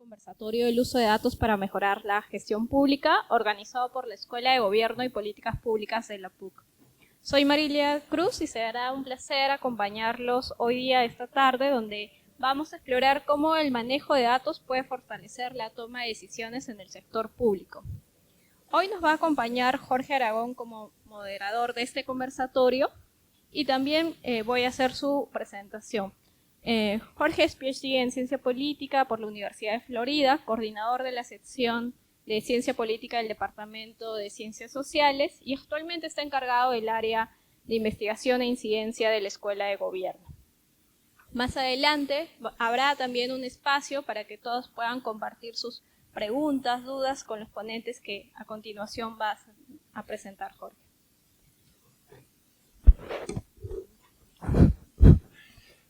conversatorio del uso de datos para mejorar la gestión pública, organizado por la Escuela de Gobierno y Políticas Públicas de la PUC. Soy Marilia Cruz y será un placer acompañarlos hoy día, esta tarde, donde vamos a explorar cómo el manejo de datos puede fortalecer la toma de decisiones en el sector público. Hoy nos va a acompañar Jorge Aragón como moderador de este conversatorio y también voy a hacer su presentación. Jorge es PhD en Ciencia Política por la Universidad de Florida, coordinador de la sección de Ciencia Política del Departamento de Ciencias Sociales y actualmente está encargado del área de investigación e incidencia de la Escuela de Gobierno. Más adelante habrá también un espacio para que todos puedan compartir sus preguntas, dudas con los ponentes que a continuación va a presentar Jorge.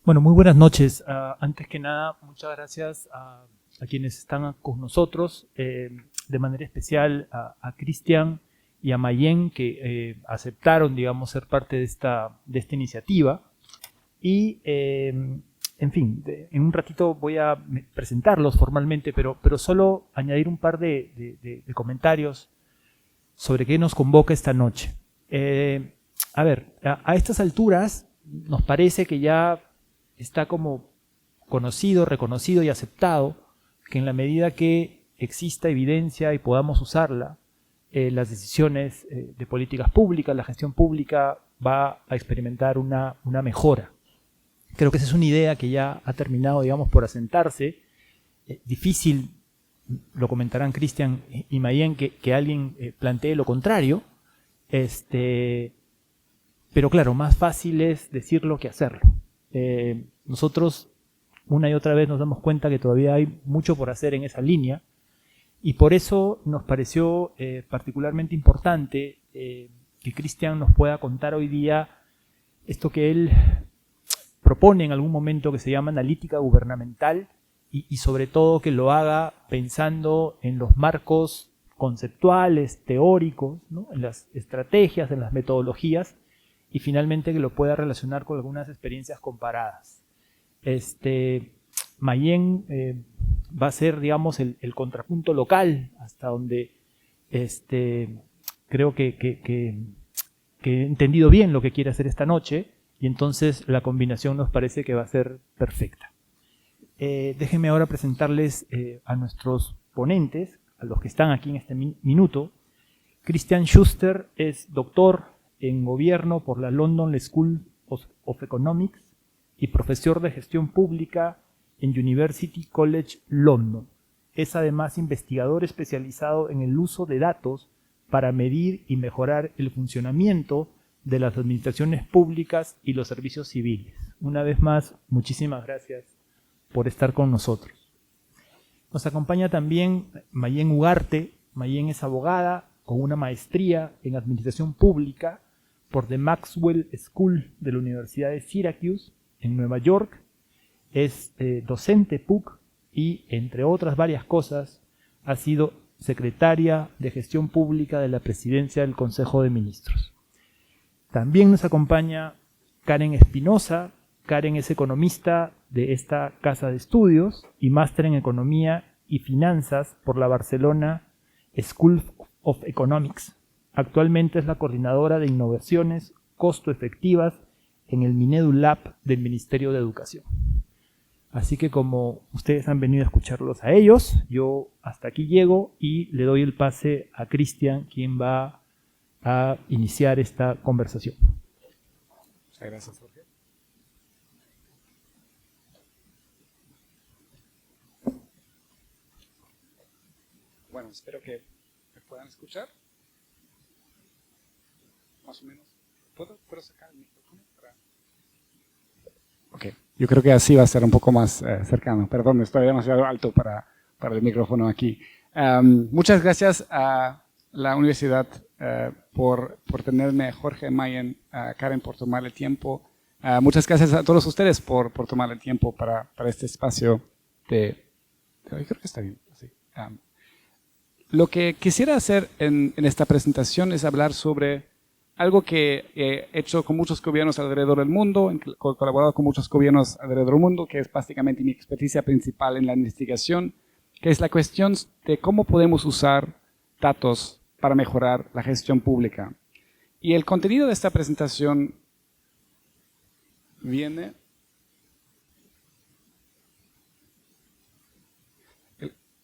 Bueno, muy buenas noches. Antes que nada, muchas gracias a quienes están con nosotros, de manera especial a Cristian y a Mayen, que aceptaron, digamos, ser parte de esta iniciativa. Y, en fin, en un ratito voy a presentarlos formalmente, pero solo añadir un par de comentarios sobre qué nos convoca esta noche. A ver, a estas alturas nos parece que ya está como conocido, reconocido y aceptado que en la medida que exista evidencia y podamos usarla, las decisiones de políticas públicas, la gestión pública va a experimentar una mejora. Creo que esa es una idea que ya ha terminado, digamos, por asentarse. Difícil, lo comentarán Cristian y Mayen, que alguien plantee lo contrario. Pero claro, más fácil es decirlo que hacerlo. Nosotros una y otra vez nos damos cuenta que todavía hay mucho por hacer en esa línea y por eso nos pareció particularmente importante que Cristian nos pueda contar hoy día esto que él propone en algún momento, que se llama analítica gubernamental, y sobre todo que lo haga pensando en los marcos conceptuales, teóricos, ¿no? En las estrategias, en las metodologías, y finalmente que lo pueda relacionar con algunas experiencias comparadas. Mayen va a ser, digamos, el contrapunto local, hasta donde creo que he entendido bien lo que quiere hacer esta noche, y entonces la combinación nos parece que va a ser perfecta. Déjenme ahora presentarles a nuestros ponentes, a los que están aquí en este minuto. Christian Schuster es doctor en Gobierno por la London School of Economics y profesor de Gestión Pública en University College London. Es además investigador especializado en el uso de datos para medir y mejorar el funcionamiento de las administraciones públicas y los servicios civiles. Una vez más, muchísimas gracias por estar con nosotros. Nos acompaña también Mayen Ugarte. Mayen es abogada con una maestría en Administración Pública por The Maxwell School de la Universidad de Syracuse en Nueva York. Es docente PUC y, entre otras varias cosas, ha sido secretaria de Gestión Pública de la Presidencia del Consejo de Ministros. También nos acompaña Karen Espinosa. Karen es economista de esta casa de estudios y máster en Economía y Finanzas por la Barcelona School of Economics. Actualmente es la coordinadora de innovaciones costo-efectivas en el Minedu Lab del Ministerio de Educación. Así que como ustedes han venido a escucharlos a ellos, yo hasta aquí llego y le doy el pase a Cristian, quien va a iniciar esta conversación. Muchas gracias, Jorge. Bueno, espero que me puedan escuchar. Más o menos. ¿Puedo sacar el micrófono? Ok, yo creo que así va a ser un poco más cercano. Perdón, estoy demasiado alto para el micrófono aquí. Muchas gracias a la universidad por tenerme, Jorge, Mayen, Karen, por tomar el tiempo. Muchas gracias a todos ustedes por tomar el tiempo para este espacio de hoy. Creo que está bien. Sí. Lo que quisiera hacer en esta presentación es hablar sobre algo que he hecho con muchos gobiernos alrededor del mundo, he colaborado con muchos gobiernos alrededor del mundo, que es básicamente mi experticia principal en la investigación que es la cuestión de cómo podemos usar datos para mejorar la gestión pública. Y el contenido de esta presentación viene...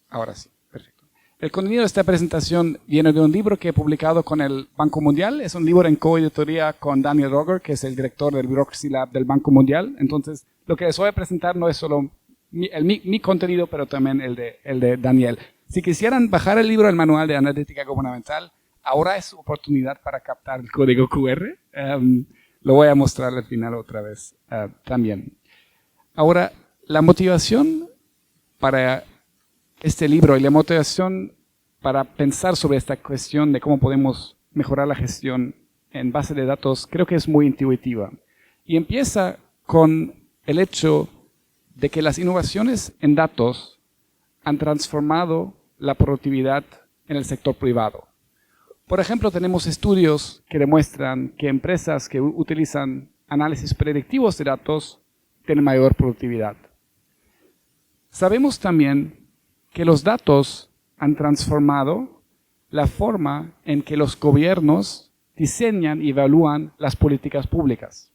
Ahora sí, perfecto. El contenido de esta presentación viene de un libro que he publicado con el Banco Mundial. Es un libro en coeditoría con Daniel Roger, que es el director del Bureaucracy Lab del Banco Mundial. Entonces, lo que les voy a presentar no es solo mi contenido, pero también el de Daniel. Si quisieran bajar el libro, el Manual de Analítica Gubernamental, ahora es su oportunidad para captar el código QR. Lo voy a mostrar al final otra vez también. Ahora, la motivación para este libro y la motivación para pensar sobre esta cuestión de cómo podemos mejorar la gestión en base de datos, creo que es muy intuitiva. Y empieza con el hecho de que las innovaciones en datos han transformado la productividad en el sector privado. Por ejemplo, tenemos estudios que demuestran que empresas que utilizan análisis predictivos de datos tienen mayor productividad. Sabemos también que los datos han transformado la forma en que los gobiernos diseñan y evalúan las políticas públicas.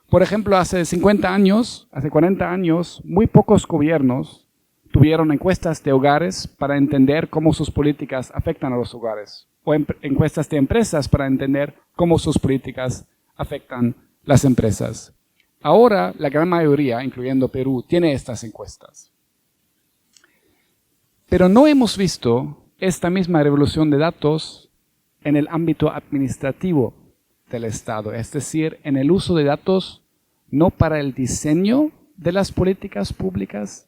Por ejemplo, hace 50 años, hace 40 años, muy pocos gobiernos tuvieron encuestas de hogares para entender cómo sus políticas afectan a los hogares, o encuestas de empresas para entender cómo sus políticas afectan las empresas. Ahora, la gran mayoría, incluyendo Perú, tiene estas encuestas. Pero no hemos visto esta misma revolución de datos en el ámbito administrativo del Estado, es decir, en el uso de datos no para el diseño de las políticas públicas,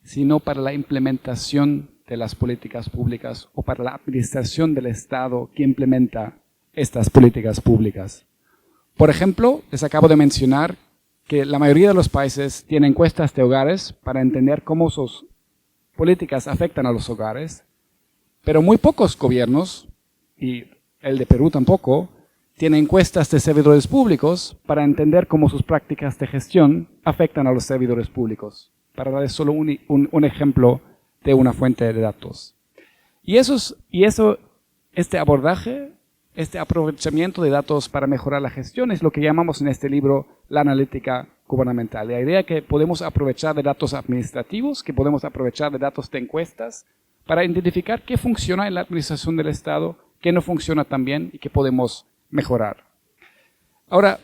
sino para la implementación de las políticas públicas o para la administración del Estado que implementa estas políticas públicas. Por ejemplo, les acabo de mencionar que la mayoría de los países tienen encuestas de hogares para entender cómo sus políticas afectan a los hogares, pero muy pocos gobiernos, y el de Perú tampoco, tienen encuestas de servidores públicos para entender cómo sus prácticas de gestión afectan a los servidores públicos, para darles solo un ejemplo de una fuente de datos. Este abordaje, este aprovechamiento de datos para mejorar la gestión es lo que llamamos en este libro la analítica gubernamental. La idea es que podemos aprovechar de datos administrativos, que podemos aprovechar de datos de encuestas para identificar qué funciona en la administración del Estado, qué no funciona tan bien y qué podemos mejorar. Ahora,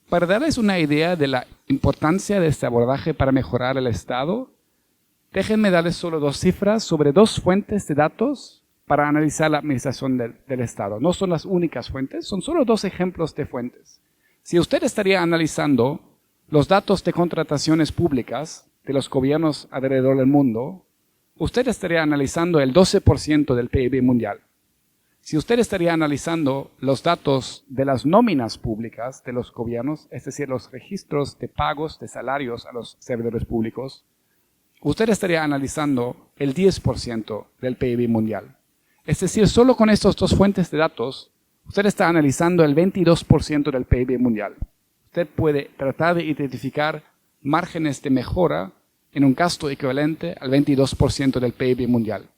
para darles una idea de la importancia de este abordaje para mejorar el Estado, déjenme darles solo 2 cifras sobre 2 fuentes de datos para analizar la administración del Estado. No son las únicas fuentes, son solo 2 ejemplos de fuentes. Si usted estaría analizando los datos de contrataciones públicas de los gobiernos alrededor del mundo, usted estaría analizando el 12% del PIB mundial. Si usted estaría analizando los datos de las nóminas públicas de los gobiernos, es decir, los registros de pagos de salarios a los servidores públicos, usted estaría analizando el 10% del PIB mundial. Es decir, solo con estas 2 fuentes de datos, usted está analizando el 22% del PIB mundial. Usted puede tratar de identificar márgenes de mejora en un gasto equivalente al 22% del PIB mundial.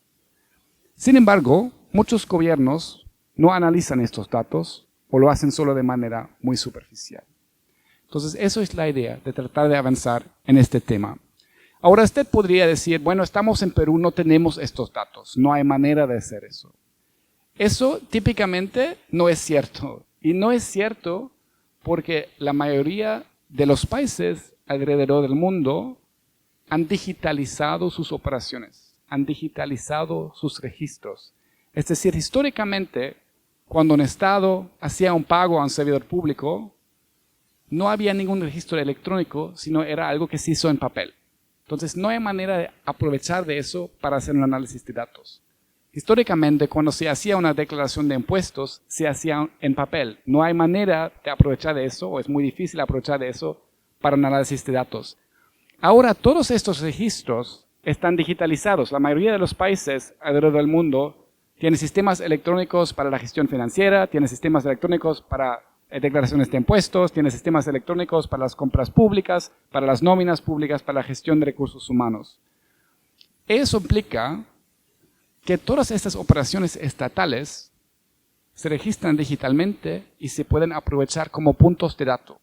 Sin embargo, muchos gobiernos no analizan estos datos o lo hacen solo de manera muy superficial. Entonces, eso es la idea de tratar de avanzar en este tema. Ahora, usted podría decir, bueno, estamos en Perú, no tenemos estos datos, no hay manera de hacer eso. Eso típicamente no es cierto. Y no es cierto porque la mayoría de los países alrededor del mundo han digitalizado sus operaciones, han digitalizado sus registros. Es decir, históricamente, cuando un Estado hacía un pago a un servidor público, no había ningún registro electrónico, sino era algo que se hizo en papel. Entonces, no hay manera de aprovechar de eso para hacer un análisis de datos. Históricamente, cuando se hacía una declaración de impuestos, se hacía en papel. No hay manera de aprovechar de eso, o es muy difícil aprovechar de eso para un análisis de datos. Ahora, todos estos registros están digitalizados. La mayoría de los países alrededor del mundo tienen sistemas electrónicos para la gestión financiera, tienen sistemas electrónicos para declaraciones de impuestos, tienen sistemas electrónicos para las compras públicas, para las nóminas públicas, para la gestión de recursos humanos. Eso implica que todas estas operaciones estatales se registran digitalmente y se pueden aprovechar como puntos de datos.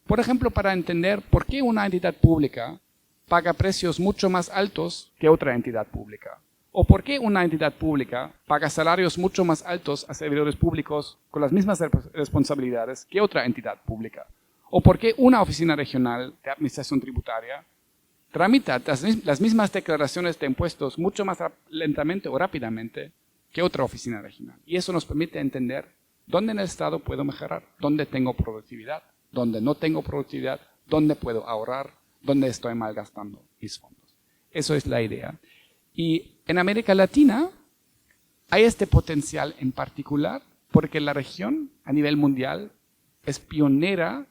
Por ejemplo, para entender por qué una entidad pública paga precios mucho más altos que otra entidad pública. O por qué una entidad pública paga salarios mucho más altos a servidores públicos con las mismas responsabilidades que otra entidad pública. O por qué una oficina regional de administración tributaria tramita las mismas declaraciones de impuestos mucho más lentamente o rápidamente que otra oficina regional. Y eso nos permite entender dónde en el Estado puedo mejorar, dónde tengo productividad, dónde no tengo productividad, dónde puedo ahorrar, dónde estoy malgastando mis fondos. Eso es la idea. Y en América Latina hay este potencial en particular porque la región a nivel mundial es pionera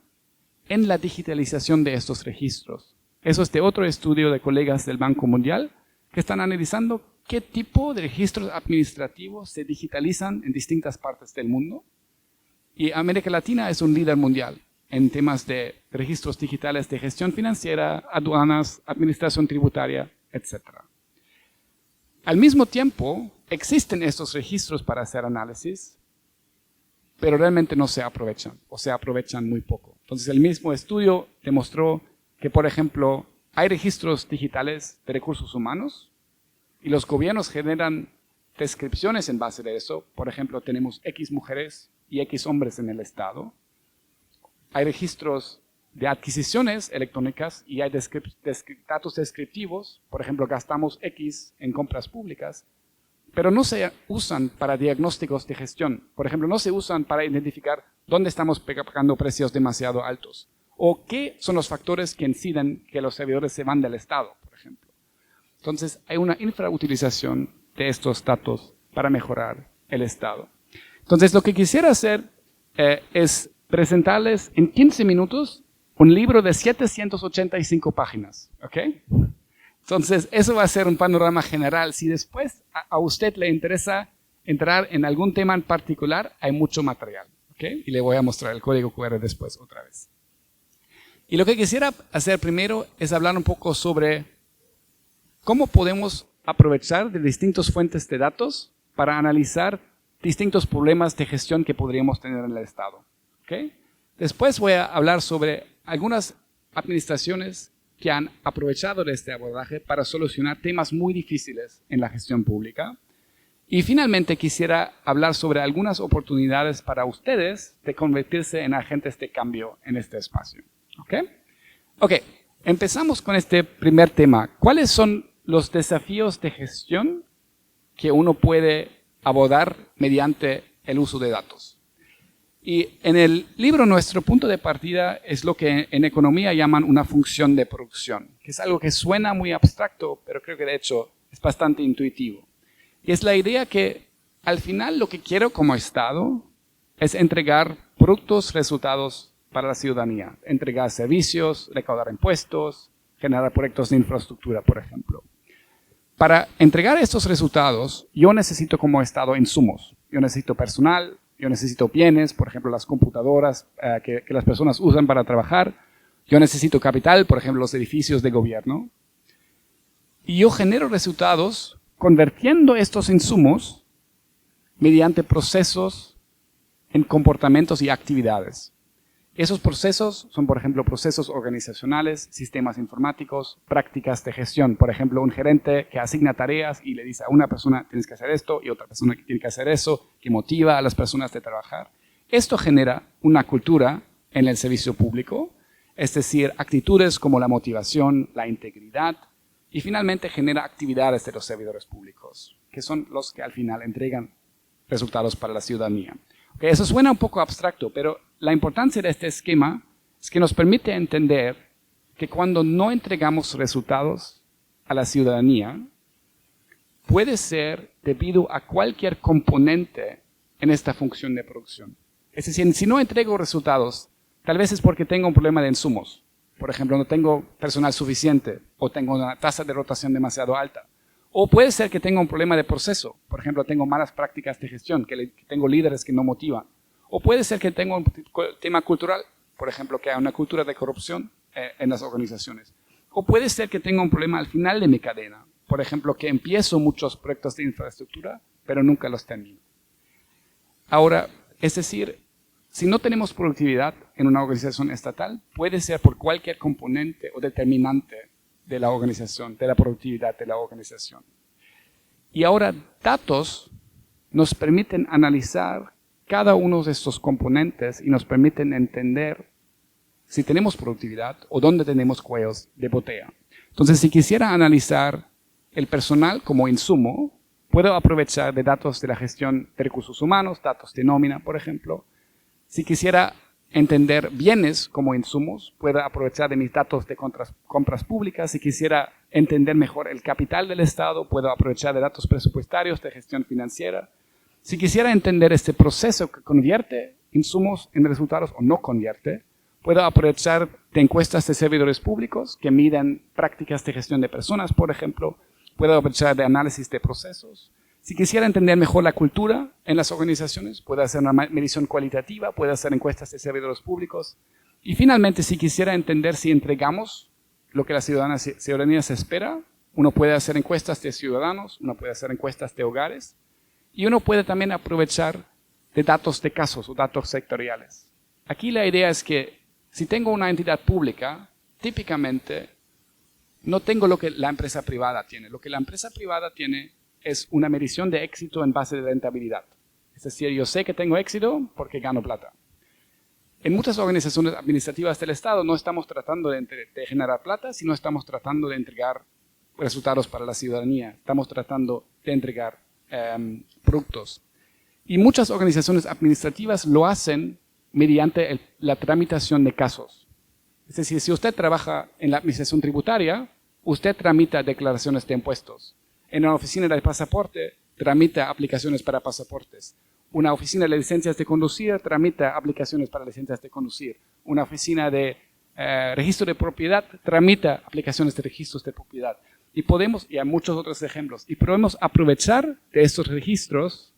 en la digitalización de estos registros. Eso es de otro estudio de colegas del Banco Mundial que están analizando qué tipo de registros administrativos se digitalizan en distintas partes del mundo. Y América Latina es un líder mundial en temas de registros digitales de gestión financiera, aduanas, administración tributaria, etc. Al mismo tiempo, existen estos registros para hacer análisis, pero realmente no se aprovechan, o se aprovechan muy poco. Entonces, el mismo estudio demostró que, por ejemplo, hay registros digitales de recursos humanos y los gobiernos generan descripciones en base de eso. Por ejemplo, tenemos X mujeres y X hombres en el Estado. Hay registros de adquisiciones electrónicas y hay datos descriptivos. Por ejemplo, gastamos X en compras públicas, pero no se usan para diagnósticos de gestión. Por ejemplo, no se usan para identificar dónde estamos pagando precios demasiado altos o qué son los factores que inciden que los servidores se van del Estado, por ejemplo. Entonces, hay una infrautilización de estos datos para mejorar el Estado. Entonces, lo que quisiera hacer es presentarles en 15 minutos un libro de 785 páginas, ¿ok? Entonces, eso va a ser un panorama general. Si después a usted le interesa entrar en algún tema en particular, hay mucho material, ¿ok? Y le voy a mostrar el código QR después otra vez. Y lo que quisiera hacer primero es hablar un poco sobre cómo podemos aprovechar de distintas fuentes de datos para analizar distintos problemas de gestión que podríamos tener en el Estado, ¿ok? Después voy a hablar sobre algunas administraciones que han aprovechado de este abordaje para solucionar temas muy difíciles en la gestión pública. Y finalmente quisiera hablar sobre algunas oportunidades para ustedes de convertirse en agentes de cambio en este espacio. ¿Ok? Empezamos con este primer tema. ¿Cuáles son los desafíos de gestión que uno puede abordar mediante el uso de datos? Y en el libro nuestro punto de partida es lo que en economía llaman una función de producción, que es algo que suena muy abstracto, pero creo que de hecho es bastante intuitivo. Y es la idea que al final lo que quiero como Estado es entregar productos, resultados para la ciudadanía, entregar servicios, recaudar impuestos, generar proyectos de infraestructura, por ejemplo. Para entregar estos resultados, yo necesito como Estado insumos, yo necesito personal, yo necesito bienes, por ejemplo, las computadoras que las personas usan para trabajar. Yo necesito capital, por ejemplo, los edificios de gobierno. Y yo genero resultados convirtiendo estos insumos mediante procesos en comportamientos y actividades. Esos procesos son, por ejemplo, procesos organizacionales, sistemas informáticos, prácticas de gestión. Por ejemplo, un gerente que asigna tareas y le dice a una persona tienes que hacer esto y otra persona que tiene que hacer eso, que motiva a las personas de trabajar. Esto genera una cultura en el servicio público, es decir, actitudes como la motivación, la integridad y finalmente genera actividades de los servidores públicos, que son los que al final entregan resultados para la ciudadanía. Okay, eso suena un poco abstracto, pero la importancia de este esquema es que nos permite entender que cuando no entregamos resultados a la ciudadanía, puede ser debido a cualquier componente en esta función de producción. Es decir, si no entrego resultados, tal vez es porque tengo un problema de insumos. Por ejemplo, no tengo personal suficiente o tengo una tasa de rotación demasiado alta. O puede ser que tenga un problema de proceso. Por ejemplo, tengo malas prácticas de gestión, que tengo líderes que no motivan. O puede ser que tenga un tema cultural, por ejemplo, que hay una cultura de corrupción en las organizaciones. O puede ser que tenga un problema al final de mi cadena. por ejemplo, que empiezo muchos proyectos de infraestructura, pero nunca los termino. Ahora, es decir, si no tenemos productividad en una organización estatal, puede ser por cualquier componente o determinante de la organización, de la productividad de la organización. Y ahora, datos nos permiten analizar cada uno de estos componentes y nos permiten entender si tenemos productividad o dónde tenemos cuellos de botella. Entonces, si quisiera analizar el personal como insumo, puedo aprovechar de datos de la gestión de recursos humanos, datos de nómina, por ejemplo. Si quisiera entender bienes como insumos, puedo aprovechar de mis datos de compras públicas. Si quisiera entender mejor el capital del Estado, puedo aprovechar de datos presupuestarios, de gestión financiera. Si quisiera entender este proceso que convierte insumos en resultados o no convierte, puedo aprovechar de encuestas de servidores públicos que miden prácticas de gestión de personas, por ejemplo. Puedo aprovechar de análisis de procesos. Si quisiera entender mejor la cultura en las organizaciones, puedo hacer una medición cualitativa, puedo hacer encuestas de servidores públicos. Y finalmente, si quisiera entender si entregamos lo que la ciudadanía se espera, uno puede hacer encuestas de ciudadanos, uno puede hacer encuestas de hogares, y uno puede también aprovechar de datos de casos o datos sectoriales. Aquí la idea es que si tengo una entidad pública, típicamente no tengo lo que la empresa privada tiene. Lo que la empresa privada tiene es una medición de éxito en base de rentabilidad. Es decir, yo sé que tengo éxito porque gano plata. En muchas organizaciones administrativas del Estado no estamos tratando de generar plata, sino estamos tratando de entregar resultados para la ciudadanía. Estamos tratando de entregar productos. Y muchas organizaciones administrativas lo hacen mediante la tramitación de casos. Es decir, si usted trabaja en la administración tributaria, usted tramita declaraciones de impuestos. En una oficina de pasaporte, tramita aplicaciones para pasaportes. Una oficina de licencias de conducir, tramita aplicaciones para licencias de conducir. Una oficina de registro de propiedad, tramita aplicaciones de registros de propiedad. Y hay muchos otros ejemplos, y podemos aprovechar de estos registros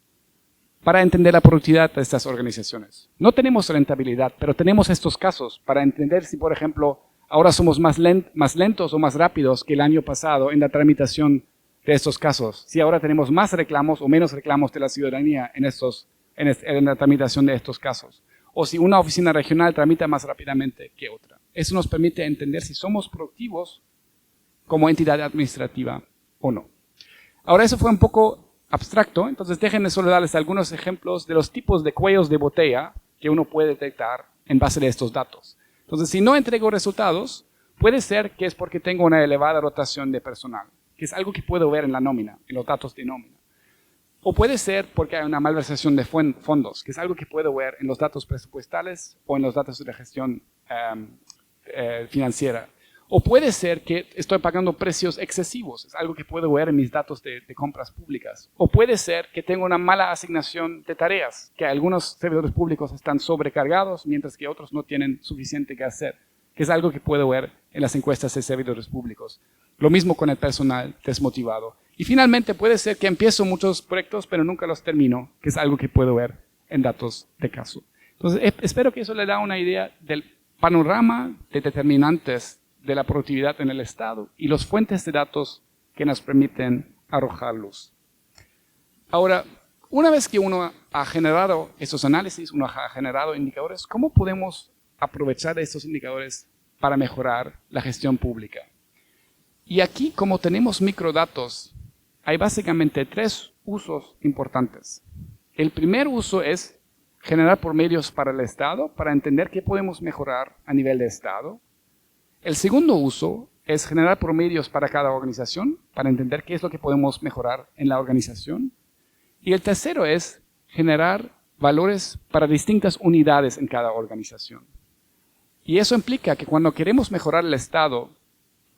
para entender la productividad de estas organizaciones. No tenemos rentabilidad, pero tenemos estos casos para entender si, por ejemplo, ahora somos más lentos o más rápidos que el año pasado en la tramitación de estos casos. Si ahora tenemos más reclamos o menos reclamos de la ciudadanía en la tramitación de estos casos. O si una oficina regional tramita más rápidamente que otra. Eso nos permite entender si somos productivos como entidad administrativa o no. Ahora, eso fue un poco abstracto, entonces déjenme solo darles algunos ejemplos de los tipos de cuellos de botella que uno puede detectar en base de estos datos. Entonces, si no entrego resultados, puede ser que es porque tengo una elevada rotación de personal, que es algo que puedo ver en la nómina, en los datos de nómina. O puede ser porque hay una malversación de fondos, que es algo que puedo ver en los datos presupuestales o en los datos de la gestión financiera. O puede ser que estoy pagando precios excesivos, es algo que puedo ver en mis datos de compras públicas. O puede ser que tengo una mala asignación de tareas, que algunos servidores públicos están sobrecargados, mientras que otros no tienen suficiente que hacer, que es algo que puedo ver en las encuestas de servidores públicos. Lo mismo con el personal desmotivado. Y finalmente puede ser que empiezo muchos proyectos, pero nunca los termino, que es algo que puedo ver en datos de caso. Entonces, espero que eso le da una idea del panorama de determinantes de la productividad en el Estado y las fuentes de datos que nos permiten arrojar luz. Ahora, una vez que uno ha generado esos análisis, uno ha generado indicadores, ¿cómo podemos aprovechar estos indicadores para mejorar la gestión pública? Y aquí, como tenemos microdatos, hay básicamente 3 usos importantes. El primer uso es generar promedios para el Estado, para entender qué podemos mejorar a nivel de Estado. El segundo uso es generar promedios para cada organización, para entender qué es lo que podemos mejorar en la organización. Y el tercero es generar valores para distintas unidades en cada organización. Y eso implica que cuando queremos mejorar el Estado,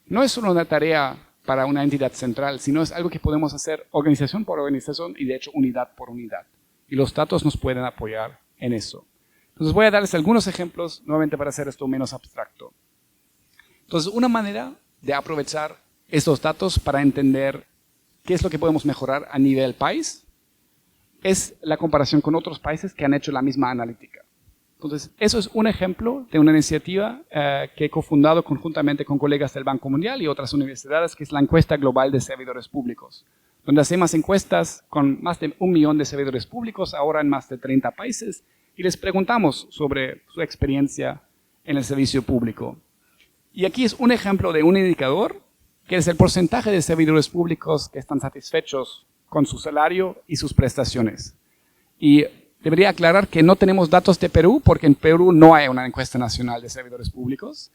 no es solo una tarea para una entidad central, sino es algo que podemos hacer organización por organización y de hecho unidad por unidad. Y los datos nos pueden apoyar en eso. Entonces voy a darles algunos ejemplos nuevamente para hacer esto menos abstracto. Entonces, una manera de aprovechar estos datos para entender qué es lo que podemos mejorar a nivel país es la comparación con otros países que han hecho la misma analítica. Entonces, eso es un ejemplo de una iniciativa que he cofundado conjuntamente con colegas del Banco Mundial y otras universidades, que es la encuesta global de servidores públicos, donde hacemos encuestas con más de 1 millón de servidores públicos, ahora en más de 30 países, y les preguntamos sobre su experiencia en el servicio público. Y aquí es un ejemplo de un indicador, que es el porcentaje de servidores públicos que están satisfechos con su salario y sus prestaciones. Y debería aclarar que no tenemos datos de Perú, porque en Perú no hay una encuesta nacional de servidores públicos.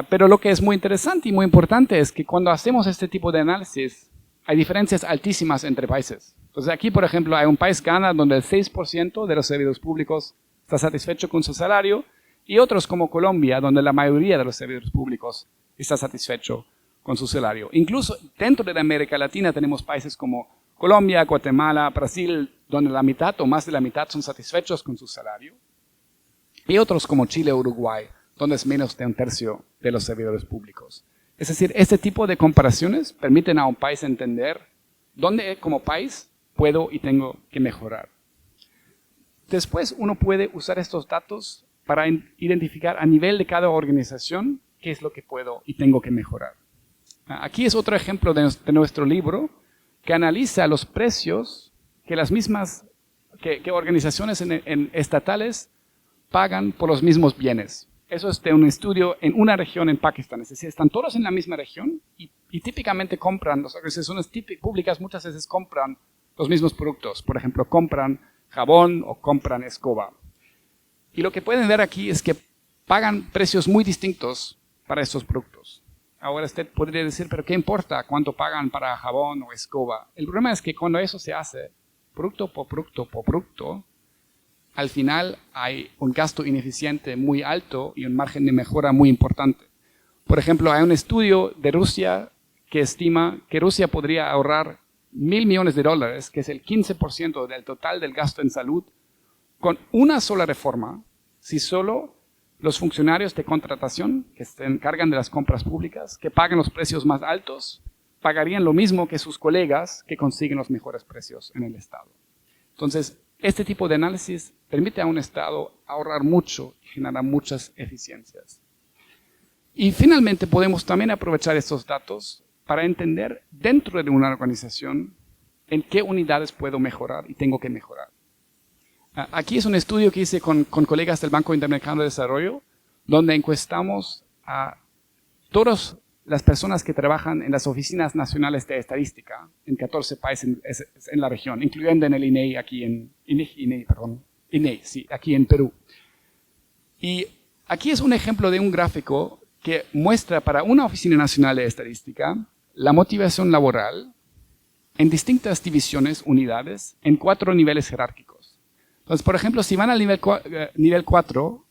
Pero lo que es muy interesante y muy importante es que cuando hacemos este tipo de análisis, hay diferencias altísimas entre países. Entonces aquí, por ejemplo, hay un país, Ghana, donde el 6% de los servidores públicos está satisfecho con su salario, y otros como Colombia, donde la mayoría de los servidores públicos está satisfecho con su salario. Incluso dentro de América Latina tenemos países como Colombia, Guatemala, Brasil, donde la mitad o más de la mitad son satisfechos con su salario. Y otros como Chile o Uruguay, donde es menos de 1/3 de los servidores públicos. Es decir, este tipo de comparaciones permiten a un país entender dónde como país puedo y tengo que mejorar. Después uno puede usar estos datos para identificar a nivel de cada organización qué es lo que puedo y tengo que mejorar. Aquí es otro ejemplo de nuestro libro que analiza los precios que las mismas que organizaciones estatales pagan por los mismos bienes. Eso es de un estudio en una región en Pakistán. Es decir, están todos en la misma región y típicamente compran, las organizaciones públicas muchas veces compran los mismos productos. Por ejemplo, compran jabón o compran escoba. Y lo que pueden ver aquí es que pagan precios muy distintos para estos productos. Ahora usted podría decir, pero ¿qué importa cuánto pagan para jabón o escoba? El problema es que cuando eso se hace, producto por producto, al final hay un gasto ineficiente muy alto y un margen de mejora muy importante. Por ejemplo, hay un estudio de Rusia que estima que Rusia podría ahorrar $1.000 millones, que es el 15% del total del gasto en salud, con una sola reforma, si solo los funcionarios de contratación que se encargan de las compras públicas, que pagan los precios más altos, pagarían lo mismo que sus colegas que consiguen los mejores precios en el Estado. Entonces, este tipo de análisis permite a un Estado ahorrar mucho y generar muchas eficiencias. Y finalmente podemos también aprovechar estos datos para entender dentro de una organización en qué unidades puedo mejorar y tengo que mejorar. Aquí es un estudio que hice con colegas del Banco Interamericano de Desarrollo, donde encuestamos a todas las personas que trabajan en las oficinas nacionales de estadística en 14 países en la región, incluyendo en el INEI aquí aquí en Perú. Y aquí es un ejemplo de un gráfico que muestra para una oficina nacional de estadística la motivación laboral en distintas divisiones, unidades, en 4 niveles jerárquicos. Entonces, por ejemplo, si van al nivel 4,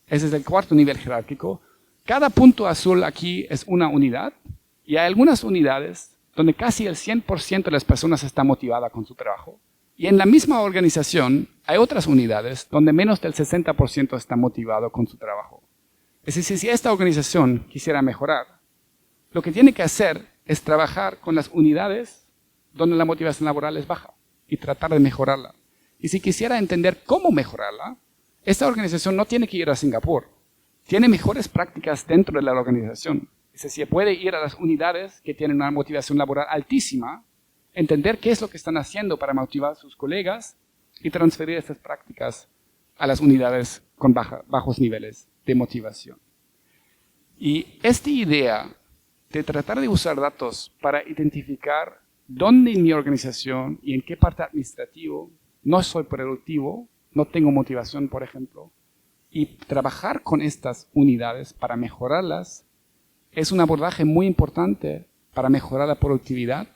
ese es el cuarto nivel jerárquico, cada punto azul aquí es una unidad, y hay algunas unidades donde casi el 100% de las personas está motivada con su trabajo, y en la misma organización hay otras unidades donde menos del 60% está motivado con su trabajo. Es decir, si esta organización quisiera mejorar, lo que tiene que hacer es trabajar con las unidades donde la motivación laboral es baja y tratar de mejorarla. Y si quisiera entender cómo mejorarla, esta organización no tiene que ir a Singapur. Tiene mejores prácticas dentro de la organización. Es decir, puede ir a las unidades que tienen una motivación laboral altísima, entender qué es lo que están haciendo para motivar a sus colegas y transferir estas prácticas a las unidades con bajos niveles de motivación. Y esta idea de tratar de usar datos para identificar dónde en mi organización y en qué parte administrativo no soy productivo, no tengo motivación, por ejemplo, y trabajar con estas unidades para mejorarlas es un abordaje muy importante para mejorar la productividad.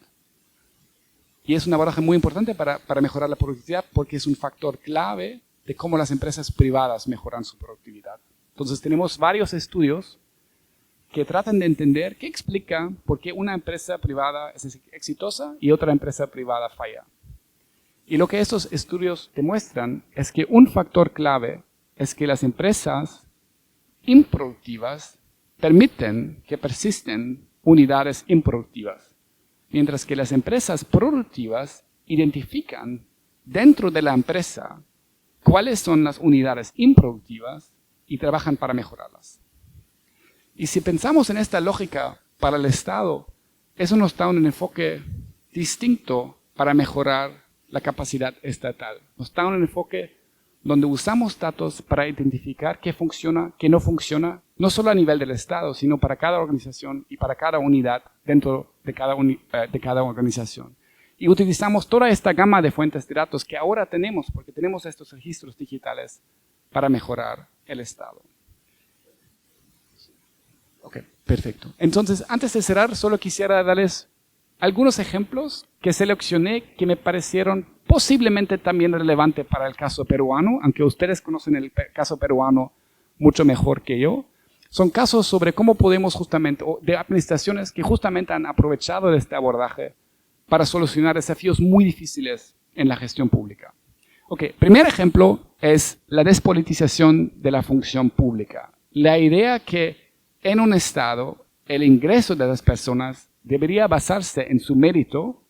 Y es un abordaje muy importante para mejorar la productividad porque es un factor clave de cómo las empresas privadas mejoran su productividad. Entonces tenemos varios estudios que tratan de entender qué explica por qué una empresa privada es exitosa y otra empresa privada falla. Y lo que estos estudios demuestran es que un factor clave es que las empresas improductivas permiten que persisten unidades improductivas, mientras que las empresas productivas identifican dentro de la empresa cuáles son las unidades improductivas y trabajan para mejorarlas. Y si pensamos en esta lógica para el Estado, eso nos da un enfoque distinto para mejorar la capacidad estatal. Nos da un enfoque donde usamos datos para identificar qué funciona, qué no funciona, no solo a nivel del Estado, sino para cada organización y para cada unidad dentro de cada organización. Y utilizamos toda esta gama de fuentes de datos que ahora tenemos, porque tenemos estos registros digitales, para mejorar el Estado. Ok, perfecto. Entonces, antes de cerrar, solo quisiera darles algunos ejemplos que seleccioné que me parecieron posiblemente también relevantes para el caso peruano, aunque ustedes conocen el caso peruano mucho mejor que yo. Son casos sobre cómo podemos justamente, o de administraciones que justamente han aprovechado de este abordaje para solucionar desafíos muy difíciles en la gestión pública. Ok, primer ejemplo es la despolitización de la función pública. La idea que en un Estado el ingreso de las personas debería basarse en su mérito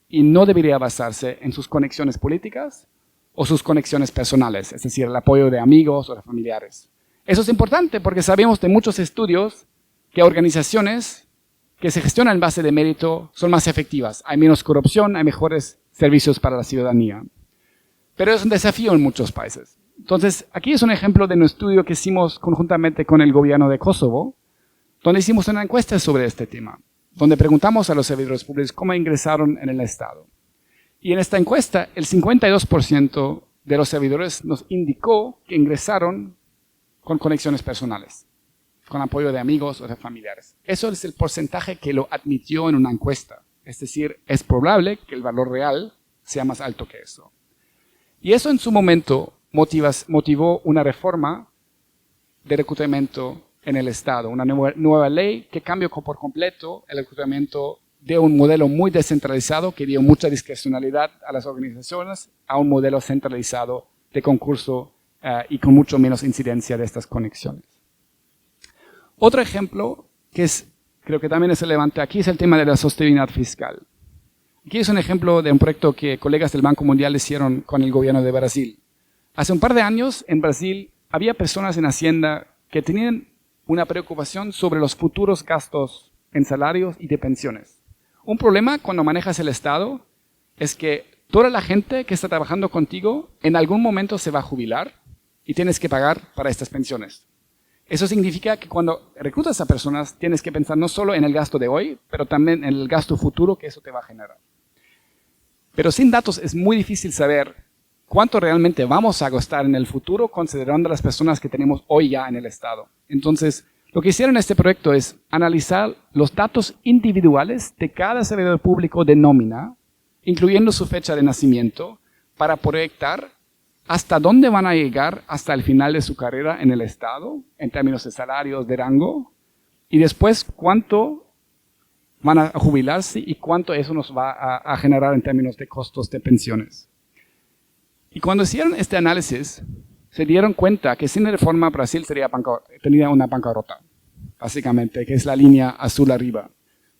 y no debería basarse en sus conexiones políticas o sus conexiones personales, es decir, el apoyo de amigos o de familiares. Eso es importante porque sabemos de muchos estudios que organizaciones que se gestionan en base de mérito son más efectivas. Hay menos corrupción, hay mejores servicios para la ciudadanía. Pero es un desafío en muchos países. Entonces, aquí es un ejemplo de un estudio que hicimos conjuntamente con el gobierno de Kosovo, donde hicimos una encuesta sobre este tema, donde preguntamos a los servidores públicos cómo ingresaron en el Estado. Y en esta encuesta, el 52% de los servidores nos indicó que ingresaron con conexiones personales, con apoyo de amigos o de familiares. Eso es el porcentaje que lo admitió en una encuesta. Es decir, es probable que el valor real sea más alto que eso. Y eso en su momento motivó una reforma de reclutamiento en el Estado, una nueva ley que cambió por completo el reclutamiento de un modelo muy descentralizado que dio mucha discrecionalidad a las organizaciones a un modelo centralizado de concurso y con mucho menos incidencia de estas conexiones. Otro ejemplo que creo que también es relevante aquí es el tema de la sostenibilidad fiscal. Aquí es un ejemplo de un proyecto que colegas del Banco Mundial hicieron con el gobierno de Brasil. Hace un par de años en Brasil había personas en Hacienda que tenían una preocupación sobre los futuros gastos en salarios y de pensiones. Un problema cuando manejas el Estado es que toda la gente que está trabajando contigo en algún momento se va a jubilar y tienes que pagar para estas pensiones. Eso significa que cuando reclutas a personas tienes que pensar no solo en el gasto de hoy, pero también en el gasto futuro que eso te va a generar. Pero sin datos es muy difícil saber cuánto realmente vamos a gastar en el futuro considerando las personas que tenemos hoy ya en el Estado. Entonces, lo que hicieron en este proyecto es analizar los datos individuales de cada servidor público de nómina, incluyendo su fecha de nacimiento, para proyectar hasta dónde van a llegar hasta el final de su carrera en el Estado, en términos de salarios, de rango, y después cuánto van a jubilarse y cuánto eso nos va a generar en términos de costos de pensiones. Y cuando hicieron este análisis, se dieron cuenta que sin reforma Brasil tenía una bancarrota, básicamente, que es la línea azul arriba,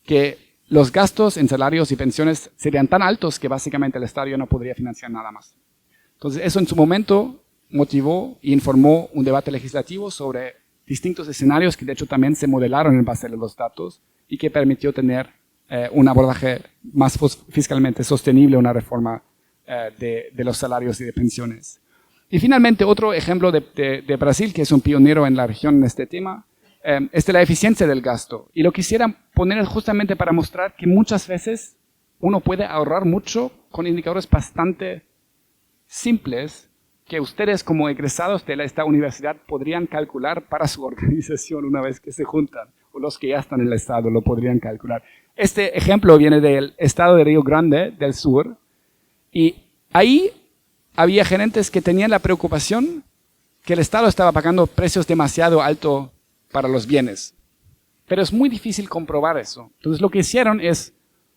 que los gastos en salarios y pensiones serían tan altos que básicamente el Estado ya no podría financiar nada más. Entonces eso en su momento motivó e informó un debate legislativo sobre distintos escenarios que de hecho también se modelaron en base a los datos y que permitió tener un abordaje más fiscalmente sostenible, una reforma de los salarios y de pensiones. Y finalmente otro ejemplo de Brasil, que es un pionero en la región en este tema, es de la eficiencia del gasto. Y lo quisiera poner justamente para mostrar que muchas veces uno puede ahorrar mucho con indicadores bastante simples que ustedes como egresados de esta universidad podrían calcular para su organización una vez que se juntan, o los que ya están en el Estado lo podrían calcular. Este ejemplo viene del Estado de Río Grande del Sur, y ahí había gerentes que tenían la preocupación que el Estado estaba pagando precios demasiado altos para los bienes. Pero es muy difícil comprobar eso. Entonces lo que hicieron es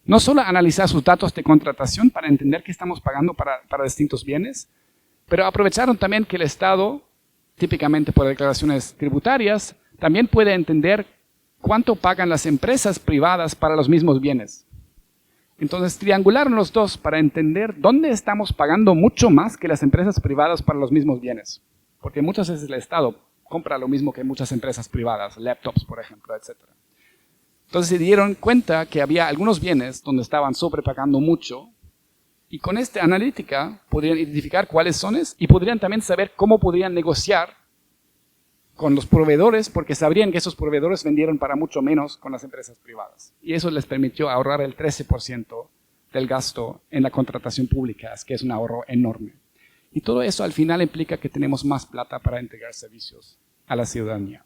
no solo analizar sus datos de contratación para entender qué estamos pagando para distintos bienes, pero aprovecharon también que el Estado, típicamente por declaraciones tributarias, también puede entender cuánto pagan las empresas privadas para los mismos bienes. Entonces triangularon los dos para entender dónde estamos pagando mucho más que las empresas privadas para los mismos bienes. Porque muchas veces el Estado compra lo mismo que muchas empresas privadas, laptops, por ejemplo, etc. Entonces se dieron cuenta que había algunos bienes donde estaban sobrepagando mucho, y con esta analítica podrían identificar cuáles son y podrían también saber cómo podrían negociar con los proveedores, porque sabrían que esos proveedores vendieron para mucho menos con las empresas privadas. Y eso les permitió ahorrar el 13% del gasto en la contratación pública, que es un ahorro enorme. Y todo eso al final implica que tenemos más plata para entregar servicios a la ciudadanía.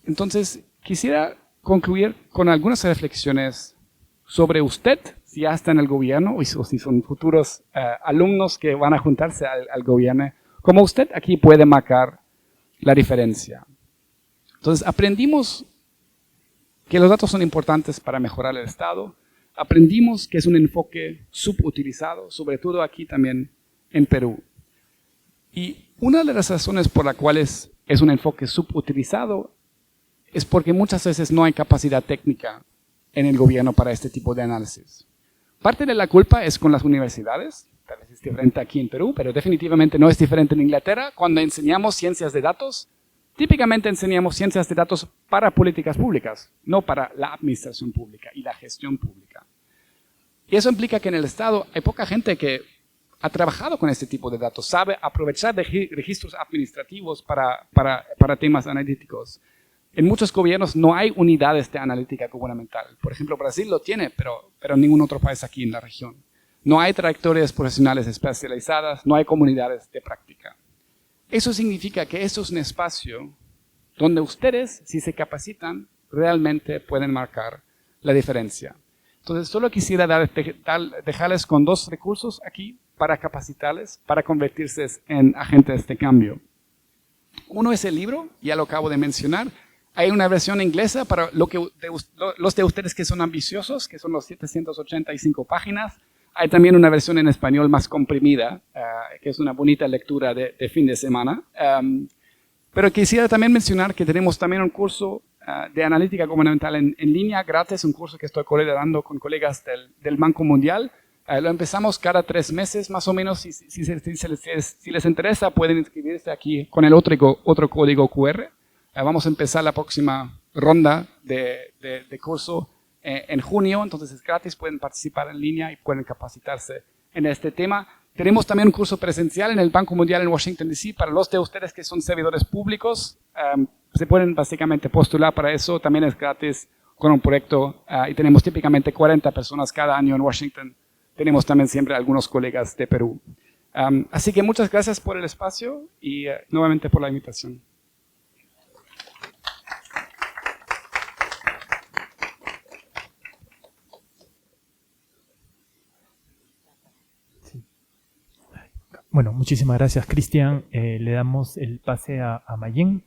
Entonces, quisiera concluir con algunas reflexiones sobre usted, si ya está en el gobierno o si son futuros alumnos que van a juntarse al gobierno, cómo usted aquí puede marcar la diferencia. Entonces, aprendimos que los datos son importantes para mejorar el Estado, aprendimos que es un enfoque subutilizado, sobre todo aquí también en Perú. Y una de las razones por las cuales es un enfoque subutilizado es porque muchas veces no hay capacidad técnica en el gobierno para este tipo de análisis. Parte de la culpa es con las universidades, tal vez es diferente aquí en Perú, pero definitivamente no es diferente en Inglaterra. Cuando enseñamos ciencias de datos, típicamente enseñamos ciencias de datos para políticas públicas, no para la administración pública y la gestión pública. Y eso implica que en el Estado hay poca gente que ha trabajado con este tipo de datos, sabe aprovechar de registros administrativos para temas analíticos. En muchos gobiernos no hay unidades de analítica gubernamental. Por ejemplo, Brasil lo tiene, pero ningún otro país aquí en la región. No hay trayectorias profesionales especializadas, no hay comunidades de práctica. Eso significa que esto es un espacio donde ustedes, si se capacitan, realmente pueden marcar la diferencia. Entonces, solo quisiera dejarles con dos recursos aquí para capacitarles, para convertirse en agentes de cambio. Uno es el libro, ya lo acabo de mencionar. Hay una versión inglesa para los de ustedes que son ambiciosos, que son los 785 páginas. Hay también una versión en español más comprimida, que es una bonita lectura de fin de semana. Pero quisiera también mencionar que tenemos también un curso de analítica gubernamental en línea gratis, un curso que estoy colaborando con colegas del Banco Mundial. Lo empezamos cada 3 meses, más o menos. Si les interesa, pueden inscribirse aquí con el otro código QR. Vamos a empezar la próxima ronda de curso en junio, entonces es gratis, pueden participar en línea y pueden capacitarse en este tema. Tenemos también un curso presencial en el Banco Mundial en Washington, D.C. Para los de ustedes que son servidores públicos, se pueden básicamente postular para eso, también es gratis con un proyecto y tenemos típicamente 40 personas cada año en Washington. Tenemos también siempre algunos colegas de Perú. Así que muchas gracias por el espacio y nuevamente por la invitación. Bueno, muchísimas gracias, Cristian. Le damos el pase a Mayen.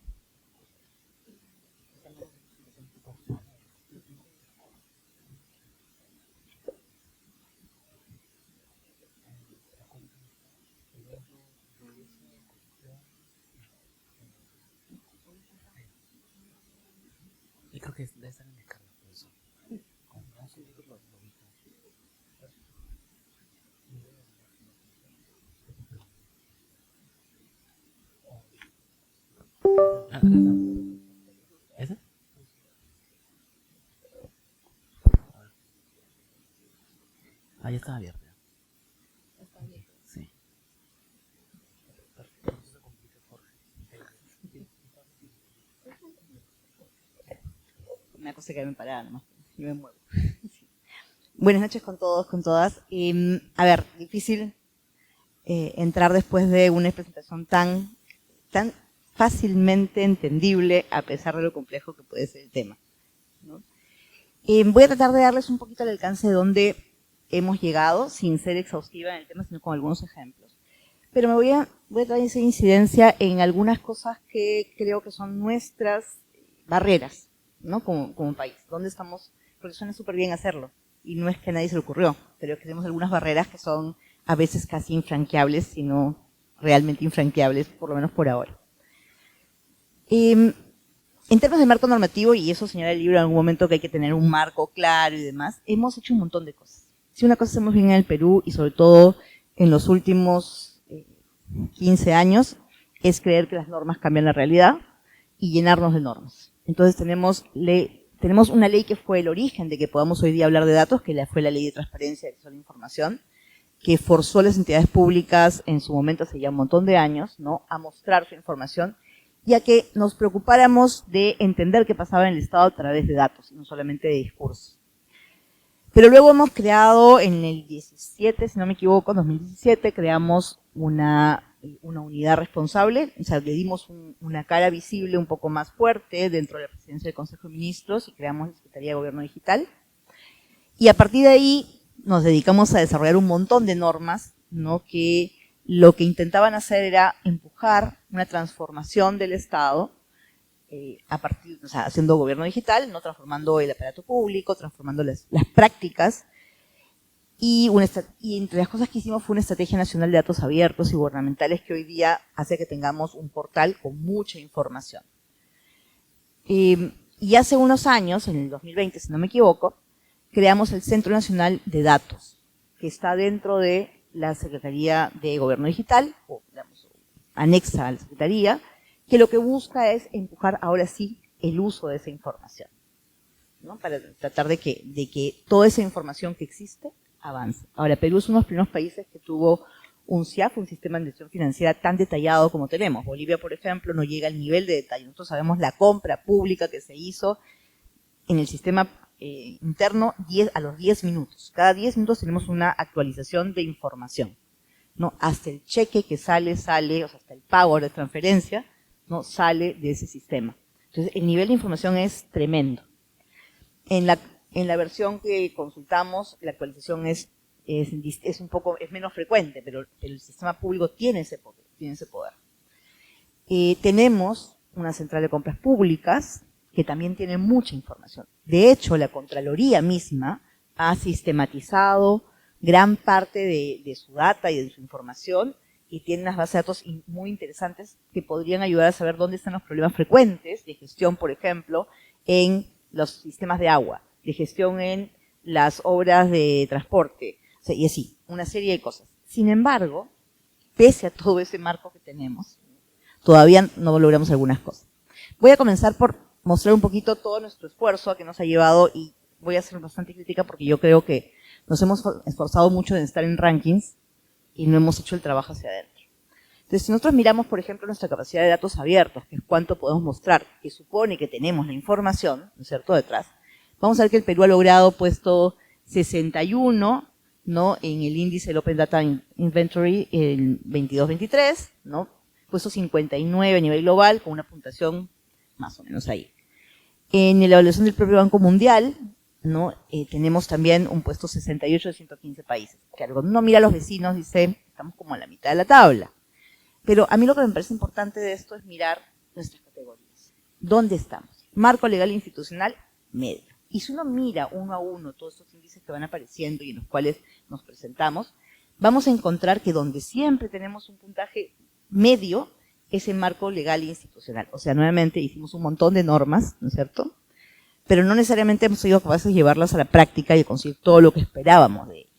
Y creo que debe estar en descarga, por eso. ¿Ese? Ah, ya estaba abierta. Sí. Una cosa que me paraba nomás, yo me muevo. Sí. Buenas noches con todos, con todas. A ver, difícil entrar después de una presentación tan fácilmente entendible a pesar de lo complejo que puede ser el tema, ¿no? Voy a tratar de darles un poquito el alcance de dónde hemos llegado, sin ser exhaustiva en el tema, sino con algunos ejemplos. Pero voy a traer esa incidencia en algunas cosas que creo que son nuestras barreras, ¿no? Como país. ¿Dónde estamos? Porque suena súper bien hacerlo. Y no es que a nadie se le ocurrió, pero que tenemos algunas barreras que son a veces casi infranqueables, sino realmente infranqueables, por lo menos por ahora. En términos de marco normativo, y eso señala el libro en algún momento que hay que tener un marco claro y demás, hemos hecho un montón de cosas. Si una cosa hacemos bien en el Perú, y sobre todo en los últimos 15 años, es creer que las normas cambian la realidad y llenarnos de normas. Entonces tenemos una ley que fue el origen de que podamos hoy día hablar de datos, que fue la Ley de Transparencia y Acceso a la Información, que forzó a las entidades públicas en su momento, hace ya un montón de años, ¿no?, a mostrar su información, ya que nos preocupáramos de entender qué pasaba en el Estado a través de datos, y no solamente de discursos. Pero luego hemos creado en el 17, si no me equivoco, en 2017, creamos una unidad responsable, o sea, le dimos una cara visible un poco más fuerte dentro de la presidencia del Consejo de Ministros y creamos la Secretaría de Gobierno Digital. Y a partir de ahí nos dedicamos a desarrollar un montón de normas, ¿no?, que lo que intentaban hacer era empujar una transformación del Estado o sea, haciendo gobierno digital, ¿no?, transformando el aparato público, transformando las prácticas. Y entre las cosas que hicimos fue una estrategia nacional de datos abiertos y gubernamentales que hoy día hace que tengamos un portal con mucha información. Y hace unos años, en el 2020, si no me equivoco, creamos el Centro Nacional de Datos, que está dentro de la Secretaría de Gobierno Digital, o digamos, anexa a la Secretaría, que lo que busca es empujar ahora sí el uso de esa información, ¿no?, para tratar de que toda esa información que existe avance. Ahora, Perú es uno de los primeros países que tuvo un CIAF, un sistema de administración financiera tan detallado como tenemos. Bolivia, por ejemplo, no llega al nivel de detalle. Nosotros sabemos la compra pública que se hizo en el sistema interno a los 10 minutos. Cada 10 minutos tenemos una actualización de información, ¿no? Hasta el cheque que sale, o sea, hasta el pago de transferencia, ¿no?, sale de ese sistema. Entonces, el nivel de información es tremendo. En la versión que consultamos, la actualización es menos frecuente, pero el sistema público tiene ese poder. Tenemos una central de compras públicas que también tiene mucha información. De hecho, la Contraloría misma ha sistematizado gran parte de su data y de su información y tiene unas bases de datos muy interesantes que podrían ayudar a saber dónde están los problemas frecuentes de gestión, por ejemplo, en los sistemas de agua, de gestión en las obras de transporte, o sea, y así, una serie de cosas. Sin embargo, pese a todo ese marco que tenemos, todavía no logramos algunas cosas. Voy a comenzar por mostrar un poquito todo nuestro esfuerzo a que nos ha llevado, y voy a ser bastante crítica porque yo creo que nos hemos esforzado mucho en estar en rankings y no hemos hecho el trabajo hacia adentro. Entonces, si nosotros miramos, por ejemplo, nuestra capacidad de datos abiertos, que es cuánto podemos mostrar, que supone que tenemos la información, ¿no es cierto?, detrás, vamos a ver que el Perú ha logrado puesto 61, ¿no?, en el índice del Open Data Inventory en 22-23, ¿no?, puesto 59 a nivel global, con una puntuación más o menos ahí. En la evaluación del propio Banco Mundial, ¿no?, tenemos también un puesto 68 de 115 países. Claro, cuando uno mira a los vecinos dice, estamos como a la mitad de la tabla. Pero a mí lo que me parece importante de esto es mirar nuestras categorías. ¿Dónde estamos? Marco legal e institucional, medio. Y si uno mira uno a uno todos estos índices que van apareciendo y en los cuales nos presentamos, vamos a encontrar que donde siempre tenemos un puntaje medio es en marco legal e institucional. O sea, nuevamente hicimos un montón de normas, ¿no es cierto?, pero no necesariamente hemos sido capaces de llevarlas a la práctica y de conseguir todo lo que esperábamos de ellas.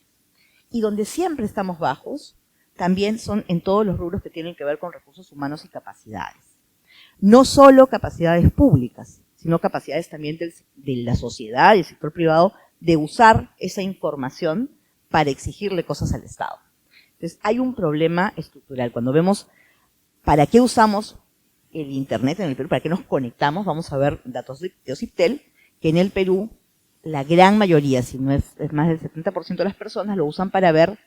Y donde siempre estamos bajos, también son en todos los rubros que tienen que ver con recursos humanos y capacidades. No solo capacidades públicas, sino capacidades también de la sociedad y del sector privado de usar esa información para exigirle cosas al Estado. Entonces, hay un problema estructural. Cuando vemos para qué usamos el Internet en el Perú, para qué nos conectamos, vamos a ver datos de OCIPTEL, que en el Perú la gran mayoría, si no es más del 70% de las personas, lo usan para ver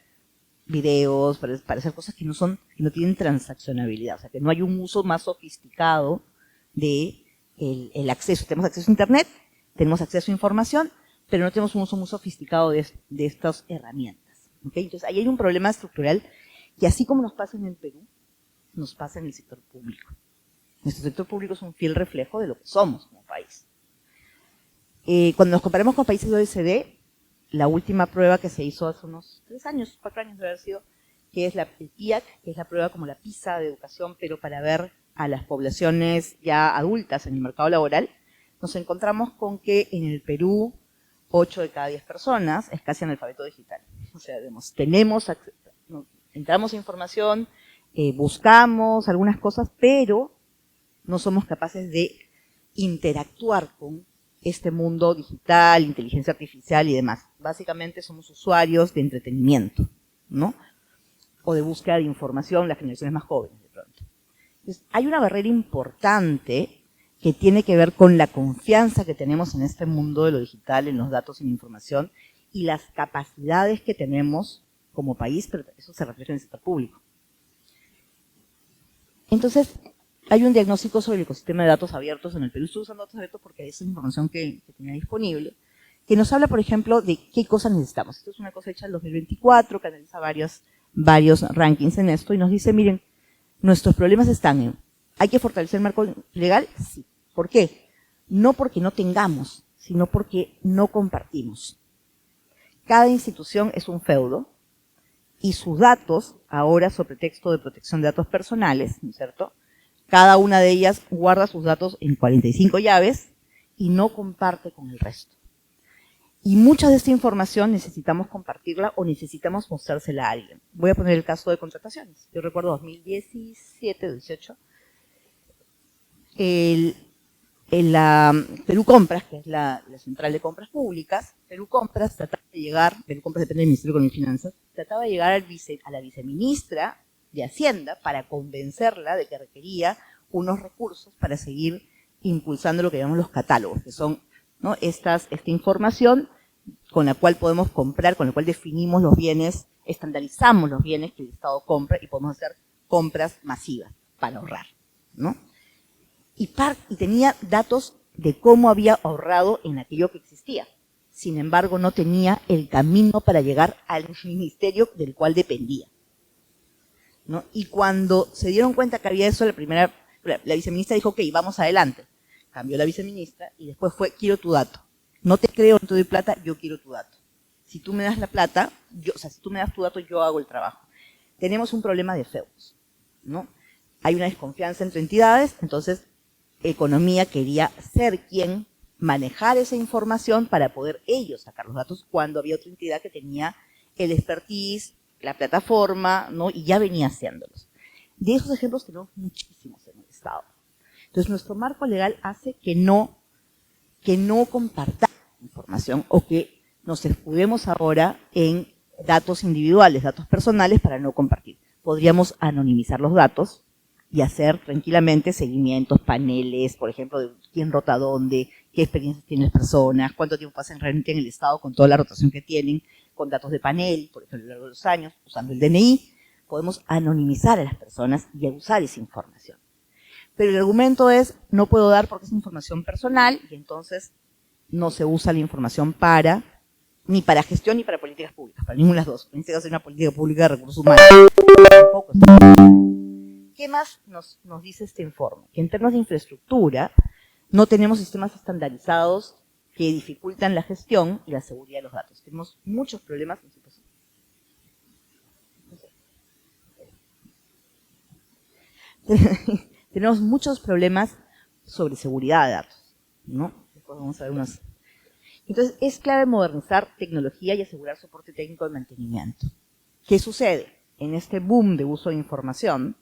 videos, para hacer cosas que no tienen transaccionabilidad, o sea, que no hay un uso más sofisticado de el acceso. Tenemos acceso a Internet, tenemos acceso a información, pero no tenemos un uso muy sofisticado de estas herramientas. ¿Okay? Entonces, ahí hay un problema estructural que, así como nos pasa en el Perú, nos pasa en el sector público. Nuestro sector público es un fiel reflejo de lo que somos como país. Cuando nos comparamos con países de OECD, la última prueba que se hizo hace unos 3 años, 4 años debe haber sido, que es el PIAC, que es la prueba como la PISA de educación, pero para ver a las poblaciones ya adultas en el mercado laboral, nos encontramos con que en el Perú 8 de cada 10 personas es casi analfabeto digital. O sea, entramos a información, buscamos algunas cosas, pero no somos capaces de interactuar con este mundo digital, inteligencia artificial y demás. Básicamente somos usuarios de entretenimiento, ¿no? O de búsqueda de información, las generaciones más jóvenes, de pronto. Entonces, hay una barrera importante que tiene que ver con la confianza que tenemos en este mundo de lo digital, en los datos y en la información, y las capacidades que tenemos como país, pero eso se refleja en el sector público. Entonces, hay un diagnóstico sobre el ecosistema de datos abiertos en el Perú. Estoy usando datos abiertos porque esa es información que tenía disponible, que nos habla, por ejemplo, de qué cosas necesitamos. Esto es una cosa hecha en 2024, que analiza varios rankings en esto, y nos dice, miren, nuestros problemas están en, ¿hay que fortalecer el marco legal? Sí. ¿Por qué? No porque no tengamos, sino porque no compartimos. Cada institución es un feudo, y sus datos, ahora sobre pretexto de protección de datos personales, ¿no es cierto?, cada una de ellas guarda sus datos en 45 llaves y no comparte con el resto. Y mucha de esta información necesitamos compartirla o necesitamos mostrársela a alguien. Voy a poner el caso de contrataciones. Yo recuerdo 2017-18, la Perú Compras, que es la central de compras públicas, Perú Compras trataba de llegar, Perú Compras depende del Ministerio de Economía y Finanzas, trataba de llegar a la viceministra de Hacienda para convencerla de que requería unos recursos para seguir impulsando lo que llamamos los catálogos, que son, ¿no?, esta información con la cual podemos comprar, con la cual definimos los bienes, estandarizamos los bienes que el Estado compra y podemos hacer compras masivas para ahorrar, ¿no? Y tenía datos de cómo había ahorrado en aquello que existía. Sin embargo, no tenía el camino para llegar al ministerio del cual dependía, ¿no? Y cuando se dieron cuenta que había eso, la viceministra dijo, ok, vamos adelante. Cambió la viceministra y después fue, quiero tu dato. No te creo, no te doy plata, yo quiero tu dato. Si tú me das la plata, si tú me das tu dato, yo hago el trabajo. Tenemos un problema de feudos, ¿no? Hay una desconfianza entre entidades, entonces Economía quería ser quien manejar esa información para poder ellos sacar los datos cuando había otra entidad que tenía el expertise, la plataforma, ¿no?, y ya venía haciéndolos. De esos ejemplos tenemos muchísimos en el Estado. Entonces, nuestro marco legal hace que no compartamos información o que nos escudemos ahora en datos individuales, datos personales para no compartir. Podríamos anonimizar los datos y hacer tranquilamente seguimientos, paneles, por ejemplo, de quién rota dónde, qué experiencias tienen las personas, cuánto tiempo pasan realmente en el Estado con toda la rotación que tienen, con datos de panel, por ejemplo, a lo largo de los años, usando el DNI, podemos anonimizar a las personas y usar esa información. Pero el argumento es, no puedo dar porque es información personal y entonces no se usa la información ni para gestión ni para políticas públicas, para ninguna de las dos. En este caso es una política pública de recursos humanos. Tampoco es. ¿Qué más nos dice este informe? Que en términos de infraestructura no tenemos sistemas estandarizados que dificultan la gestión y la seguridad de los datos. Tenemos muchos problemas. Tenemos muchos problemas sobre seguridad de datos, ¿no? Después vamos a ver unos. Entonces, es clave modernizar tecnología y asegurar soporte técnico de mantenimiento. ¿Qué sucede? En este boom de uso de información,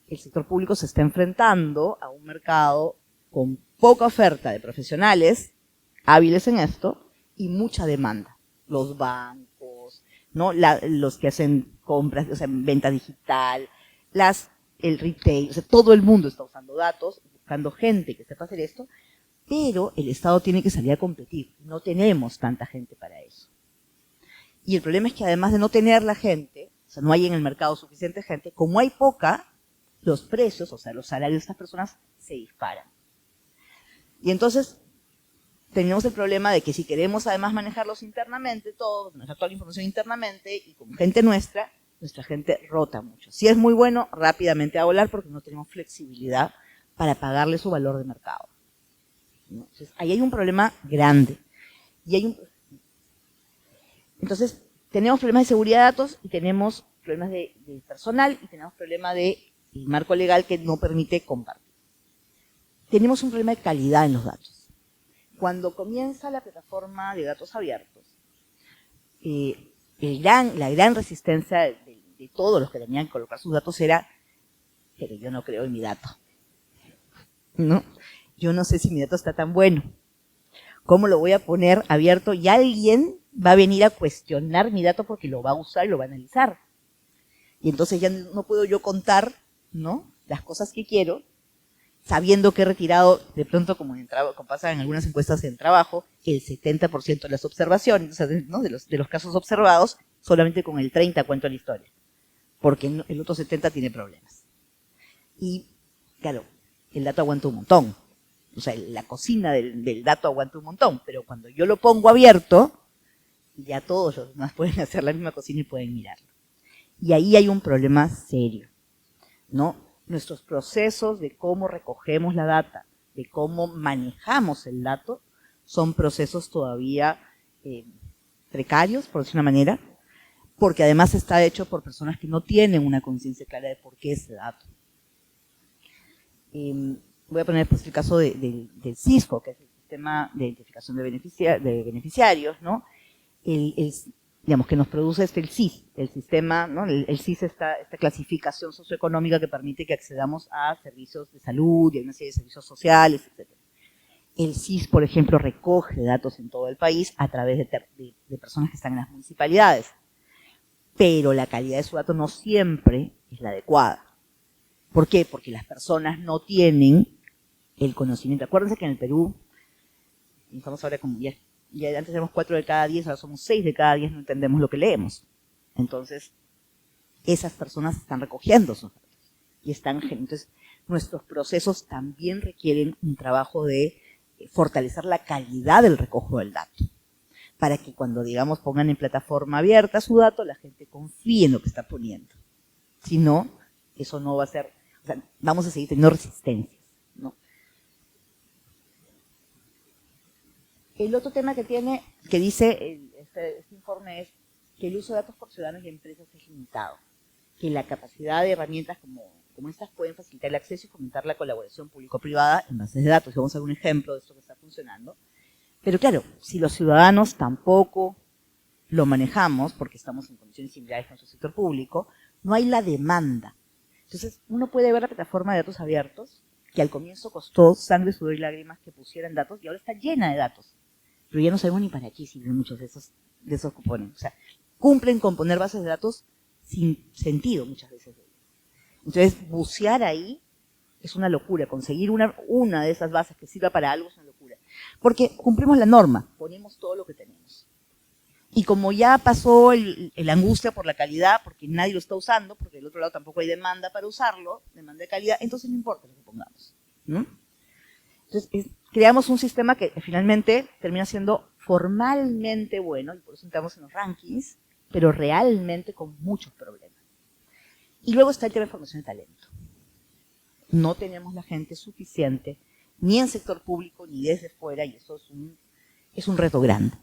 el sector público se está enfrentando a un mercado con poca oferta de profesionales hábiles en esto y mucha demanda. Los bancos, ¿no?, los que hacen compras, o sea, venta digital, el retail, o sea, todo el mundo está usando datos, buscando gente que sepa hacer esto, pero el Estado tiene que salir a competir. No tenemos tanta gente para eso. Y el problema es que además de no tener la gente, o sea, no hay en el mercado suficiente gente, como hay poca, los precios, o sea, los salarios de estas personas se disparan. Y entonces tenemos el problema de que si queremos además manejarlos internamente, manejar toda la información internamente y con gente nuestra gente rota mucho. Si es muy bueno, rápidamente va a volar porque no tenemos flexibilidad para pagarle su valor de mercado, ¿no? Entonces, ahí hay un problema grande. Entonces, tenemos problemas de seguridad de datos y tenemos problemas de personal y tenemos problemas de marco legal que no permite compartir. Tenemos un problema de calidad en los datos. Cuando comienza la plataforma de datos abiertos, la gran resistencia de todos los que tenían que colocar sus datos era, pero yo no creo en mi dato. ¿No? Yo no sé si mi dato está tan bueno. ¿Cómo lo voy a poner abierto? Y alguien va a venir a cuestionar mi dato porque lo va a usar y lo va a analizar. Y entonces ya no puedo yo contar, ¿no?, las cosas que quiero, sabiendo que he retirado, de pronto, como pasa en algunas encuestas en trabajo, el 70% de las observaciones, o sea, ¿no?, de los casos observados, solamente con el 30 cuento la historia, porque el otro 70 tiene problemas. Y, claro, el dato aguanta un montón. O sea, la cocina del dato aguanta un montón, pero cuando yo lo pongo abierto, ya todos los demás pueden hacer la misma cocina y pueden mirarlo. Y ahí hay un problema serio, ¿no? Nuestros procesos de cómo recogemos la data, de cómo manejamos el dato, son procesos todavía precarios, por decir una manera, porque además está hecho por personas que no tienen una conciencia clara de por qué ese dato. Voy a poner pues el caso del CISCO, que es el Sistema de Identificación de Beneficiarios, ¿no? Digamos, que nos produce el SIS, el sistema, ¿no? El SIS, esta clasificación socioeconómica que permite que accedamos a servicios de salud y a una serie de servicios sociales, etc. El SIS, por ejemplo, recoge datos en todo el país a través de personas que están en las municipalidades, pero la calidad de su dato no siempre es la adecuada. ¿Por qué? Porque las personas no tienen el conocimiento. Acuérdense que en el Perú, estamos ahora como ya antes éramos 4 de cada 10, ahora somos 6 de cada 10, no entendemos lo que leemos. Entonces, esas personas están recogiendo sus datos. Entonces, nuestros procesos también requieren un trabajo de fortalecer la calidad del recojo del dato, para que cuando, digamos, pongan en plataforma abierta su dato, la gente confíe en lo que está poniendo. Si no, eso no va a ser, o sea, vamos a seguir teniendo resistencias, ¿no? El otro tema que dice este informe es que el uso de datos por ciudadanos y empresas es limitado, que la capacidad de herramientas como estas pueden facilitar el acceso y fomentar la colaboración público-privada en bases de datos. Y vamos a ver un ejemplo de esto que está funcionando. Pero claro, si los ciudadanos tampoco lo manejamos, porque estamos en condiciones similares con su sector público, no hay la demanda. Entonces, uno puede ver la plataforma de datos abiertos, que al comienzo costó sangre, sudor y lágrimas que pusieran datos, y ahora está llena de datos. Pero ya no sabemos ni para qué sirven muchos de esos cupones. O sea, cumplen con poner bases de datos sin sentido muchas veces. Entonces, bucear ahí es una locura. Conseguir una de esas bases que sirva para algo es una locura. Porque cumplimos la norma, ponemos todo lo que tenemos. Y como ya pasó el angustia por la calidad, porque nadie lo está usando, porque del otro lado tampoco hay demanda para usarlo, demanda de calidad, entonces no importa lo que pongamos, ¿no? Entonces, creamos un sistema que finalmente termina siendo formalmente bueno, y por eso entramos en los rankings, pero realmente con muchos problemas. Y luego está el tema de formación de talento. No tenemos la gente suficiente, ni en sector público, ni desde fuera, y eso es un reto grande.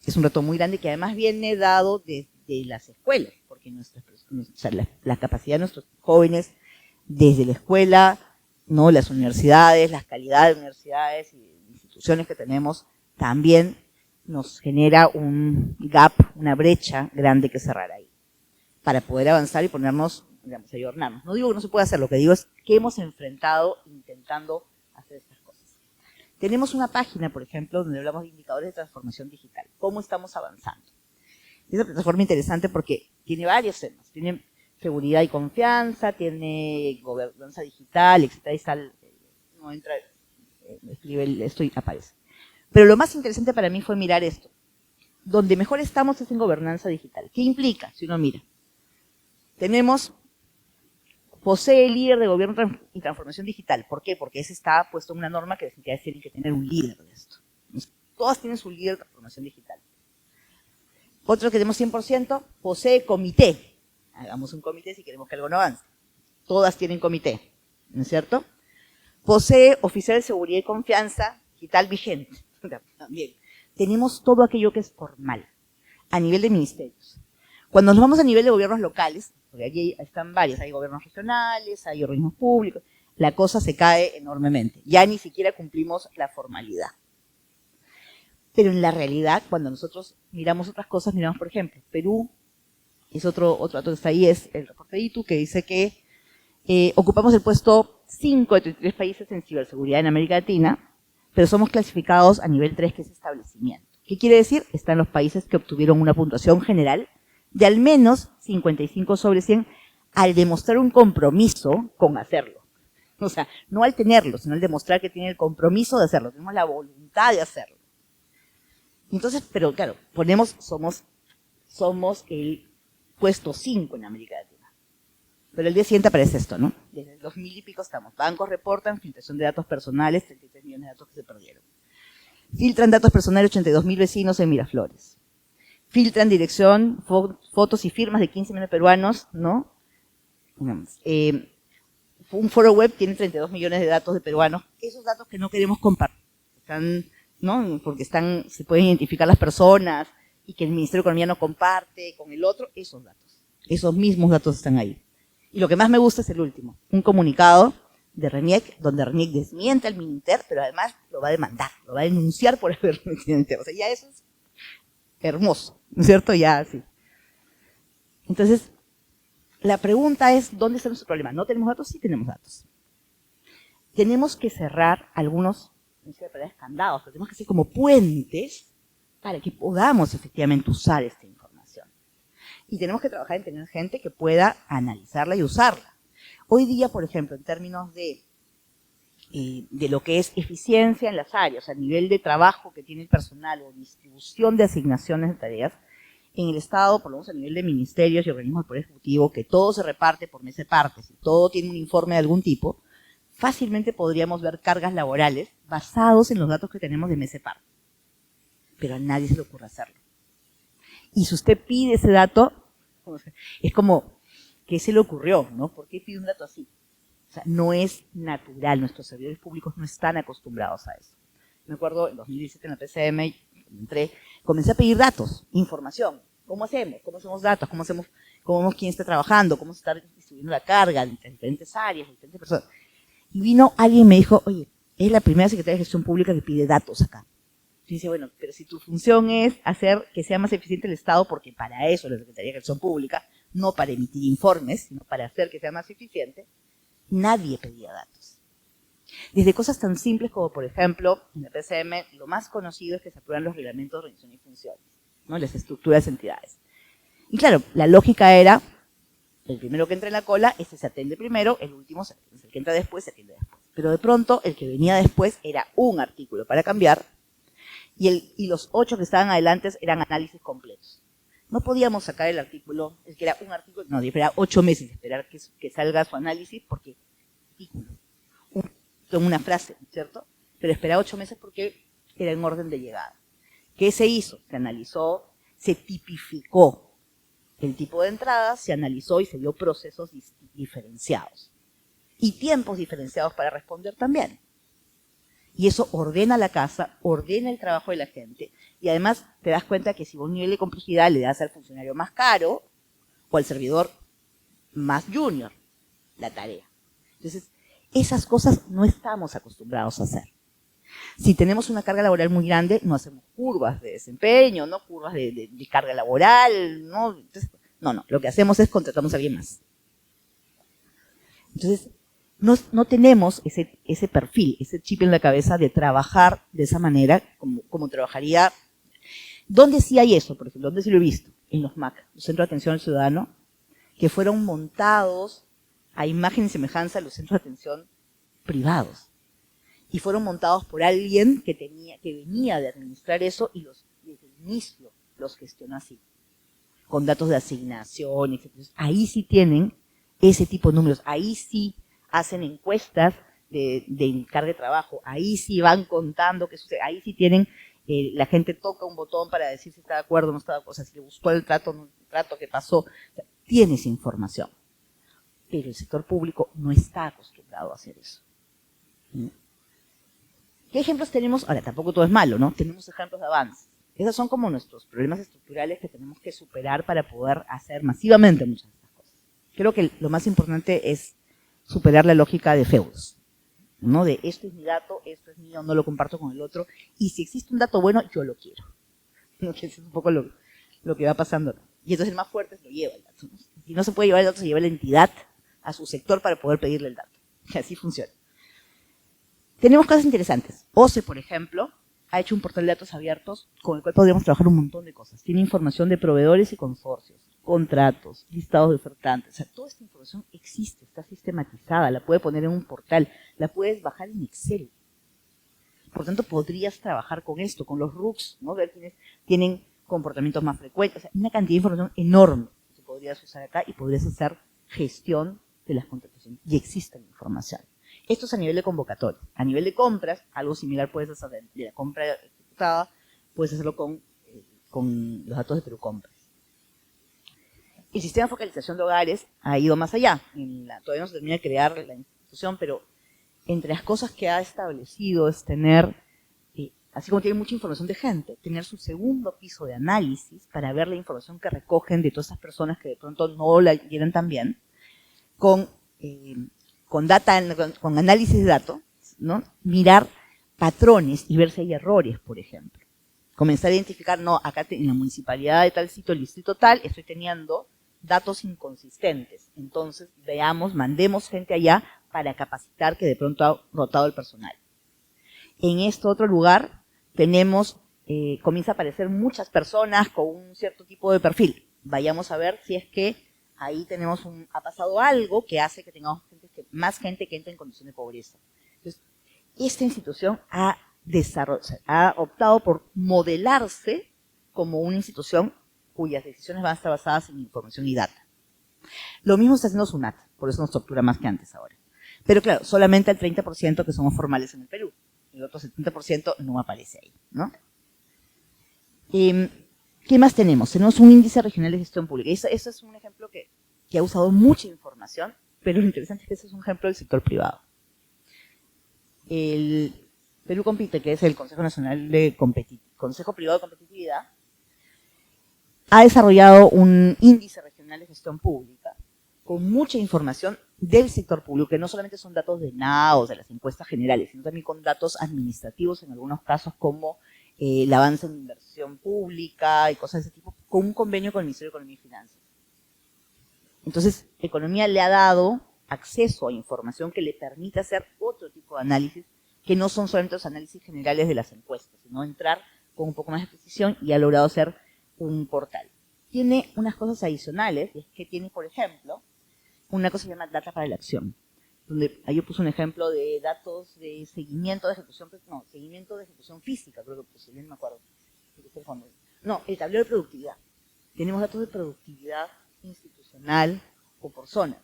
Es un reto muy grande que además viene dado desde las escuelas, porque la capacidad de nuestros jóvenes desde la escuela, ¿no?, las universidades, las calidades de universidades y instituciones que tenemos, también nos genera un gap, una brecha grande que cerrar ahí, para poder avanzar y ponernos, digamos, ayornarnos. No digo que no se pueda hacer, lo que digo es que hemos enfrentado intentando hacer estas cosas. Tenemos una página, por ejemplo, donde hablamos de indicadores de transformación digital. ¿Cómo estamos avanzando? Es una plataforma interesante porque tiene varios temas. Tiene seguridad y confianza, tiene gobernanza digital, etcétera. Ahí está, no entra, escribe esto y aparece. Pero lo más interesante para mí fue mirar esto. Donde mejor estamos es en gobernanza digital. ¿Qué implica? Si uno mira. Tenemos, posee el líder de gobierno y transformación digital. ¿Por qué? Porque ese está puesto en una norma que las entidades tienen que tener un líder de esto. Entonces, todas tienen su líder de transformación digital. Otro que tenemos 100%, posee comité. Hagamos un comité si queremos que algo no avance. Todas tienen comité, ¿no es cierto? Posee oficial de seguridad y confianza digital vigente. También. Tenemos todo aquello que es formal, a nivel de ministerios. Cuando nos vamos a nivel de gobiernos locales, porque aquí están varios, hay gobiernos regionales, hay organismos públicos, la cosa se cae enormemente. Ya ni siquiera cumplimos la formalidad. Pero en la realidad, cuando nosotros miramos otras cosas, miramos, por ejemplo, Perú, es otro dato que está ahí, es el reporte de ITU, que dice que ocupamos el puesto 5 de 33 países en ciberseguridad en América Latina, pero somos clasificados a nivel 3, que es establecimiento. ¿Qué quiere decir? Están los países que obtuvieron una puntuación general de al menos 55 sobre 100 al demostrar un compromiso con hacerlo. O sea, no al tenerlo, sino al demostrar que tienen el compromiso de hacerlo, tenemos la voluntad de hacerlo. Entonces, pero claro, somos el puesto 5 en América Latina. Pero el día siguiente aparece esto, ¿no? Desde el 2000 y pico estamos. Bancos reportan filtración de datos personales, 33 millones de datos que se perdieron. Filtran datos personales 82.000 vecinos en Miraflores. Filtran dirección, fotos y firmas de 15 millones de peruanos, ¿no? Un foro web tiene 32 millones de datos de peruanos. Esos datos que no queremos compartir, están, ¿no? Porque se pueden identificar las personas y que el Ministerio de Economía no comparte con el otro, esos datos. Esos mismos datos están ahí. Y lo que más me gusta es el último, un comunicado de RENIEC, donde RENIEC desmiente al Mininter, pero además lo va a demandar, lo va a denunciar por haber metido en Inter. O sea, ya eso es hermoso, ¿no es cierto? Ya, sí. Entonces, la pregunta es, ¿dónde está nuestro problema? ¿No tenemos datos? Sí tenemos datos. Tenemos que cerrar algunos, no sé, candados, pero tenemos que hacer como puentes para que podamos efectivamente usar esta información. Y tenemos que trabajar en tener gente que pueda analizarla y usarla. Hoy día, por ejemplo, en términos de lo que es eficiencia en las áreas, a nivel de trabajo que tiene el personal o distribución de asignaciones de tareas, en el Estado, por lo menos a nivel de ministerios y organismos del Poder Ejecutivo, que todo se reparte por mes de partes y todo tiene un informe de algún tipo, fácilmente podríamos ver cargas laborales basados en los datos que tenemos de mes de parte. Pero a nadie se le ocurre hacerlo. Y si usted pide ese dato, es como, ¿qué se le ocurrió? ¿No? ¿Por qué pide un dato así? O sea, no es natural, nuestros servidores públicos no están acostumbrados a eso. Me acuerdo, en 2017 en la PCM, comencé a pedir datos, información. ¿Cómo hacemos? ¿Cómo hacemos datos? ¿Cómo vemos quién está trabajando? ¿Cómo se está distribuyendo la carga en diferentes áreas, diferentes personas? Y vino alguien y me dijo, oye, es la primera secretaria de Gestión Pública que pide datos acá. Y dice, bueno, pero si tu función es hacer que sea más eficiente el Estado, porque para eso es la Secretaría de Gestión Pública, no para emitir informes, sino para hacer que sea más eficiente, nadie pedía datos. Desde cosas tan simples como, por ejemplo, en el PCM, lo más conocido es que se aprueban los reglamentos de organización y funciones, ¿no? Las estructuras de entidades. Y claro, la lógica era, el primero que entra en la cola, ese se atiende primero, el último, el que entra después, se atiende después. Pero de pronto, el que venía después era un artículo para cambiar, y los 8 que estaban adelante eran análisis completos. No podíamos sacar el artículo, el que era un artículo, no, esperar 8 meses, esperar que salga su análisis, porque artículo, una frase, ¿cierto? Pero esperar 8 meses porque era en orden de llegada. ¿Qué se hizo? Se analizó, se tipificó el tipo de entrada, se analizó y se dio procesos diferenciados. Y tiempos diferenciados para responder también. Y eso ordena la casa, ordena el trabajo de la gente. Y además te das cuenta que si vos un nivel de complejidad le das al funcionario más caro o al servidor más junior la tarea. Entonces, esas cosas no estamos acostumbrados a hacer. Si tenemos una carga laboral muy grande, no hacemos curvas de desempeño, no curvas de carga laboral, ¿no? Entonces, no, lo que hacemos es contratamos a alguien más. Entonces, no tenemos ese perfil, ese chip en la cabeza de trabajar de esa manera como trabajaría. ¿Dónde sí hay eso, por ejemplo? ¿Dónde sí lo he visto? En los MAC, los Centros de Atención al Ciudadano, que fueron montados a imagen y semejanza de los centros de atención privados. Y fueron montados por alguien que venía de administrar eso y desde el inicio los gestionó así, con datos de asignación, etc. Ahí sí tienen ese tipo de números, ahí sí hacen encuestas de carga de trabajo, ahí sí van contando qué sucede, ahí sí tienen, la gente toca un botón para decir si está de acuerdo o no está de acuerdo, o sea, si le gustó el trato, no el trato, qué pasó, o sea, tienes información. Pero el sector público no está acostumbrado a hacer eso. ¿Qué ejemplos tenemos? Ahora, tampoco todo es malo, ¿no? Tenemos ejemplos de avance. Esos son como nuestros problemas estructurales que tenemos que superar para poder hacer masivamente muchas de estas cosas. Creo que lo más importante es superar la lógica de feudos, ¿no? De esto es mi dato, esto es mío, no lo comparto con el otro, y si existe un dato bueno, yo lo quiero. ¿No? Que eso es un poco lo que va pasando. Y entonces el más fuerte se lo lleva el dato, ¿no? Si no se puede llevar el dato, se lleva la entidad a su sector para poder pedirle el dato. Y así funciona. Tenemos cosas interesantes. OCE, por ejemplo, ha hecho un portal de datos abiertos con el cual podríamos trabajar un montón de cosas. Tiene información de proveedores y consorcios, contratos, listados de ofertantes. O sea, toda esta información existe, está sistematizada, la puede poner en un portal, la puedes bajar en Excel. Por tanto, podrías trabajar con esto, con los RUCs, ¿no? Ver quiénes tienen comportamientos más frecuentes. O sea, una cantidad de información enorme que podrías usar acá y podrías hacer gestión de las contrataciones. Y existe la información. Esto es a nivel de convocatoria. A nivel de compras, algo similar puedes hacer de la compra ejecutada, puedes hacerlo con los datos de Perú Compras. El sistema de focalización de hogares ha ido más allá. Todavía no se termina de crear la institución, pero entre las cosas que ha establecido es tener, así como tiene mucha información de gente, tener su segundo piso de análisis para ver la información que recogen de todas esas personas que de pronto no la llenan tan bien, con análisis de datos, ¿no? Mirar patrones y ver si hay errores, por ejemplo. Comenzar a identificar, no, acá en la municipalidad de tal sitio, el distrito tal, estoy teniendo datos inconsistentes. Entonces, veamos, mandemos gente allá para capacitar que de pronto ha rotado el personal. En este otro lugar tenemos, comienza a aparecer muchas personas con un cierto tipo de perfil. Vayamos a ver si es que ahí ha pasado algo que hace que tengamos más gente que entra en condición de pobreza. Entonces, esta institución ha optado por modelarse como una institución cuyas decisiones van a estar basadas en información y data. Lo mismo está haciendo SUNAT, por eso nos tortura más que antes ahora. Pero claro, solamente el 30% que somos formales en el Perú. El otro 70% no aparece ahí, ¿no? ¿Qué más tenemos? Tenemos un índice regional de gestión pública. Eso es un ejemplo que ha usado mucha información, pero lo interesante es que ese es un ejemplo del sector privado. El Perú Compite, que es el Consejo Nacional de Consejo Privado de Competitividad, ha desarrollado un índice regional de gestión pública con mucha información del sector público, que no solamente son datos de NAO, de las encuestas generales, sino también con datos administrativos en algunos casos como el avance en inversión pública y cosas de ese tipo, con un convenio con el Ministerio de Economía y Finanzas. Entonces, Economía le ha dado acceso a información que le permite hacer otro tipo de análisis, que no son solamente los análisis generales de las encuestas, sino entrar con un poco más de precisión y ha logrado hacer un portal. Tiene unas cosas adicionales, y es que tiene, por ejemplo, una cosa que se llama Data para la Acción, donde ahí yo puse un ejemplo de datos de seguimiento de ejecución, seguimiento de ejecución física, creo que puse, bien me acuerdo. No, el tablero de productividad. Tenemos datos de productividad institucional o por zona.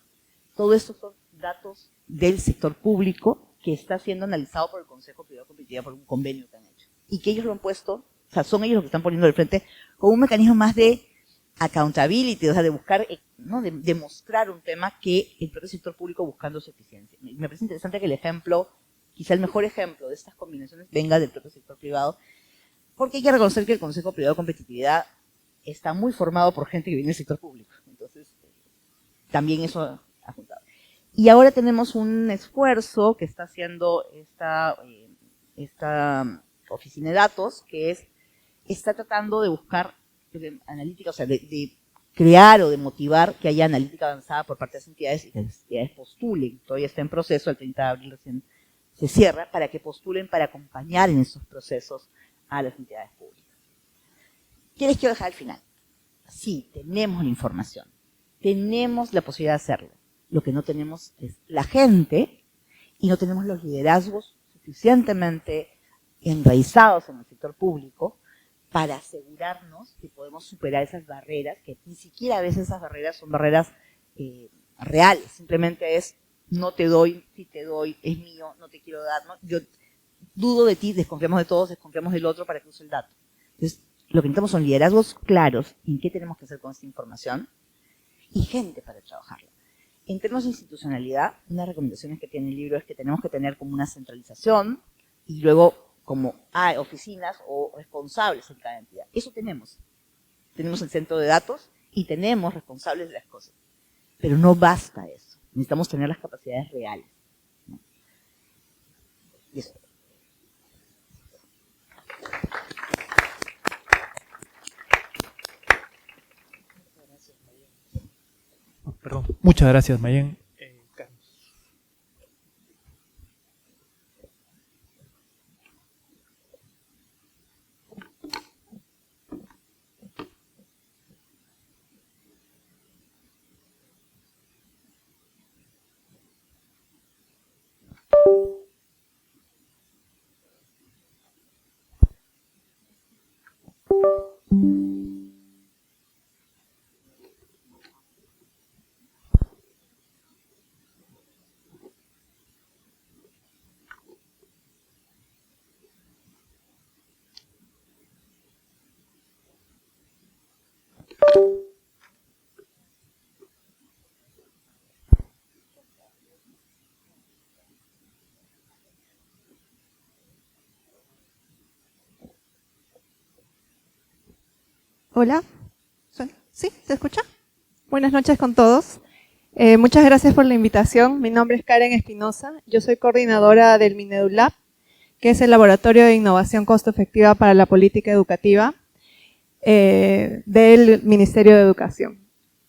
Todo esto son datos del sector público que está siendo analizado por el Consejo Privado de Competitividad por un convenio que han hecho. Y que ellos lo han puesto, o sea, son ellos los que están poniendo al frente con un mecanismo más de accountability, o sea, de buscar, ¿no? de mostrar un tema que el propio sector público buscando su eficiencia. Me parece interesante que el ejemplo, quizá el mejor ejemplo de estas combinaciones venga del propio sector privado, porque hay que reconocer que el Consejo Privado de Competitividad está muy formado por gente que viene del sector público. Entonces, también eso ha juntado. Y ahora tenemos un esfuerzo que está haciendo esta oficina de datos, que está tratando de buscar analítica, o sea, de crear o de motivar que haya analítica avanzada por parte de las entidades y que las entidades postulen. Todavía está en proceso, el 30 de abril recién se cierra, para que postulen para acompañar en esos procesos a las entidades públicas. ¿Qué les quiero dejar al final? Sí, tenemos la información, tenemos la posibilidad de hacerlo. Lo que no tenemos es la gente y no tenemos los liderazgos suficientemente enraizados en el sector público para asegurarnos que podemos superar esas barreras, que ni siquiera a veces esas barreras son barreras reales, simplemente es no te doy, si te doy, es mío, no te quiero dar, ¿no? Yo dudo de ti, desconfiamos de todos, desconfiamos del otro para que use el dato. Entonces, lo que necesitamos son liderazgos claros en qué tenemos que hacer con esta información y gente para trabajarla. En términos de institucionalidad, una de las recomendaciones que tiene el libro es que tenemos que tener como una centralización y luego como hay oficinas o responsables en cada entidad. Eso tenemos. Tenemos el centro de datos y tenemos responsables de las cosas. Pero no basta eso. Necesitamos tener las capacidades reales, ¿no? Y eso. Perdón. Muchas gracias, Mayen. Hola, ¿sí? ¿Se escucha? Buenas noches con todos. Muchas gracias por la invitación. Mi nombre es Karen Espinosa. Yo soy coordinadora del Minedulab, que es el Laboratorio de Innovación Costo Efectiva para la Política Educativa del Ministerio de Educación.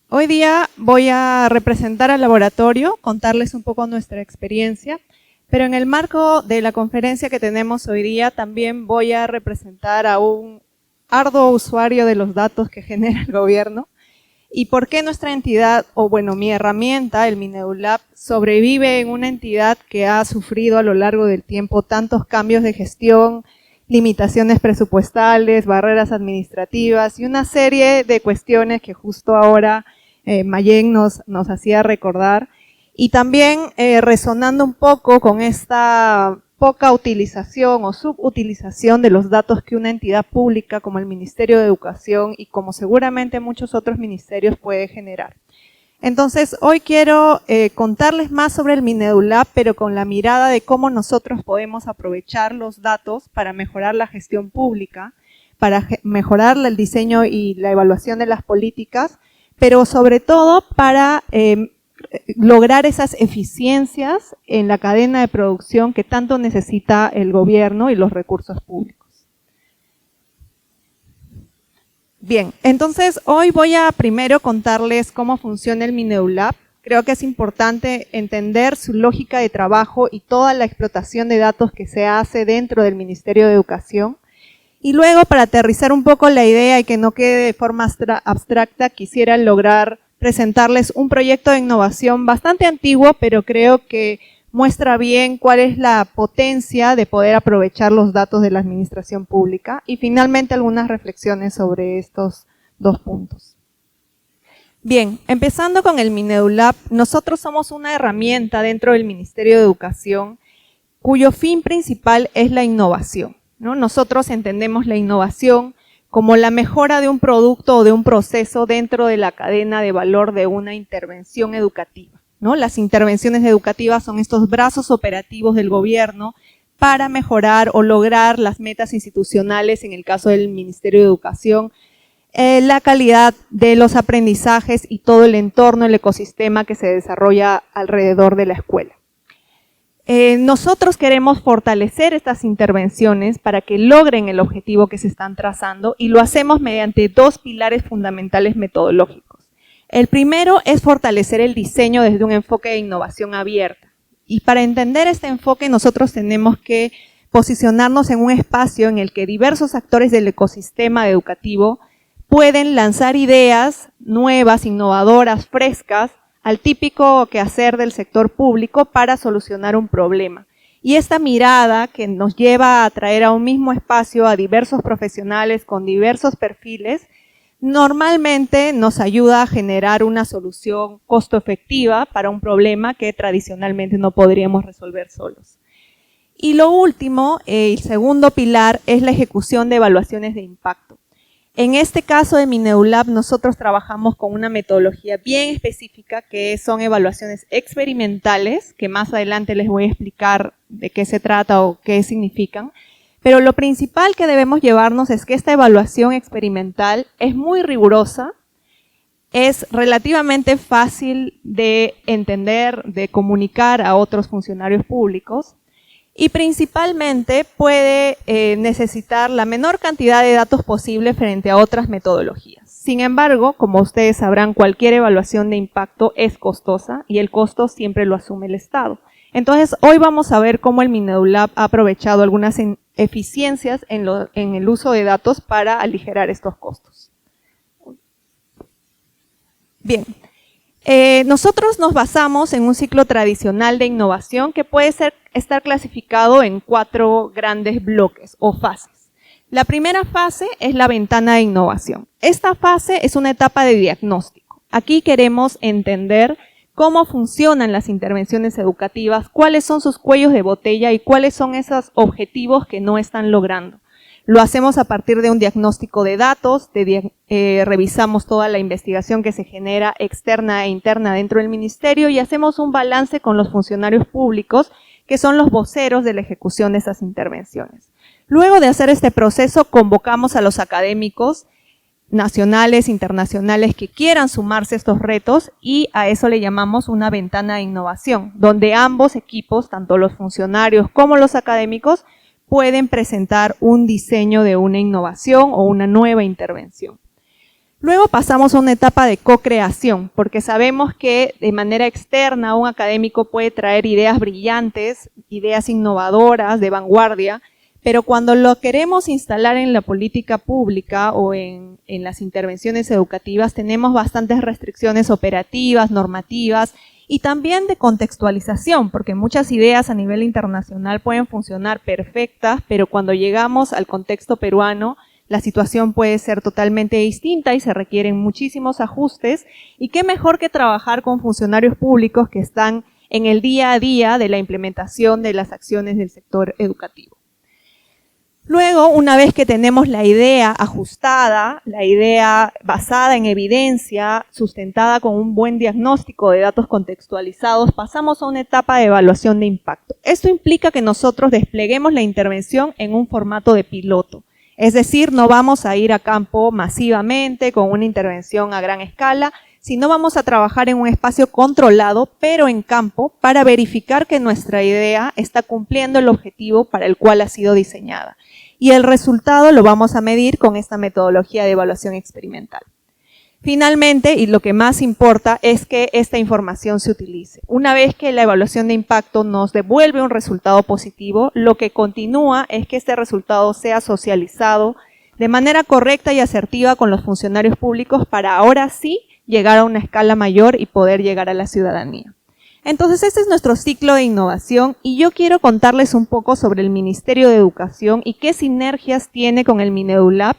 Hoy día voy a representar al laboratorio, contarles un poco nuestra experiencia, pero en el marco de la conferencia que tenemos hoy día también voy a representar a un arduo usuario de los datos que genera el gobierno y por qué nuestra entidad, o bueno, mi herramienta, el Minedulab, sobrevive en una entidad que ha sufrido a lo largo del tiempo tantos cambios de gestión, limitaciones presupuestales, barreras administrativas y una serie de cuestiones que justo ahora Mayen nos hacía recordar. Y también resonando un poco con esta poca utilización o subutilización de los datos que una entidad pública como el Ministerio de Educación y como seguramente muchos otros ministerios puede generar. Entonces, hoy quiero contarles más sobre el Minedulab, pero con la mirada de cómo nosotros podemos aprovechar los datos para mejorar la gestión pública, para mejorar el diseño y la evaluación de las políticas, pero sobre todo para lograr esas eficiencias en la cadena de producción que tanto necesita el gobierno y los recursos públicos. Bien, entonces hoy voy a primero contarles cómo funciona el Minedulab. Creo que es importante entender su lógica de trabajo y toda la explotación de datos que se hace dentro del Ministerio de Educación. Y luego, para aterrizar un poco la idea y que no quede de forma abstracta, quisiera lograr presentarles un proyecto de innovación bastante antiguo, pero creo que muestra bien cuál es la potencia de poder aprovechar los datos de la administración pública y finalmente algunas reflexiones sobre estos dos puntos. Bien, empezando con el Minedulab, nosotros somos una herramienta dentro del Ministerio de Educación cuyo fin principal es la innovación, ¿no? Nosotros entendemos la innovación como la mejora de un producto o de un proceso dentro de la cadena de valor de una intervención educativa, ¿no? Las intervenciones educativas son estos brazos operativos del gobierno para mejorar o lograr las metas institucionales, en el caso del Ministerio de Educación, la calidad de los aprendizajes y todo el entorno, el ecosistema que se desarrolla alrededor de la escuela. Nosotros queremos fortalecer estas intervenciones para que logren el objetivo que se están trazando y lo hacemos mediante dos pilares fundamentales metodológicos. El primero es fortalecer el diseño desde un enfoque de innovación abierta. Y para entender este enfoque nosotros tenemos que posicionarnos en un espacio en el que diversos actores del ecosistema educativo pueden lanzar ideas nuevas, innovadoras, frescas, al típico quehacer del sector público para solucionar un problema. Y esta mirada que nos lleva a traer a un mismo espacio a diversos profesionales con diversos perfiles, normalmente nos ayuda a generar una solución costo efectiva para un problema que tradicionalmente no podríamos resolver solos. Y lo último, el segundo pilar, es la ejecución de evaluaciones de impacto. En este caso de Minedulab nosotros trabajamos con una metodología bien específica que son evaluaciones experimentales, que más adelante les voy a explicar de qué se trata o qué significan, Pero lo principal que debemos llevarnos es que esta evaluación experimental es muy rigurosa, es relativamente fácil de entender, de comunicar a otros funcionarios públicos y principalmente puede necesitar la menor cantidad de datos posible frente a otras metodologías. Sin embargo, como ustedes sabrán, cualquier evaluación de impacto es costosa y el costo siempre lo asume el Estado. Entonces, hoy vamos a ver cómo el MINEDULAB ha aprovechado algunas eficiencias en el uso de datos para aligerar estos costos. Bien, nosotros nos basamos en un ciclo tradicional de innovación que puede estar clasificado en 4 grandes bloques o fases. La primera fase es la ventana de innovación. Esta fase es una etapa de diagnóstico. Aquí queremos entender cómo funcionan las intervenciones educativas, cuáles son sus cuellos de botella y cuáles son esos objetivos que no están logrando. Lo hacemos a partir de un diagnóstico de datos, revisamos toda la investigación que se genera externa e interna dentro del ministerio y hacemos un balance con los funcionarios públicos, que son los voceros de la ejecución de esas intervenciones. Luego de hacer este proceso, convocamos a los académicos nacionales, internacionales que quieran sumarse a estos retos y a eso le llamamos una ventana de innovación, donde ambos equipos, tanto los funcionarios como los académicos, pueden presentar un diseño de una innovación o una nueva intervención. Luego pasamos a una etapa de co-creación, porque sabemos que de manera externa un académico puede traer ideas brillantes, ideas innovadoras, de vanguardia, pero cuando lo queremos instalar en la política pública o en las intervenciones educativas tenemos bastantes restricciones operativas, normativas, y también de contextualización, porque muchas ideas a nivel internacional pueden funcionar perfectas, pero cuando llegamos al contexto peruano, la situación puede ser totalmente distinta y se requieren muchísimos ajustes, y qué mejor que trabajar con funcionarios públicos que están en el día a día de la implementación de las acciones del sector educativo. Luego, una vez que tenemos la idea ajustada, la idea basada en evidencia, sustentada con un buen diagnóstico de datos contextualizados, pasamos a una etapa de evaluación de impacto. Esto implica que nosotros despleguemos la intervención en un formato de piloto. Es decir, no vamos a ir a campo masivamente con una intervención a gran escala, sino vamos a trabajar en un espacio controlado, pero en campo, para verificar que nuestra idea está cumpliendo el objetivo para el cual ha sido diseñada. Y el resultado lo vamos a medir con esta metodología de evaluación experimental. Finalmente, y lo que más importa, es que esta información se utilice. Una vez que la evaluación de impacto nos devuelve un resultado positivo, lo que continúa es que este resultado sea socializado de manera correcta y asertiva con los funcionarios públicos para ahora sí llegar a una escala mayor y poder llegar a la ciudadanía. Entonces, este es nuestro ciclo de innovación y yo quiero contarles un poco sobre el Ministerio de Educación y qué sinergias tiene con el MINEDULAB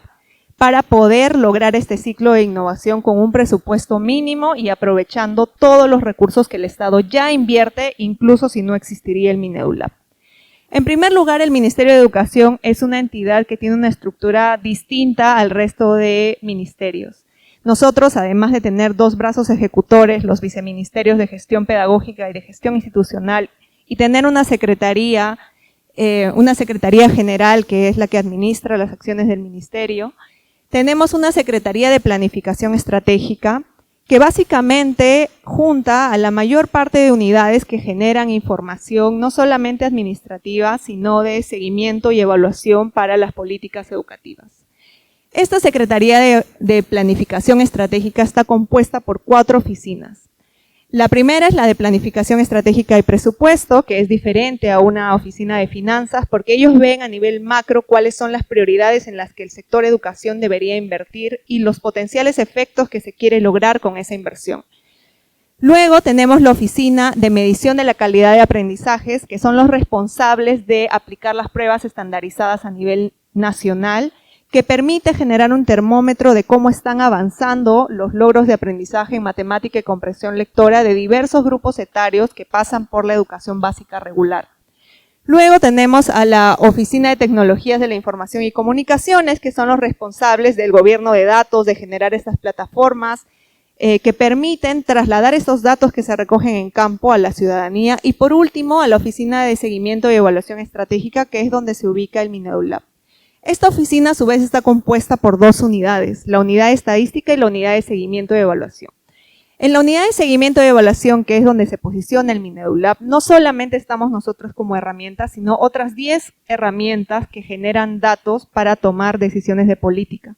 para poder lograr este ciclo de innovación con un presupuesto mínimo y aprovechando todos los recursos que el Estado ya invierte, incluso si no existiría el MINEDULAB. En primer lugar, el Ministerio de Educación es una entidad que tiene una estructura distinta al resto de ministerios. Nosotros, además de tener 2 brazos ejecutores, los viceministerios de gestión pedagógica y de gestión institucional, y tener una secretaría general que es la que administra las acciones del ministerio, tenemos una secretaría de planificación estratégica que básicamente junta a la mayor parte de unidades que generan información no solamente administrativa, sino de seguimiento y evaluación para las políticas educativas. Esta Secretaría de Planificación Estratégica está compuesta por 4 oficinas. La primera es la de Planificación Estratégica y Presupuesto, que es diferente a una oficina de finanzas, porque ellos ven a nivel macro cuáles son las prioridades en las que el sector educación debería invertir y los potenciales efectos que se quiere lograr con esa inversión. Luego tenemos la Oficina de Medición de la Calidad de Aprendizajes, que son los responsables de aplicar las pruebas estandarizadas a nivel nacional, que permite generar un termómetro de cómo están avanzando los logros de aprendizaje en matemática y comprensión lectora de diversos grupos etarios que pasan por la educación básica regular. Luego tenemos a la Oficina de Tecnologías de la Información y Comunicaciones, que son los responsables del gobierno de datos, de generar estas plataformas, que permiten trasladar estos datos que se recogen en campo a la ciudadanía y por último a la Oficina de Seguimiento y Evaluación Estratégica, que es donde se ubica el MINEDULAB. Esta oficina a su vez está compuesta por dos unidades, la unidad de estadística y la unidad de seguimiento y evaluación. En la unidad de seguimiento y evaluación, que es donde se posiciona el MINEDULAB, no solamente estamos nosotros como herramienta, sino otras 10 herramientas que generan datos para tomar decisiones de política.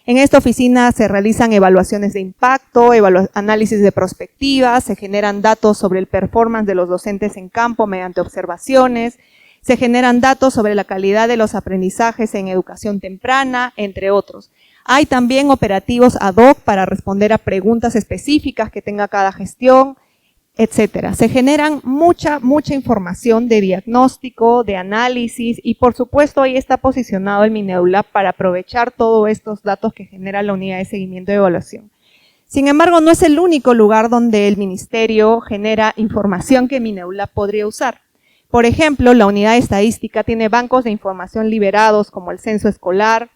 En esta oficina se realizan evaluaciones de impacto, análisis de prospectiva, se generan datos sobre el performance de los docentes en campo mediante observaciones, se generan datos sobre la calidad de los aprendizajes en educación temprana, entre otros. Hay también operativos ad hoc para responder a preguntas específicas que tenga cada gestión, etcétera. Se generan mucha información de diagnóstico, de análisis y por supuesto ahí está posicionado el MINEDULAB para aprovechar todos estos datos que genera la unidad de seguimiento y evaluación. Sin embargo, no es el único lugar donde el ministerio genera información que MINEDULAB podría usar. Por ejemplo, la unidad de estadística tiene bancos de información liberados como el censo escolar,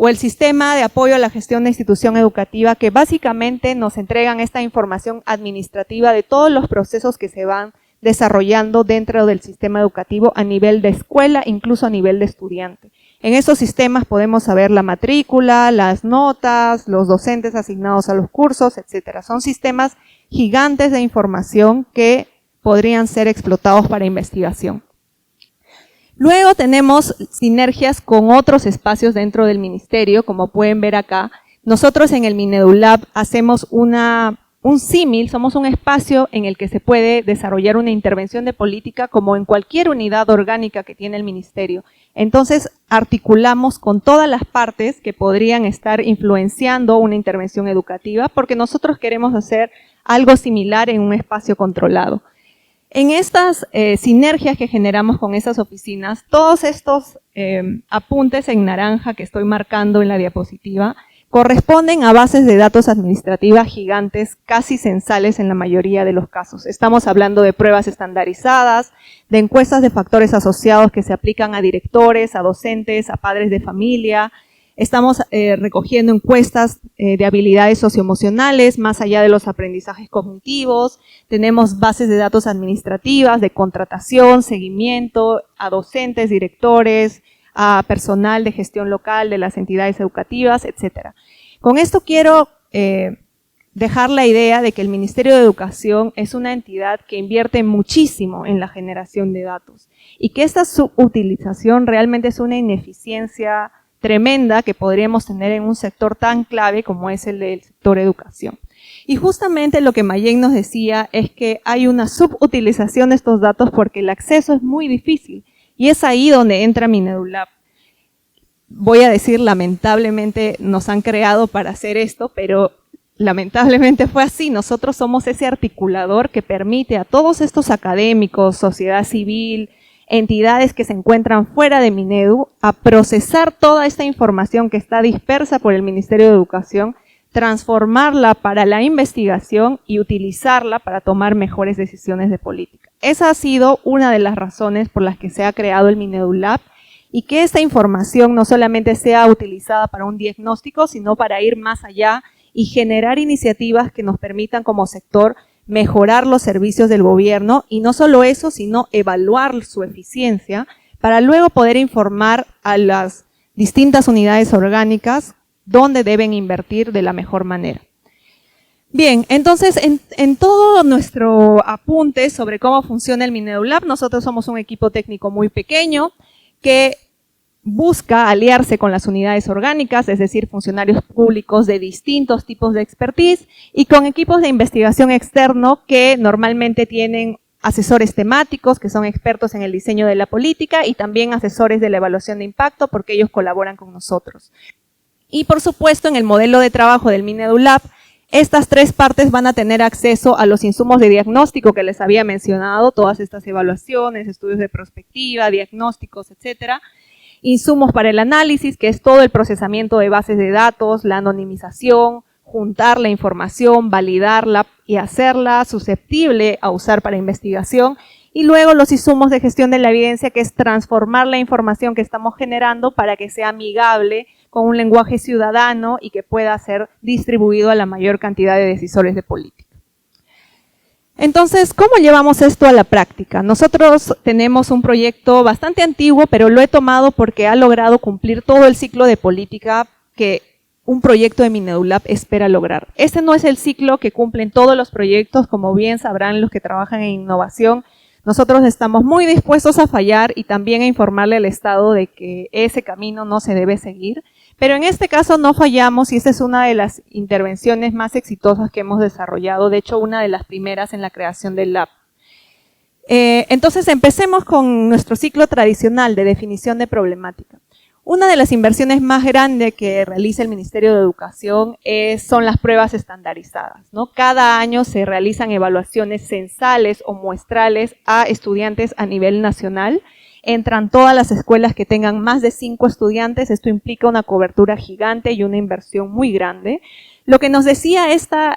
o el sistema de apoyo a la gestión de institución educativa que básicamente nos entregan esta información administrativa de todos los procesos que se van desarrollando dentro del sistema educativo a nivel de escuela, incluso a nivel de estudiante. En esos sistemas podemos saber la matrícula, las notas, los docentes asignados a los cursos, etcétera. Son sistemas gigantes de información que podrían ser explotados para investigación. Luego tenemos sinergias con otros espacios dentro del ministerio, como pueden ver acá. Nosotros en el MINEDULAB hacemos un símil, somos un espacio en el que se puede desarrollar una intervención de política como en cualquier unidad orgánica que tiene el ministerio. Entonces articulamos con todas las partes que podrían estar influenciando una intervención educativa porque nosotros queremos hacer algo similar en un espacio controlado. En estas sinergias que generamos con esas oficinas, todos estos apuntes en naranja que estoy marcando en la diapositiva corresponden a bases de datos administrativas gigantes, casi censales en la mayoría de los casos. Estamos hablando de pruebas estandarizadas, de encuestas de factores asociados que se aplican a directores, a docentes, a padres de familia. Estamos recogiendo encuestas de habilidades socioemocionales, más allá de los aprendizajes cognitivos. Tenemos bases de datos administrativas, de contratación, seguimiento, a docentes, directores, a personal de gestión local de las entidades educativas, etcétera. Con esto quiero dejar la idea de que el Ministerio de Educación es una entidad que invierte muchísimo en la generación de datos y que esta subutilización realmente es una ineficiencia tremenda que podríamos tener en un sector tan clave como es el del sector educación. Y justamente lo que Mayén nos decía es que hay una subutilización de estos datos porque el acceso es muy difícil y es ahí donde entra MINEDULAB. Voy a decir, lamentablemente nos han creado para hacer esto, pero lamentablemente fue así. Nosotros somos ese articulador que permite a todos estos académicos, sociedad civil, entidades que se encuentran fuera de Minedu a procesar toda esta información que está dispersa por el Ministerio de Educación, transformarla para la investigación y utilizarla para tomar mejores decisiones de política. Esa ha sido una de las razones por las que se ha creado el MINEDULAB y que esta información no solamente sea utilizada para un diagnóstico, sino para ir más allá y generar iniciativas que nos permitan como sector mejorar los servicios del gobierno y no solo eso, sino evaluar su eficiencia para luego poder informar a las distintas unidades orgánicas dónde deben invertir de la mejor manera. Bien, entonces en todo nuestro apunte sobre cómo funciona el MINEDULAB, nosotros somos un equipo técnico muy pequeño que busca aliarse con las unidades orgánicas, es decir, funcionarios públicos de distintos tipos de expertise y con equipos de investigación externo que normalmente tienen asesores temáticos que son expertos en el diseño de la política y también asesores de la evaluación de impacto porque ellos colaboran con nosotros. Y por supuesto en el modelo de trabajo del MINEDULAB, estas tres partes van a tener acceso a los insumos de diagnóstico que les había mencionado, todas estas evaluaciones, estudios de prospectiva, diagnósticos, etcétera. Insumos para el análisis, que es todo el procesamiento de bases de datos, la anonimización, juntar la información, validarla y hacerla susceptible a usar para investigación. Y luego los insumos de gestión de la evidencia, que es transformar la información que estamos generando para que sea amigable con un lenguaje ciudadano y que pueda ser distribuido a la mayor cantidad de decisores de política. Entonces, ¿cómo llevamos esto a la práctica? Nosotros tenemos un proyecto bastante antiguo, pero lo he tomado porque ha logrado cumplir todo el ciclo de política que un proyecto de Mineducap espera lograr. Ese no es el ciclo que cumplen todos los proyectos, como bien sabrán los que trabajan en innovación. Nosotros estamos muy dispuestos a fallar y también a informarle al Estado de que ese camino no se debe seguir. Pero en este caso no fallamos y esta es una de las intervenciones más exitosas que hemos desarrollado, de hecho una de las primeras en la creación del lab. Entonces empecemos con nuestro ciclo tradicional de definición de problemática. Una de las inversiones más grandes que realiza el Ministerio de Educación son las pruebas estandarizadas, ¿no? Cada año se realizan evaluaciones censales o muestrales a estudiantes a nivel nacional. Entran todas las escuelas que tengan más de 5 estudiantes, esto implica una cobertura gigante y una inversión muy grande. Lo que nos decía esta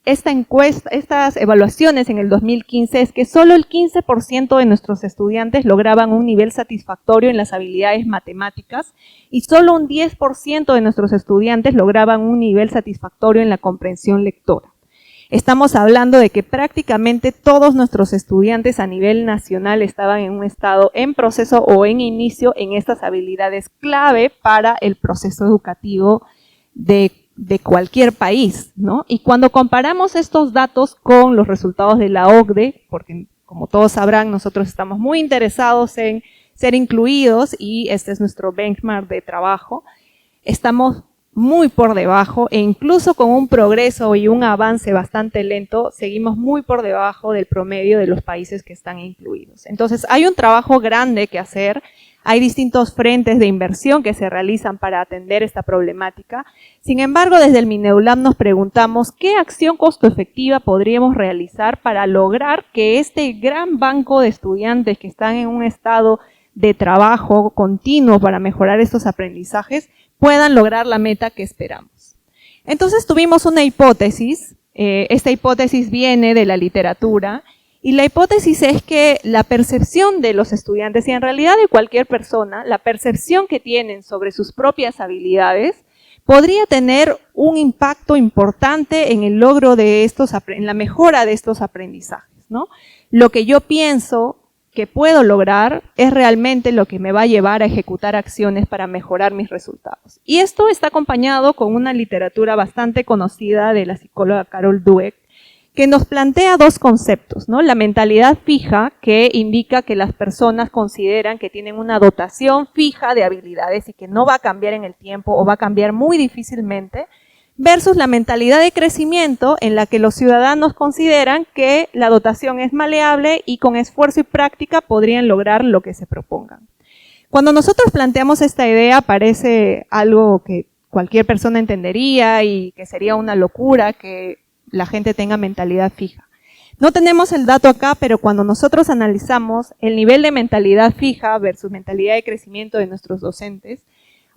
encuesta, estas evaluaciones en el 2015 es que solo el 15% de nuestros estudiantes lograban un nivel satisfactorio en las habilidades matemáticas y solo un 10% de nuestros estudiantes lograban un nivel satisfactorio en la comprensión lectora. Estamos hablando de que prácticamente todos nuestros estudiantes a nivel nacional estaban en un estado en proceso o en inicio en estas habilidades clave para el proceso educativo de cualquier país, ¿no? Y cuando comparamos estos datos con los resultados de la OCDE, porque como todos sabrán, nosotros estamos muy interesados en ser incluidos y este es nuestro benchmark de trabajo, estamos muy por debajo e incluso con un progreso y un avance bastante lento, seguimos muy por debajo del promedio de los países que están incluidos. Entonces hay un trabajo grande que hacer, hay distintos frentes de inversión que se realizan para atender esta problemática. Sin embargo, desde el Mineducap nos preguntamos qué acción costo efectiva podríamos realizar para lograr que este gran banco de estudiantes que están en un estado de trabajo continuo para mejorar estos aprendizajes puedan lograr la meta que esperamos. Entonces tuvimos una hipótesis, esta hipótesis viene de la literatura, y la hipótesis es que la percepción de los estudiantes, y en realidad de cualquier persona, la percepción que tienen sobre sus propias habilidades, podría tener un impacto importante en el logro de en la mejora de estos aprendizajes, ¿no? Lo que yo pienso que puedo lograr es realmente lo que me va a llevar a ejecutar acciones para mejorar mis resultados. Y esto está acompañado con una literatura bastante conocida de la psicóloga Carol Dweck, que nos plantea dos conceptos, ¿no? La mentalidad fija, que indica que las personas consideran que tienen una dotación fija de habilidades y que no va a cambiar en el tiempo o va a cambiar muy difícilmente, versus la mentalidad de crecimiento en la que los ciudadanos consideran que la dotación es maleable y con esfuerzo y práctica podrían lograr lo que se propongan. Cuando nosotros planteamos esta idea parece algo que cualquier persona entendería y que sería una locura que la gente tenga mentalidad fija. No tenemos el dato acá, pero cuando nosotros analizamos el nivel de mentalidad fija versus mentalidad de crecimiento de nuestros docentes,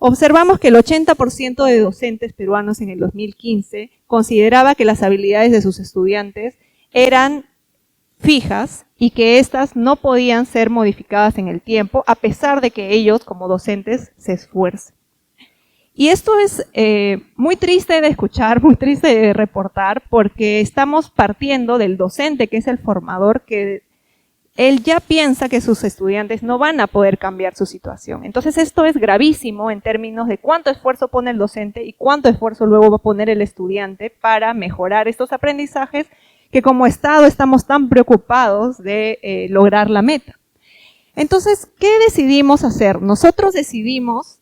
observamos que el 80% de docentes peruanos en el 2015 consideraba que las habilidades de sus estudiantes eran fijas y que éstas no podían ser modificadas en el tiempo, a pesar de que ellos, como docentes, se esfuercen. Y esto es muy triste de escuchar, muy triste de reportar, porque estamos partiendo del docente, que es el formador, que él ya piensa que sus estudiantes no van a poder cambiar su situación. Entonces esto es gravísimo en términos de cuánto esfuerzo pone el docente y cuánto esfuerzo luego va a poner el estudiante para mejorar estos aprendizajes que como Estado estamos tan preocupados de lograr la meta. Entonces, ¿qué decidimos hacer? Nosotros decidimos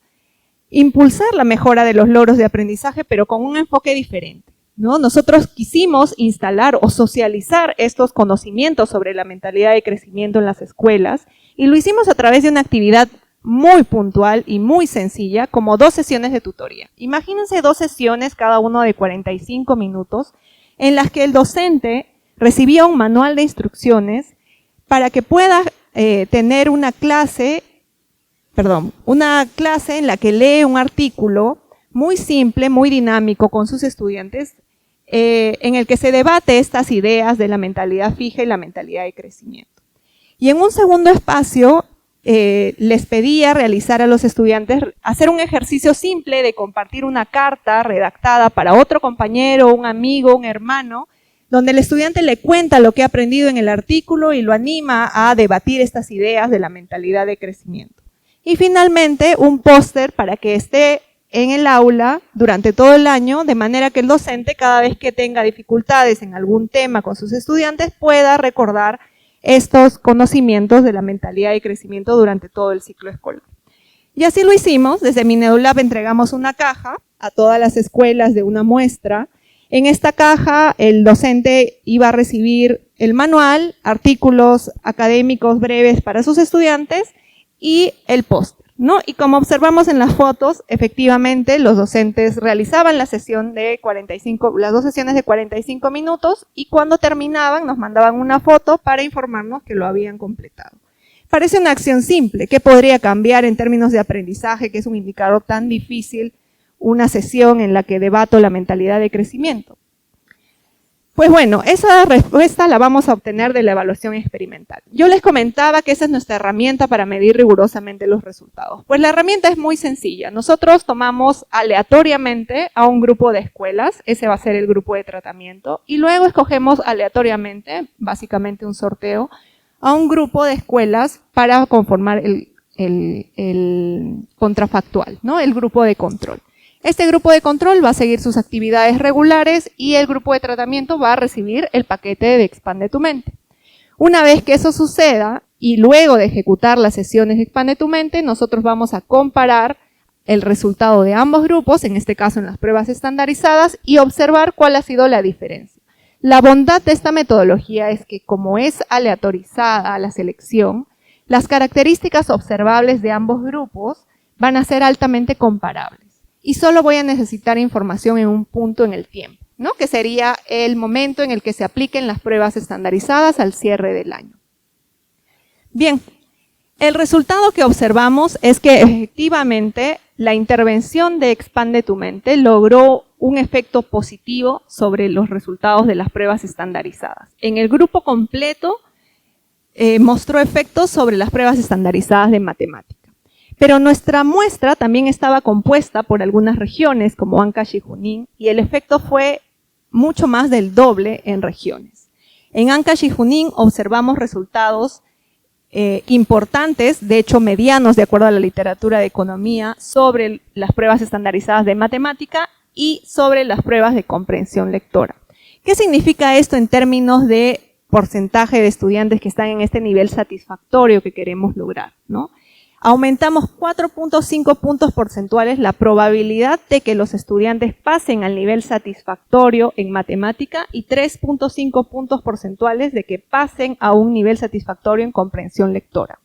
impulsar la mejora de los logros de aprendizaje, pero con un enfoque diferente, ¿no? Nosotros quisimos instalar o socializar estos conocimientos sobre la mentalidad de crecimiento en las escuelas y lo hicimos a través de una actividad muy puntual y muy sencilla, como 2 sesiones de tutoría. Imagínense 2 sesiones, cada uno de 45 minutos, en las que el docente recibía un manual de instrucciones para que pueda tener una clase en la que lee un artículo muy simple, muy dinámico con sus estudiantes, en el que se debate estas ideas de la mentalidad fija y la mentalidad de crecimiento. Y en un segundo espacio les pedía realizar a los estudiantes, hacer un ejercicio simple de compartir una carta redactada para otro compañero, un amigo, un hermano, donde el estudiante le cuenta lo que ha aprendido en el artículo y lo anima a debatir estas ideas de la mentalidad de crecimiento. Y finalmente, un póster para que esté en el aula durante todo el año, de manera que el docente, cada vez que tenga dificultades en algún tema con sus estudiantes, pueda recordar estos conocimientos de la mentalidad de crecimiento durante todo el ciclo escolar. Y así lo hicimos. Desde Minedulab entregamos una caja a todas las escuelas de una muestra. En esta caja el docente iba a recibir el manual, artículos académicos breves para sus estudiantes y el póster, ¿no? Y como observamos en las fotos, efectivamente los docentes realizaban la sesión de las 2 sesiones de 45 minutos y cuando terminaban nos mandaban una foto para informarnos que lo habían completado. Parece una acción simple. ¿Qué podría cambiar en términos de aprendizaje, que es un indicador tan difícil, una sesión en la que debato la mentalidad de crecimiento? Pues bueno, esa respuesta la vamos a obtener de la evaluación experimental. Yo les comentaba que esa es nuestra herramienta para medir rigurosamente los resultados. Pues la herramienta es muy sencilla. Nosotros tomamos aleatoriamente a un grupo de escuelas, ese va a ser el grupo de tratamiento, y luego escogemos aleatoriamente, básicamente un sorteo, a un grupo de escuelas para conformar el contrafactual, ¿no? El grupo de control. Este grupo de control va a seguir sus actividades regulares y el grupo de tratamiento va a recibir el paquete de Expande tu Mente. Una vez que eso suceda y luego de ejecutar las sesiones de Expande tu Mente, nosotros vamos a comparar el resultado de ambos grupos, en este caso en las pruebas estandarizadas, y observar cuál ha sido la diferencia. La bondad de esta metodología es que como es aleatorizada la selección, las características observables de ambos grupos van a ser altamente comparables. Y solo voy a necesitar información en un punto en el tiempo, ¿no? Que sería el momento en el que se apliquen las pruebas estandarizadas al cierre del año. Bien, el resultado que observamos es que efectivamente la intervención de Expande tu Mente logró un efecto positivo sobre los resultados de las pruebas estandarizadas. En el grupo completo mostró efectos sobre las pruebas estandarizadas de matemáticas. Pero nuestra muestra también estaba compuesta por algunas regiones como Ancash y Junín y el efecto fue mucho más del doble en regiones. En Ancash y Junín observamos resultados importantes, de hecho medianos de acuerdo a la literatura de economía, sobre las pruebas estandarizadas de matemática y sobre las pruebas de comprensión lectora. ¿Qué significa esto en términos de porcentaje de estudiantes que están en este nivel satisfactorio que queremos lograr, ¿no? Aumentamos 4.5 puntos porcentuales la probabilidad de que los estudiantes pasen al nivel satisfactorio en matemática y 3.5 puntos porcentuales de que pasen a un nivel satisfactorio en comprensión lectora.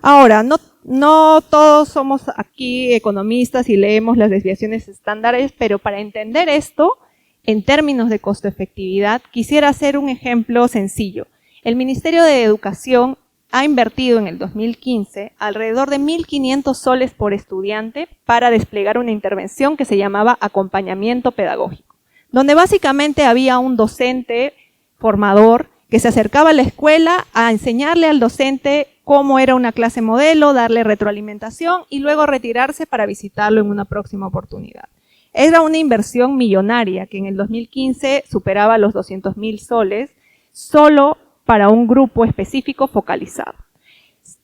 Ahora, no todos somos aquí economistas y leemos las desviaciones estándares, pero para entender esto, en términos de costo-efectividad, quisiera hacer un ejemplo sencillo. El Ministerio de Educación ha invertido en el 2015 alrededor de 1.500 soles por estudiante para desplegar una intervención que se llamaba acompañamiento pedagógico, donde básicamente había un docente formador que se acercaba a la escuela a enseñarle al docente cómo era una clase modelo, darle retroalimentación y luego retirarse para visitarlo en una próxima oportunidad. Era una inversión millonaria que en el 2015 superaba los 200.000 soles solo para un grupo específico focalizado.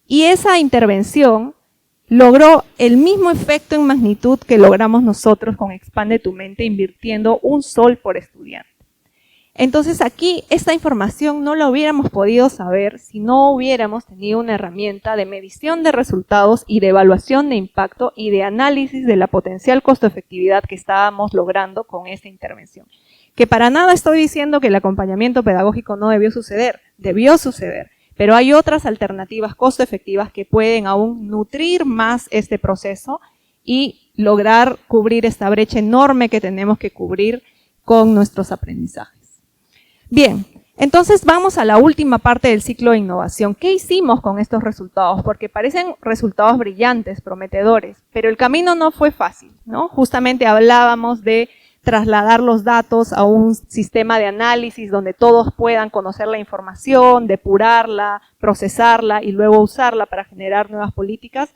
Y esa intervención logró el mismo efecto en magnitud que logramos nosotros con Expande tu Mente invirtiendo 1 sol por estudiante. Entonces aquí esta información no la hubiéramos podido saber si no hubiéramos tenido una herramienta de medición de resultados y de evaluación de impacto y de análisis de la potencial costo-efectividad que estábamos logrando con esta intervención. Que para nada estoy diciendo que el acompañamiento pedagógico no debió suceder, pero hay otras alternativas costo-efectivas que pueden aún nutrir más este proceso y lograr cubrir esta brecha enorme que tenemos que cubrir con nuestros aprendizajes. Bien, entonces vamos a la última parte del ciclo de innovación. ¿Qué hicimos con estos resultados? Porque parecen resultados brillantes, prometedores, pero el camino no fue fácil, ¿no? Justamente hablábamos de trasladar los datos a un sistema de análisis donde todos puedan conocer la información, depurarla, procesarla y luego usarla para generar nuevas políticas,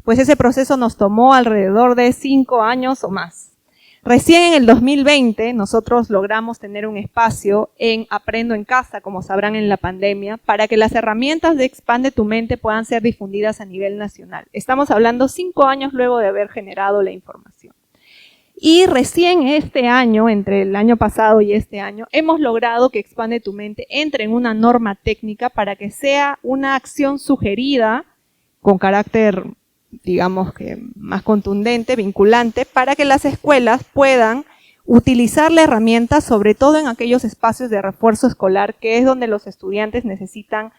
pues ese proceso nos tomó alrededor de 5 años o más. Recién en el 2020 nosotros logramos tener un espacio en Aprendo en Casa, como sabrán en la pandemia, para que las herramientas de Expande tu Mente puedan ser difundidas a nivel nacional. Estamos hablando 5 años luego de haber generado la información. Y recién este año, entre el año pasado y este año, hemos logrado que Expande tu Mente entre en una norma técnica para que sea una acción sugerida con carácter, digamos que más contundente, vinculante, para que las escuelas puedan utilizar la herramienta, sobre todo en aquellos espacios de refuerzo escolar, que es donde los estudiantes necesitan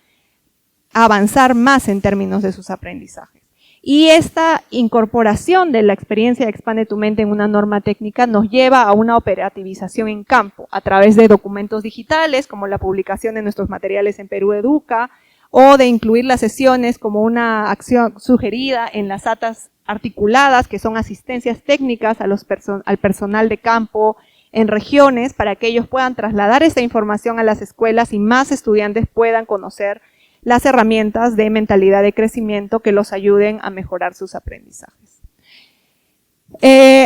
avanzar más en términos de sus aprendizajes. Y esta incorporación de la experiencia de Expande tu Mente en una norma técnica nos lleva a una operativización en campo, a través de documentos digitales, como la publicación de nuestros materiales en Perú Educa, o de incluir las sesiones como una acción sugerida en las atas articuladas, que son asistencias técnicas al personal de campo en regiones, para que ellos puedan trasladar esta información a las escuelas y más estudiantes puedan conocer las herramientas de mentalidad de crecimiento que los ayuden a mejorar sus aprendizajes.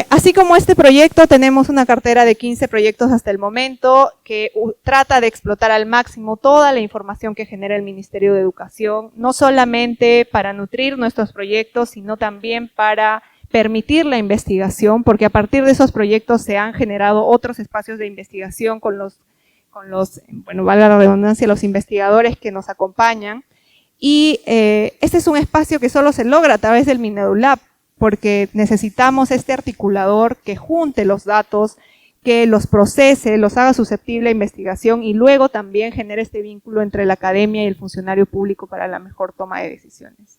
Así como este proyecto, tenemos una cartera de 15 proyectos hasta el momento que trata de explotar al máximo toda la información que genera el Ministerio de Educación, no solamente para nutrir nuestros proyectos, sino también para permitir la investigación, porque a partir de esos proyectos se han generado otros espacios de investigación con los, bueno, valga la redundancia, los investigadores que nos acompañan. Y este es un espacio que solo se logra a través del Minedulab, porque necesitamos este articulador que junte los datos, que los procese, los haga susceptible a investigación y luego también genere este vínculo entre la academia y el funcionario público para la mejor toma de decisiones.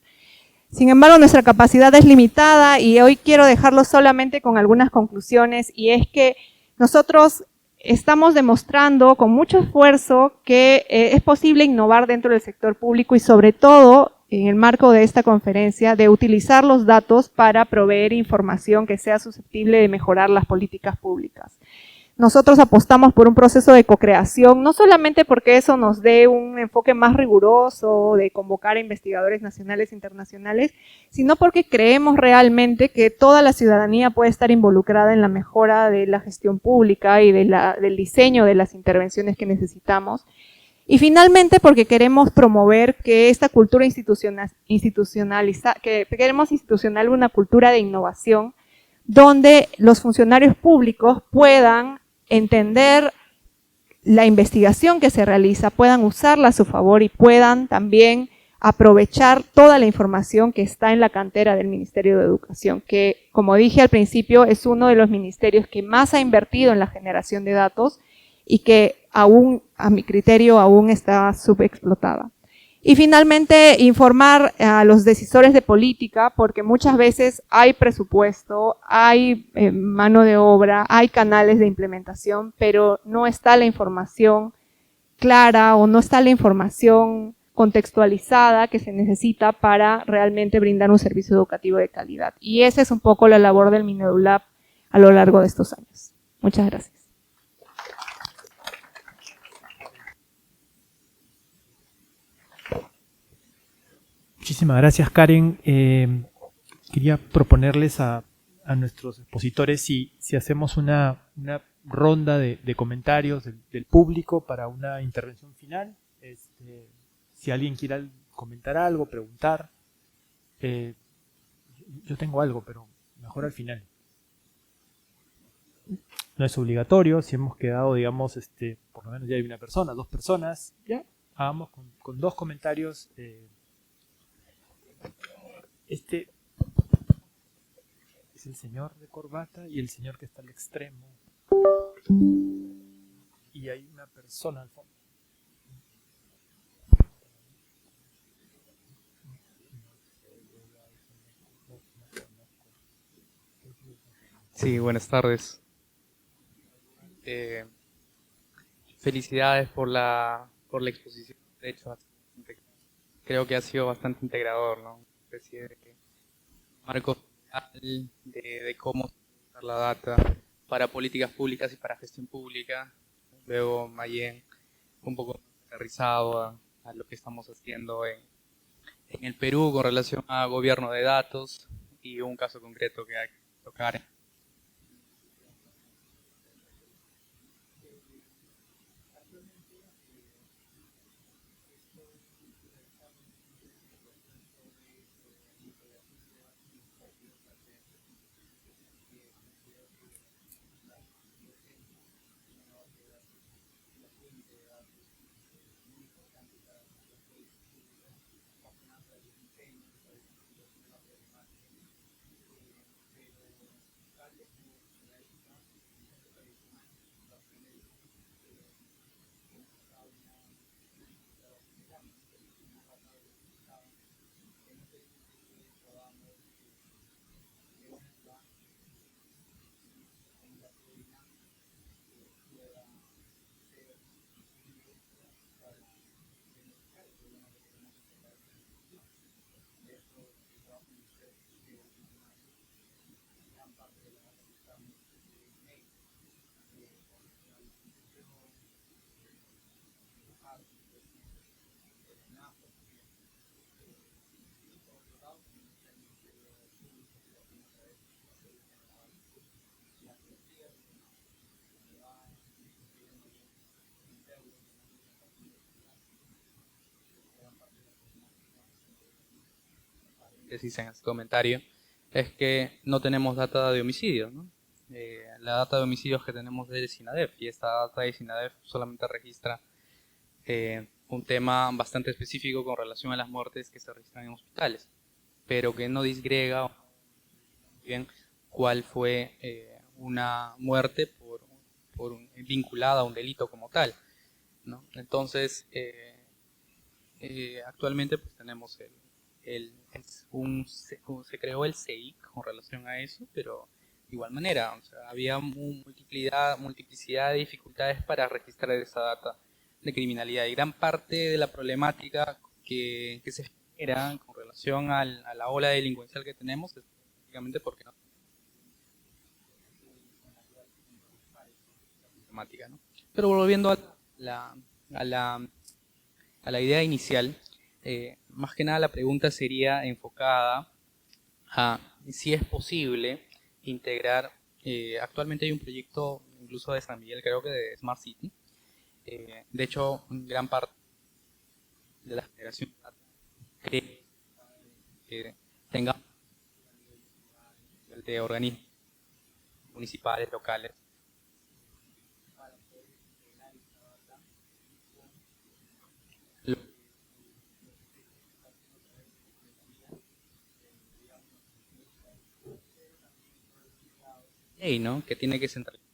Sin embargo, nuestra capacidad es limitada y hoy quiero dejarlo solamente con algunas conclusiones, y es que nosotros estamos demostrando con mucho esfuerzo que es posible innovar dentro del sector público y sobre todo en el marco de esta conferencia, de utilizar los datos para proveer información que sea susceptible de mejorar las políticas públicas. Nosotros apostamos por un proceso de co-creación, no solamente porque eso nos dé un enfoque más riguroso de convocar a investigadores nacionales e internacionales, sino porque creemos realmente que toda la ciudadanía puede estar involucrada en la mejora de la gestión pública y del diseño de las intervenciones que necesitamos. Y finalmente porque queremos promover que esta cultura queremos institucionalizar una cultura de innovación donde los funcionarios públicos puedan entender la investigación que se realiza, puedan usarla a su favor y puedan también aprovechar toda la información que está en la cantera del Ministerio de Educación, que, como dije al principio, es uno de los ministerios que más ha invertido en la generación de datos y que aún, a mi criterio, aún está subexplotada. Y finalmente, informar a los decisores de política, porque muchas veces hay presupuesto, hay mano de obra, hay canales de implementación, pero no está la información clara o no está la información contextualizada que se necesita para realmente brindar un servicio educativo de calidad. Y esa es un poco la labor del Minedulab a lo largo de estos años. Muchas gracias. Muchísimas gracias, Karen. Quería proponerles a nuestros expositores si hacemos una ronda de comentarios del público para una intervención final. Si alguien quiere comentar algo, preguntar. Yo tengo algo, pero mejor al final. No es obligatorio. Si hemos quedado, digamos, por lo menos ya hay una persona, 2 personas, ya hagamos con 2 comentarios. Este es el señor de corbata y el señor que está al extremo. Y hay una persona al fondo. Sí, buenas tardes. Felicidades por la exposición. De hecho, creo que ha sido bastante integrador, ¿no? Una especie de marco general de cómo usar la data para políticas públicas y para gestión pública. Luego Mayen un poco aterrizado a lo que estamos haciendo en el Perú con relación a gobierno de datos y un caso concreto que hay que tocar. Decís en ese comentario, es que no tenemos data de homicidios, ¿no? La data de homicidios que tenemos es del SINADEF, y esta data de SINADEF solamente registra un tema bastante específico con relación a las muertes que se registran en hospitales, pero que no disgrega bien cuál fue una muerte vinculada a un delito como tal, ¿no? Entonces, actualmente pues tenemos se creó el CEIC con relación a eso, pero de igual manera, o sea, había multiplicidad de dificultades para registrar esa data de criminalidad, y gran parte de la problemática que se genera con relación a la ola delincuencial que tenemos es prácticamente porque no problemática, ¿no? Pero volviendo a la idea inicial, más que nada la pregunta sería enfocada a si es posible integrar, actualmente hay un proyecto incluso de San Miguel, creo que de Smart City, de hecho gran parte de la generación cree que tenga de organismos municipales, locales, ¿no? Que tiene que centralizar.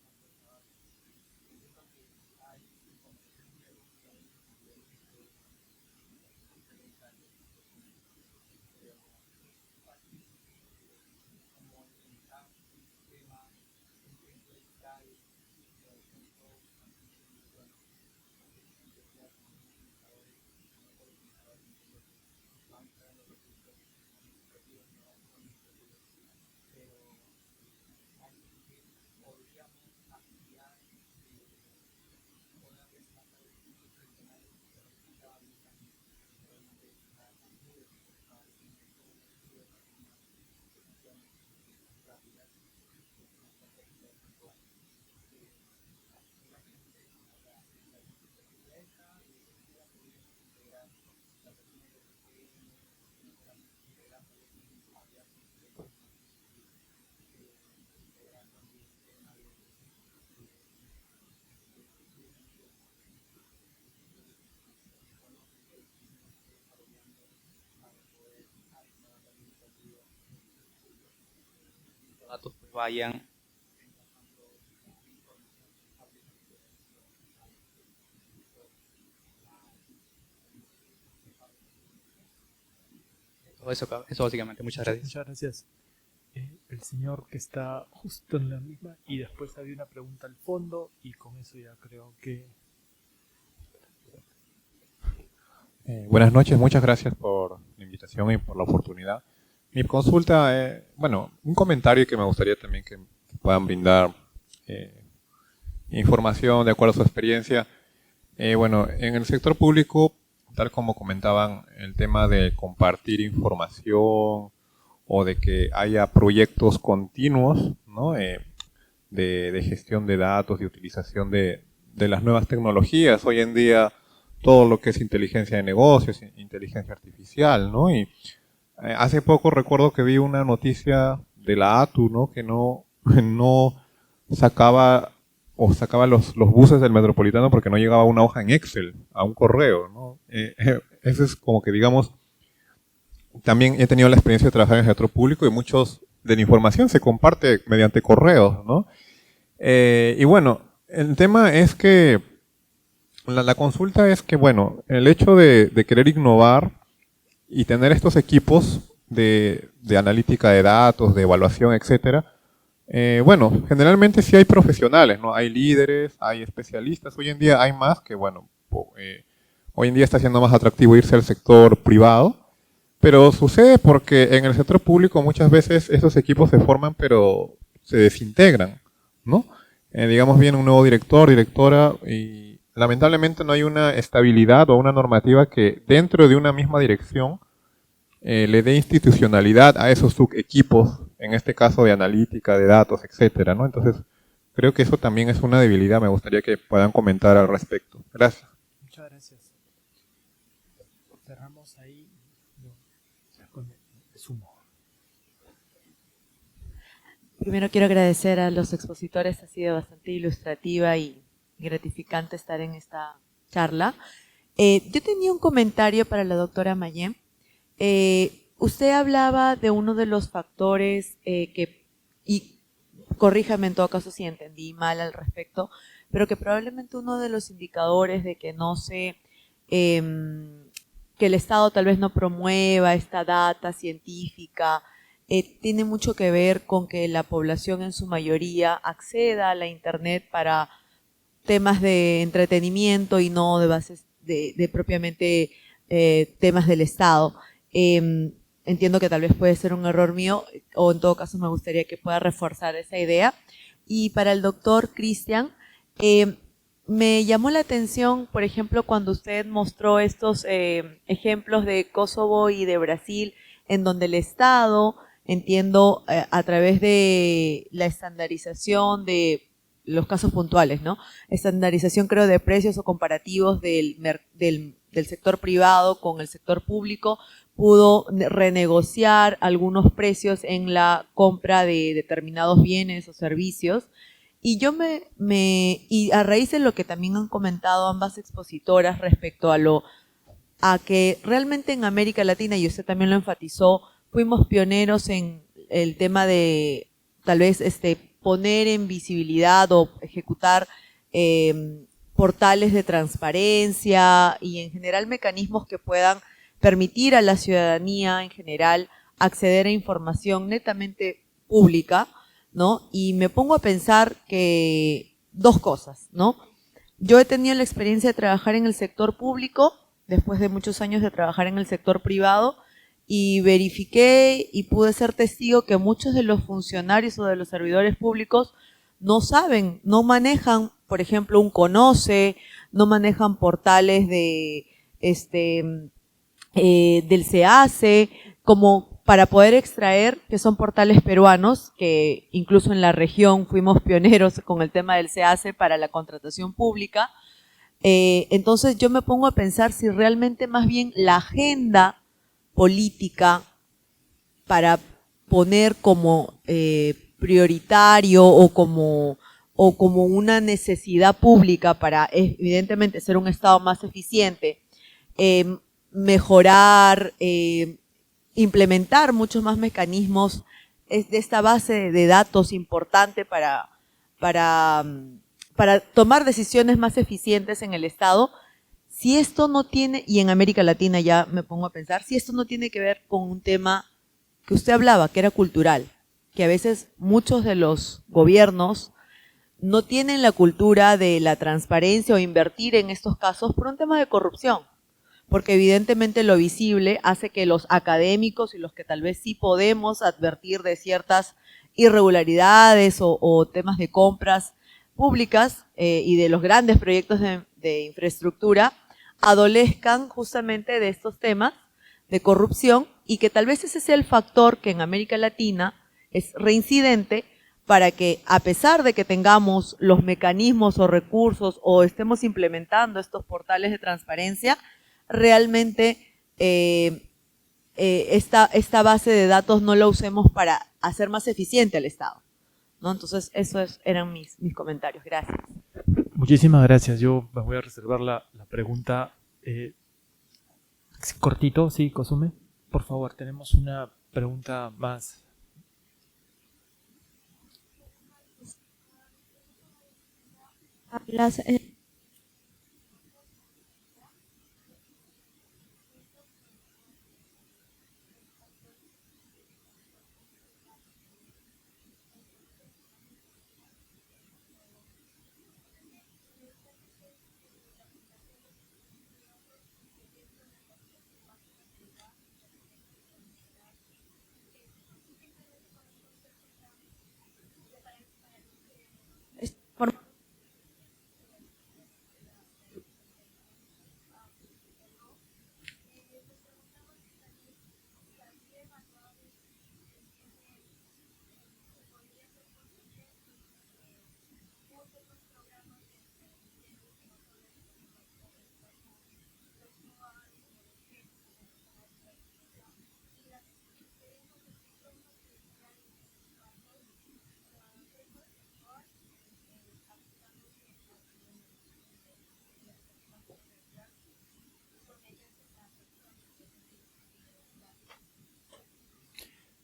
Datos pues vayan eso básicamente. Muchas gracias. Muchas gracias. El señor que está justo en la misma, y después había una pregunta al fondo, y con eso ya creo que... Buenas noches, muchas gracias por la invitación y por la oportunidad. Mi consulta, bueno, un comentario que me gustaría también que puedan brindar información de acuerdo a su experiencia. Bueno, en el sector público, tal como comentaban, el tema de compartir información o de que haya proyectos continuos, ¿no? de gestión de datos y utilización de las nuevas tecnologías. Hoy en día todo lo que es inteligencia de negocios, inteligencia artificial, ¿no? Y hace poco recuerdo que vi una noticia de la ATU, ¿no? Que no sacaba los buses del Metropolitano porque no llegaba una hoja en Excel a un correo, ¿no? Eso es como que, digamos, también he tenido la experiencia de trabajar en el sector público y muchos de la información se comparte mediante correos, ¿no? Y bueno, el tema es que la consulta es que, bueno, el hecho de querer innovar y tener estos equipos de analítica de datos, de evaluación, etcétera, bueno, generalmente sí hay profesionales, ¿no? Hay líderes, hay especialistas. Hoy en día hay más que, bueno, hoy en día está siendo más atractivo irse al sector privado, pero sucede porque en el sector público muchas veces esos equipos se forman pero se desintegran, ¿no? Digamos, viene un nuevo director, directora, y lamentablemente no hay una estabilidad o una normativa que dentro de una misma dirección le dé institucionalidad a esos subequipos, en este caso de analítica, de datos, etcétera, ¿no? Entonces, creo que eso también es una debilidad. Me gustaría que puedan comentar al respecto. Gracias. Muchas gracias. Cerramos ahí con el sumo. Primero quiero agradecer a los expositores, ha sido bastante ilustrativa y gratificante estar en esta charla. Yo tenía un comentario para la doctora Mayén. Usted hablaba de uno de los factores y corríjame en todo caso si entendí mal al respecto, pero que probablemente uno de los indicadores de que no se, que el Estado tal vez no promueva esta data científica, tiene mucho que ver con que la población en su mayoría acceda a la Internet para temas de entretenimiento y no de bases de propiamente temas del Estado. Entiendo que tal vez puede ser un error mío, o en todo caso me gustaría que pueda reforzar esa idea. Y para el doctor Cristian, me llamó la atención, por ejemplo, cuando usted mostró estos ejemplos de Kosovo y de Brasil, en donde el Estado, entiendo, a través de la estandarización de los casos puntuales, ¿no? Estandarización, creo, de precios o comparativos del sector privado con el sector público, pudo renegociar algunos precios en la compra de determinados bienes o servicios. Y yo y a raíz de lo que también han comentado ambas expositoras respecto a que realmente en América Latina, y usted también lo enfatizó, fuimos pioneros en el tema de tal vez poner en visibilidad o ejecutar portales de transparencia y en general mecanismos que puedan permitir a la ciudadanía en general acceder a información netamente pública, ¿no? Y me pongo a pensar que dos cosas, ¿no? Yo he tenido la experiencia de trabajar en el sector público, después de muchos años de trabajar en el sector privado, y verifiqué y pude ser testigo que muchos de los funcionarios o de los servidores públicos no saben, no manejan, por ejemplo, un Conoce, no manejan portales de del SEACE, como para poder extraer, que son portales peruanos, que incluso en la región fuimos pioneros con el tema del SEACE para la contratación pública. Entonces yo me pongo a pensar si realmente más bien la agenda política para poner como prioritario o como una necesidad pública para evidentemente ser un Estado más eficiente, mejorar, implementar muchos más mecanismos de esta base de datos importante para tomar decisiones más eficientes en el Estado. Si esto no tiene, y en América Latina ya me pongo a pensar, si esto no tiene que ver con un tema que usted hablaba, que era cultural, que a veces muchos de los gobiernos no tienen la cultura de la transparencia o invertir en estos casos por un tema de corrupción, porque evidentemente lo visible hace que los académicos y los que tal vez sí podemos advertir de ciertas irregularidades o temas de compras públicas y de los grandes proyectos de infraestructura adolezcan justamente de estos temas de corrupción y que tal vez ese sea el factor que en América Latina es reincidente para que, a pesar de que tengamos los mecanismos o recursos o estemos implementando estos portales de transparencia, realmente esta base de datos no la usemos para hacer más eficiente al Estado, ¿no? Entonces, eran mis comentarios. Gracias. Muchísimas gracias. Yo me voy a reservar la pregunta. Cortito, sí, Kosume. Por favor, tenemos una pregunta más.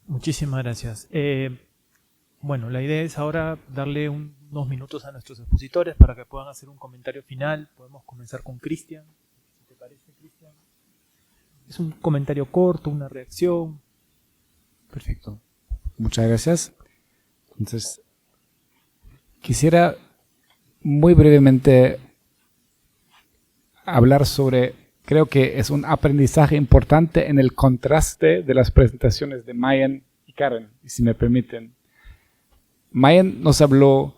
Muchísimas gracias. Bueno, la idea es ahora darle unos minutos a nuestros expositores para que puedan hacer un comentario final. Podemos comenzar con Cristian. ¿Te parece, Cristian? Es un comentario corto, una reacción. Perfecto. Muchas gracias. Entonces, quisiera muy brevemente hablar sobre... Creo que es un aprendizaje importante en el contraste de las presentaciones de Mayen y Karen, si me permiten. Mayen nos habló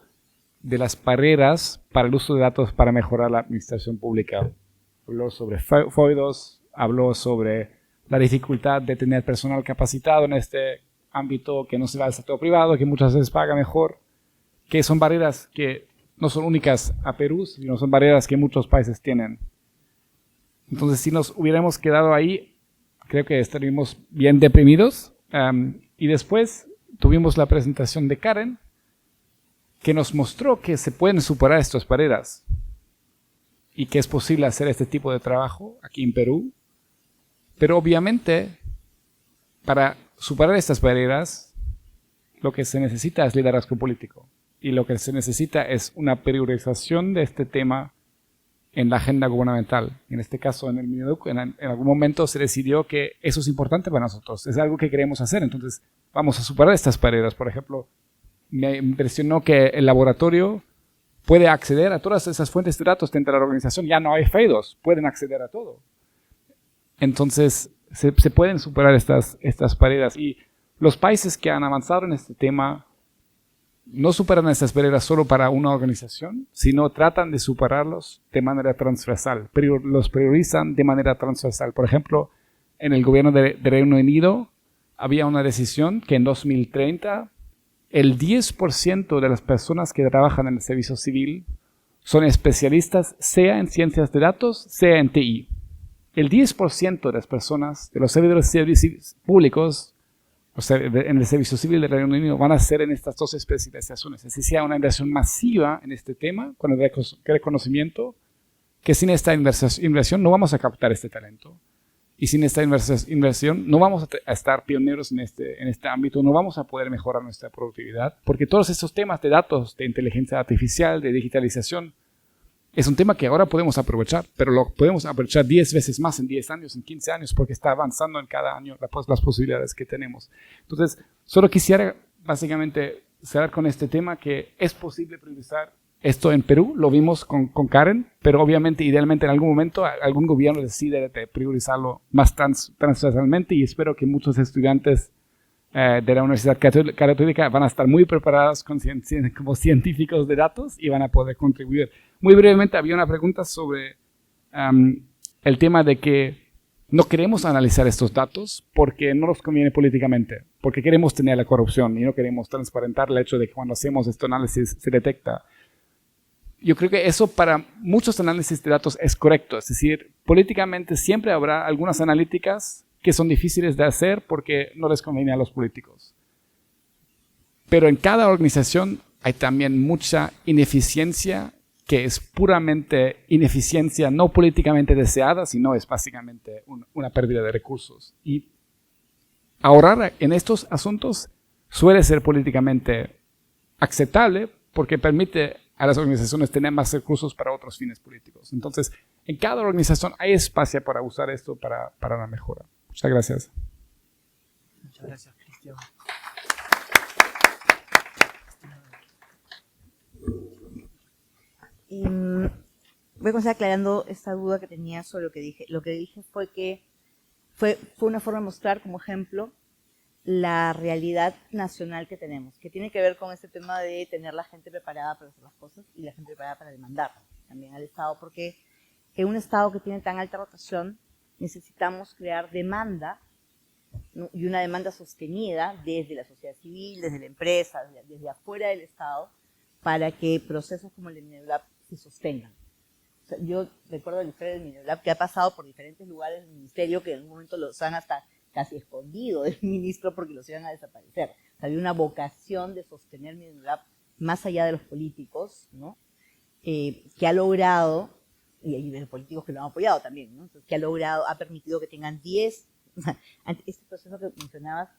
de las barreras para el uso de datos para mejorar la administración pública. Habló sobre FOIDOS, habló sobre la dificultad de tener personal capacitado en este ámbito, que no se va al sector privado, que muchas veces paga mejor, que son barreras que no son únicas a Perú, sino son barreras que muchos países tienen. Entonces, si nos hubiéramos quedado ahí, creo que estaríamos bien deprimidos. Y después tuvimos la presentación de Karen, que nos mostró que se pueden superar estas barreras y que es posible hacer este tipo de trabajo aquí en Perú. Pero obviamente, para superar estas barreras, lo que se necesita es liderazgo político. Y lo que se necesita es una priorización de este tema en la agenda gubernamental. En este caso, en el Mineduc, en algún momento se decidió que eso es importante para nosotros, es algo que queremos hacer, entonces vamos a superar estas barreras. Por ejemplo, me impresionó que el laboratorio puede acceder a todas esas fuentes de datos dentro de la organización, ya no hay FOIDOS, pueden acceder a todo. Entonces, se pueden superar estas barreras, y los países que han avanzado en este tema no superan estas barreras solo para una organización, sino tratan de superarlos de manera transversal, pero los priorizan de manera transversal. Por ejemplo, en el gobierno de Reino Unido había una decisión que en 2030 el 10% de las personas que trabajan en el servicio civil son especialistas, sea en ciencias de datos, sea en TI. El 10% de las personas, de los servidores públicos, o sea, en el servicio civil del Reino Unido, van a ser en estas dos especializaciones. Es decir, hay una inversión masiva en este tema, con el reconocimiento, que sin esta inversión no vamos a captar este talento. Y sin esta inversión no vamos a estar pioneros en este ámbito, no vamos a poder mejorar nuestra productividad, porque todos estos temas de datos, de inteligencia artificial, de digitalización, es un tema que ahora podemos aprovechar, pero lo podemos aprovechar 10 veces más en 10 años, en 15 años, porque está avanzando en cada año las posibilidades que tenemos. Entonces, solo quisiera básicamente cerrar con este tema, que es posible priorizar esto en Perú, lo vimos con Karen, pero obviamente, idealmente, en algún momento, algún gobierno decide de priorizarlo más transversalmente, y espero que muchos estudiantes de la Universidad Católica van a estar muy preparados como científicos de datos y van a poder contribuir. Muy brevemente, había una pregunta sobre el tema de que no queremos analizar estos datos porque no nos conviene políticamente, porque queremos tener la corrupción y no queremos transparentar el hecho de que cuando hacemos este análisis se detecta. Yo creo que eso para muchos análisis de datos es correcto, es decir, políticamente siempre habrá algunas analíticas que son difíciles de hacer porque no les conviene a los políticos. Pero en cada organización hay también mucha ineficiencia que es puramente ineficiencia no políticamente deseada, sino es básicamente una pérdida de recursos. Y ahorrar en estos asuntos suele ser políticamente aceptable porque permite a las organizaciones tener más recursos para otros fines políticos. Entonces, en cada organización hay espacio para usar esto para la mejora. Muchas gracias. Muchas gracias, Cristian. Voy a comenzar aclarando esta duda que tenía sobre lo que dije. Lo que dije fue que fue una forma de mostrar como ejemplo la realidad nacional que tenemos, que tiene que ver con este tema de tener la gente preparada para hacer las cosas y la gente preparada para demandar también al Estado, porque en un Estado que tiene tan alta rotación necesitamos crear demanda, ¿no? Y una demanda sostenida desde la sociedad civil, desde la empresa, desde afuera del Estado, para que procesos como el de Minelab se sostengan. O sea, yo recuerdo la historia del Minelab que ha pasado por diferentes lugares del ministerio que en un momento los han hasta casi escondido del ministro porque los iban a desaparecer. O sea, había una vocación de sostener Minelab más allá de los políticos, ¿no? Que ha logrado, y hay los políticos que lo han apoyado también, ¿no? Entonces, que ha logrado, ha permitido que tengan 10, este proceso que mencionabas,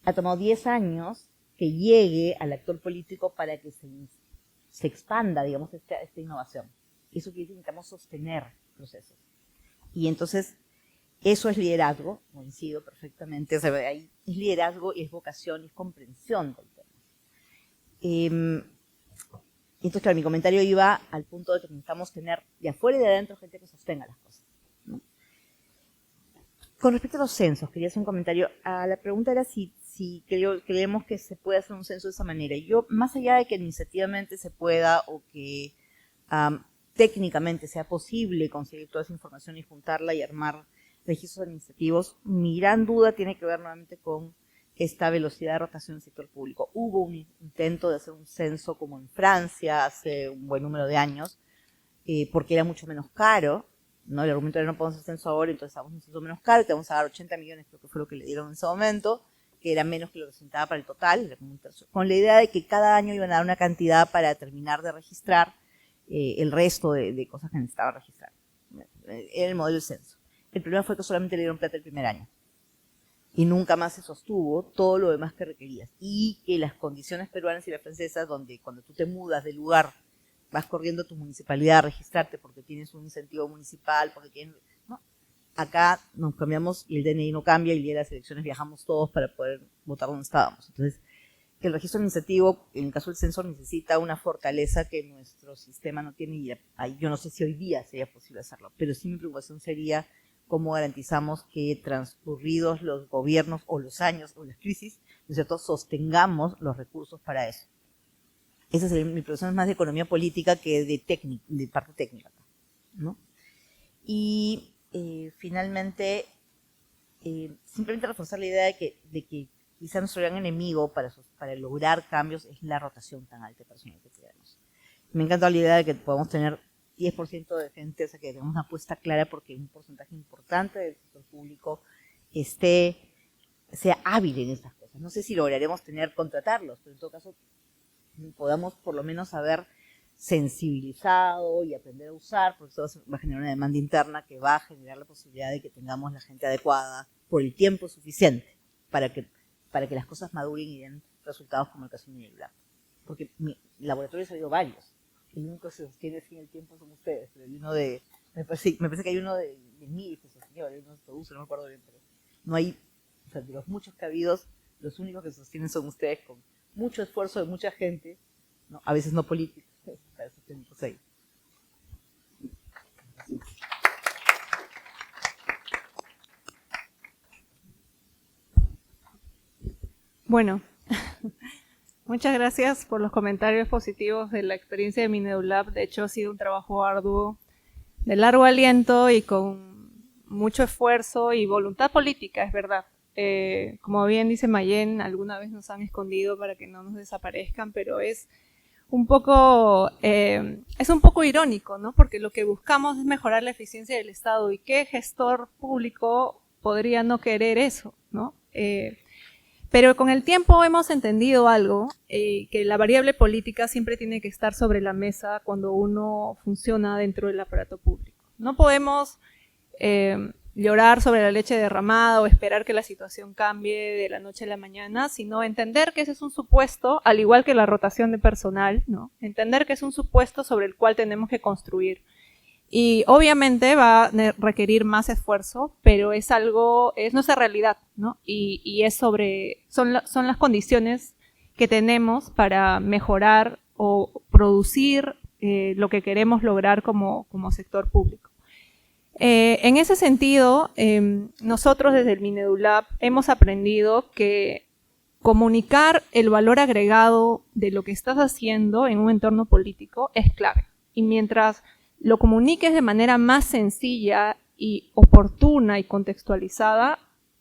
ha tomado 10 años que llegue al actor político para que se expanda, digamos, esta innovación. Eso quiere decir que necesitamos sostener procesos. Y entonces, eso es liderazgo, coincido perfectamente, o sea, ahí es liderazgo y es vocación y es comprensión del tema. Entonces, claro, mi comentario iba al punto de que necesitamos tener de afuera y de adentro gente que sostenga las cosas, ¿no? Con respecto a los censos, quería hacer un comentario. La pregunta era si creemos que se puede hacer un censo de esa manera. Y yo, más allá de que administrativamente se pueda o que técnicamente sea posible conseguir toda esa información y juntarla y armar registros administrativos, mi gran duda tiene que ver nuevamente con esta velocidad de rotación del sector público. Hubo un intento de hacer un censo como en Francia hace un buen número de años, porque era mucho menos caro, ¿no? El argumento era no podemos hacer censo ahora, entonces hagamos un censo menos caro, te vamos a dar 80 millones, creo que fue lo que le dieron en ese momento, que era menos que lo que se necesitaba para el total, era como un tercio, con la idea de que cada año iban a dar una cantidad para terminar de registrar el resto de cosas que necesitaba registrar. Era el modelo del censo. El problema fue que solamente le dieron plata el primer año. Y nunca más se sostuvo todo lo demás que requerías. Y que las condiciones peruanas y las francesas, donde cuando tú te mudas de lugar, vas corriendo a tu municipalidad a registrarte porque tienes un incentivo municipal, porque tienes... ¿no? Acá nos cambiamos y el DNI no cambia y el día de las elecciones viajamos todos para poder votar donde estábamos. Entonces, el registro administrativo, en el caso del censo, necesita una fortaleza que nuestro sistema no tiene. Y yo no sé si hoy día sería posible hacerlo, pero sí mi preocupación sería cómo garantizamos que transcurridos los gobiernos o los años o las crisis, ¿no es cierto?, sostengamos los recursos para eso. Esa sería mi preocupación, es más de economía política que de parte técnica, ¿no? Y finalmente, simplemente reforzar la idea de que quizá nuestro gran enemigo para lograr cambios es la rotación tan alta de personal que tenemos. Me encanta la idea de que podamos tener 10% de gente, o sea, que tengamos una apuesta clara porque un porcentaje importante del sector público sea hábil en estas cosas. No sé si lograremos contratarlos, pero en todo caso podamos por lo menos haber sensibilizado y aprender a usar, porque eso va a generar una demanda interna que va a generar la posibilidad de que tengamos la gente adecuada por el tiempo suficiente para que las cosas maduren y den resultados como el caso de Minelab. Porque mi laboratorio ha salido varios. El único que se sostiene sin el tiempo son ustedes, pero el uno me parece que hay uno de 1000 que se sostiene, el uno se produce, no me acuerdo bien, pero no hay, o sea, de los muchos que ha habido, los únicos que se sostienen son ustedes con mucho esfuerzo de mucha gente, ¿no? A veces no políticos, para sostenerlos ahí. Bueno, muchas gracias por los comentarios positivos de la experiencia de Minedulab. De hecho, ha sido un trabajo arduo, de largo aliento y con mucho esfuerzo y voluntad política, es verdad. Como bien dice Mayen, alguna vez nos han escondido para que no nos desaparezcan, pero es un poco irónico, ¿no? Porque lo que buscamos es mejorar la eficiencia del Estado, y qué gestor público podría no querer eso, ¿no? Pero con el tiempo hemos entendido algo, que la variable política siempre tiene que estar sobre la mesa cuando uno funciona dentro del aparato público. No podemos llorar sobre la leche derramada o esperar que la situación cambie de la noche a la mañana, sino entender que ese es un supuesto, al igual que la rotación de personal, ¿no? Entender que es un supuesto sobre el cual tenemos que construir. Y obviamente va a requerir más esfuerzo, pero es nuestra realidad, ¿no? Y son las condiciones que tenemos para mejorar o producir lo que queremos lograr como sector público. En ese sentido, nosotros desde el Minedulab hemos aprendido que comunicar el valor agregado de lo que estás haciendo en un entorno político es clave. Y mientras lo comuniques de manera más sencilla y oportuna y contextualizada,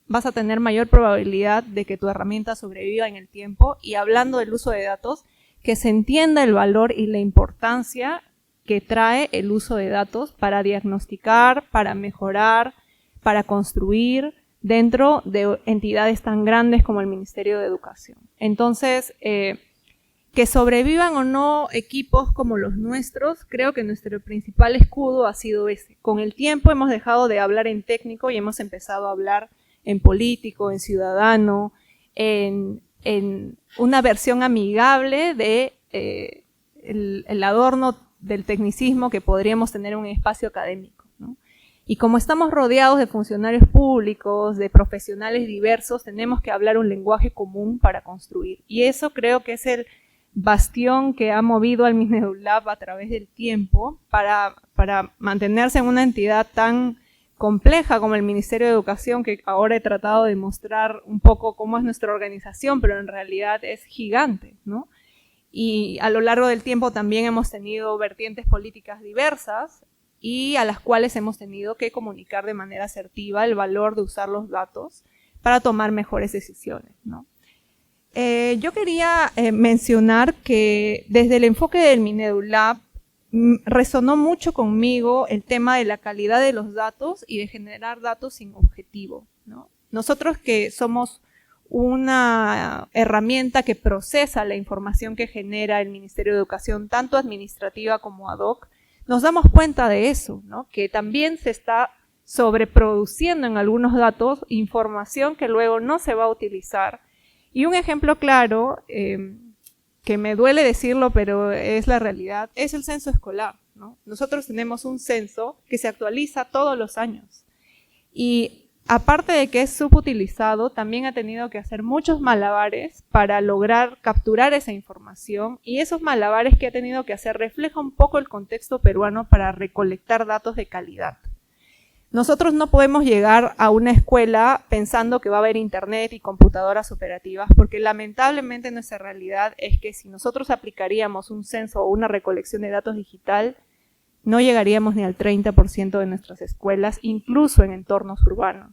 vas a tener mayor probabilidad de que tu herramienta sobreviva en el tiempo. Y hablando del uso de datos, que se entienda el valor y la importancia que trae el uso de datos para diagnosticar, para mejorar, para construir dentro de entidades tan grandes como el Ministerio de Educación. Entonces, que sobrevivan o no equipos como los nuestros, creo que nuestro principal escudo ha sido ese. Con el tiempo hemos dejado de hablar en técnico y hemos empezado a hablar en político, en ciudadano, en una versión amigable de el adorno del tecnicismo que podríamos tener en un espacio académico, ¿no? Y como estamos rodeados de funcionarios públicos, de profesionales diversos, tenemos que hablar un lenguaje común para construir. Y eso creo que es el bastión que ha movido al Minedulab a través del tiempo para mantenerse en una entidad tan compleja como el Ministerio de Educación, que ahora he tratado de mostrar un poco cómo es nuestra organización, pero en realidad es gigante, ¿no? Y a lo largo del tiempo también hemos tenido vertientes políticas diversas y a las cuales hemos tenido que comunicar de manera asertiva el valor de usar los datos para tomar mejores decisiones, ¿no? Yo quería mencionar que desde el enfoque del Minedulab resonó mucho conmigo el tema de la calidad de los datos y de generar datos sin objetivo, ¿no? Nosotros que somos una herramienta que procesa la información que genera el Ministerio de Educación, tanto administrativa como ad hoc, nos damos cuenta de eso, ¿no? Que también se está sobreproduciendo en algunos datos información que luego no se va a utilizar. Y un ejemplo claro, que me duele decirlo, pero es la realidad, es el censo escolar, ¿no? Nosotros tenemos un censo que se actualiza todos los años. Y aparte de que es subutilizado, también ha tenido que hacer muchos malabares para lograr capturar esa información, y esos malabares que ha tenido que hacer reflejan un poco el contexto peruano para recolectar datos de calidad. Nosotros no podemos llegar a una escuela pensando que va a haber internet y computadoras operativas, porque lamentablemente nuestra realidad es que si nosotros aplicaríamos un censo o una recolección de datos digital, no llegaríamos ni al 30% de nuestras escuelas, incluso en entornos urbanos,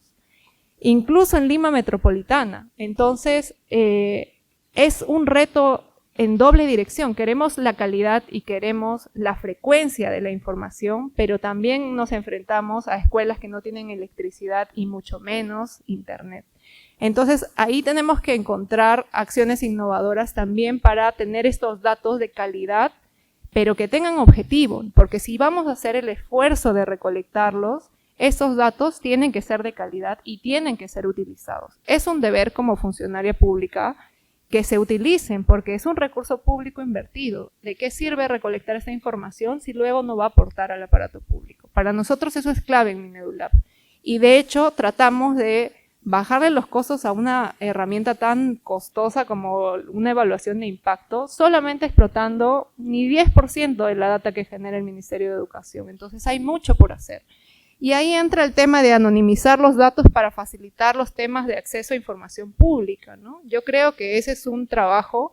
incluso en Lima metropolitana. Entonces, es un reto en doble dirección. Queremos la calidad y queremos la frecuencia de la información, pero también nos enfrentamos a escuelas que no tienen electricidad y mucho menos internet. Entonces, ahí tenemos que encontrar acciones innovadoras también para tener estos datos de calidad, pero que tengan objetivo, porque si vamos a hacer el esfuerzo de recolectarlos, esos datos tienen que ser de calidad y tienen que ser utilizados. Es un deber como funcionaria pública que se utilicen, porque es un recurso público invertido. ¿De qué sirve recolectar esta información si luego no va a aportar al aparato público? Para nosotros eso es clave en Minedulab. Y de hecho tratamos de bajarle los costos a una herramienta tan costosa como una evaluación de impacto, solamente explotando ni 10% de la data que genera el Ministerio de Educación. Entonces hay mucho por hacer. Y ahí entra el tema de anonimizar los datos para facilitar los temas de acceso a información pública, ¿no? Yo creo que ese es un trabajo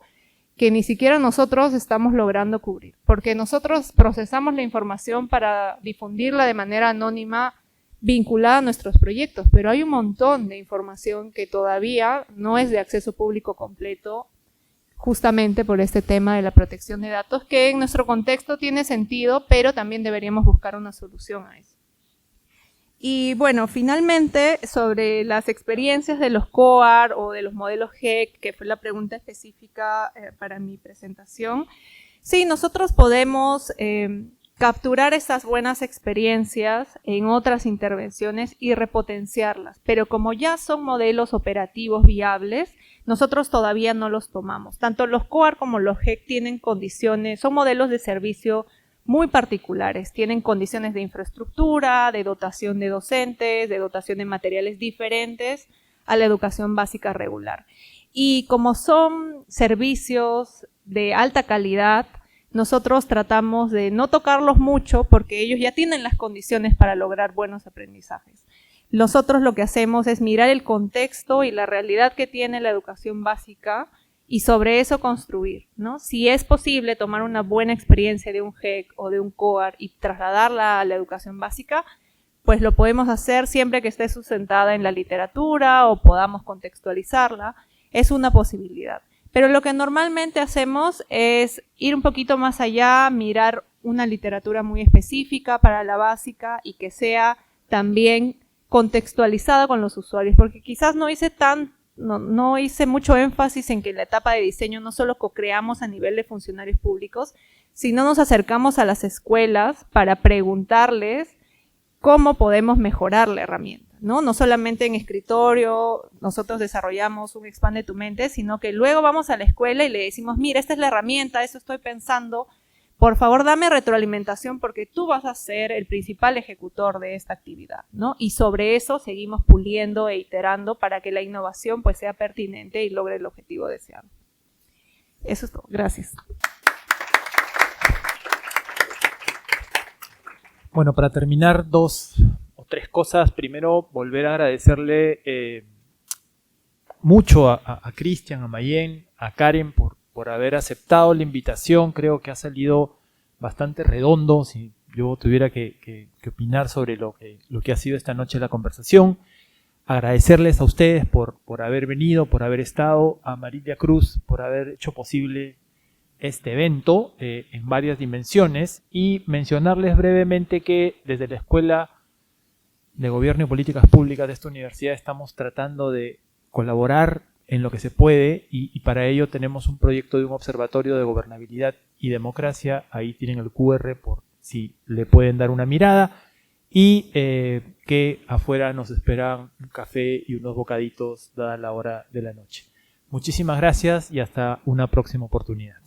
que ni siquiera nosotros estamos logrando cubrir, porque nosotros procesamos la información para difundirla de manera anónima vinculada a nuestros proyectos, pero hay un montón de información que todavía no es de acceso público completo, justamente por este tema de la protección de datos, que en nuestro contexto tiene sentido, pero también deberíamos buscar una solución a eso. Y bueno, finalmente, sobre las experiencias de los COAR o de los modelos GEC, que fue la pregunta específica para mi presentación, sí, nosotros podemos capturar esas buenas experiencias en otras intervenciones y repotenciarlas, pero como ya son modelos operativos viables, nosotros todavía no los tomamos. Tanto los COAR como los GEC tienen condiciones, son modelos de servicio muy particulares, tienen condiciones de infraestructura, de dotación de docentes, de dotación de materiales diferentes a la educación básica regular. Y como son servicios de alta calidad, nosotros tratamos de no tocarlos mucho porque ellos ya tienen las condiciones para lograr buenos aprendizajes. Nosotros lo que hacemos es mirar el contexto y la realidad que tiene la educación básica y sobre eso construir, ¿no? Si es posible tomar una buena experiencia de un GEC o de un COAR y trasladarla a la educación básica, pues lo podemos hacer siempre que esté sustentada en la literatura o podamos contextualizarla. Es una posibilidad. Pero lo que normalmente hacemos es ir un poquito más allá, mirar una literatura muy específica para la básica y que sea también contextualizada con los usuarios, porque quizás no hice mucho énfasis en que en la etapa de diseño no solo co-creamos a nivel de funcionarios públicos, sino nos acercamos a las escuelas para preguntarles cómo podemos mejorar la herramienta, ¿no? No solamente en escritorio, nosotros desarrollamos un Expande tu Mente, sino que luego vamos a la escuela y le decimos, mira, esta es la herramienta, eso estoy pensando, por favor dame retroalimentación porque tú vas a ser el principal ejecutor de esta actividad, ¿no? Y sobre eso seguimos puliendo e iterando para que la innovación pues sea pertinente y logre el objetivo deseado. Eso es todo. Gracias. Bueno, para terminar, 2 o 3 cosas. Primero, volver a agradecerle mucho a Cristian, a Mayen, a Karen por haber aceptado la invitación. Creo que ha salido bastante redondo, si yo tuviera que opinar sobre lo que ha sido esta noche la conversación. Agradecerles a ustedes por haber venido, por haber estado, a Marilia Cruz por haber hecho posible este evento en varias dimensiones, y mencionarles brevemente que desde la Escuela de Gobierno y Políticas Públicas de esta universidad estamos tratando de colaborar en lo que se puede, y para ello tenemos un proyecto de un observatorio de gobernabilidad y democracia. Ahí tienen el QR por si le pueden dar una mirada, y que afuera nos esperan un café y unos bocaditos dada la hora de la noche. Muchísimas gracias y hasta una próxima oportunidad.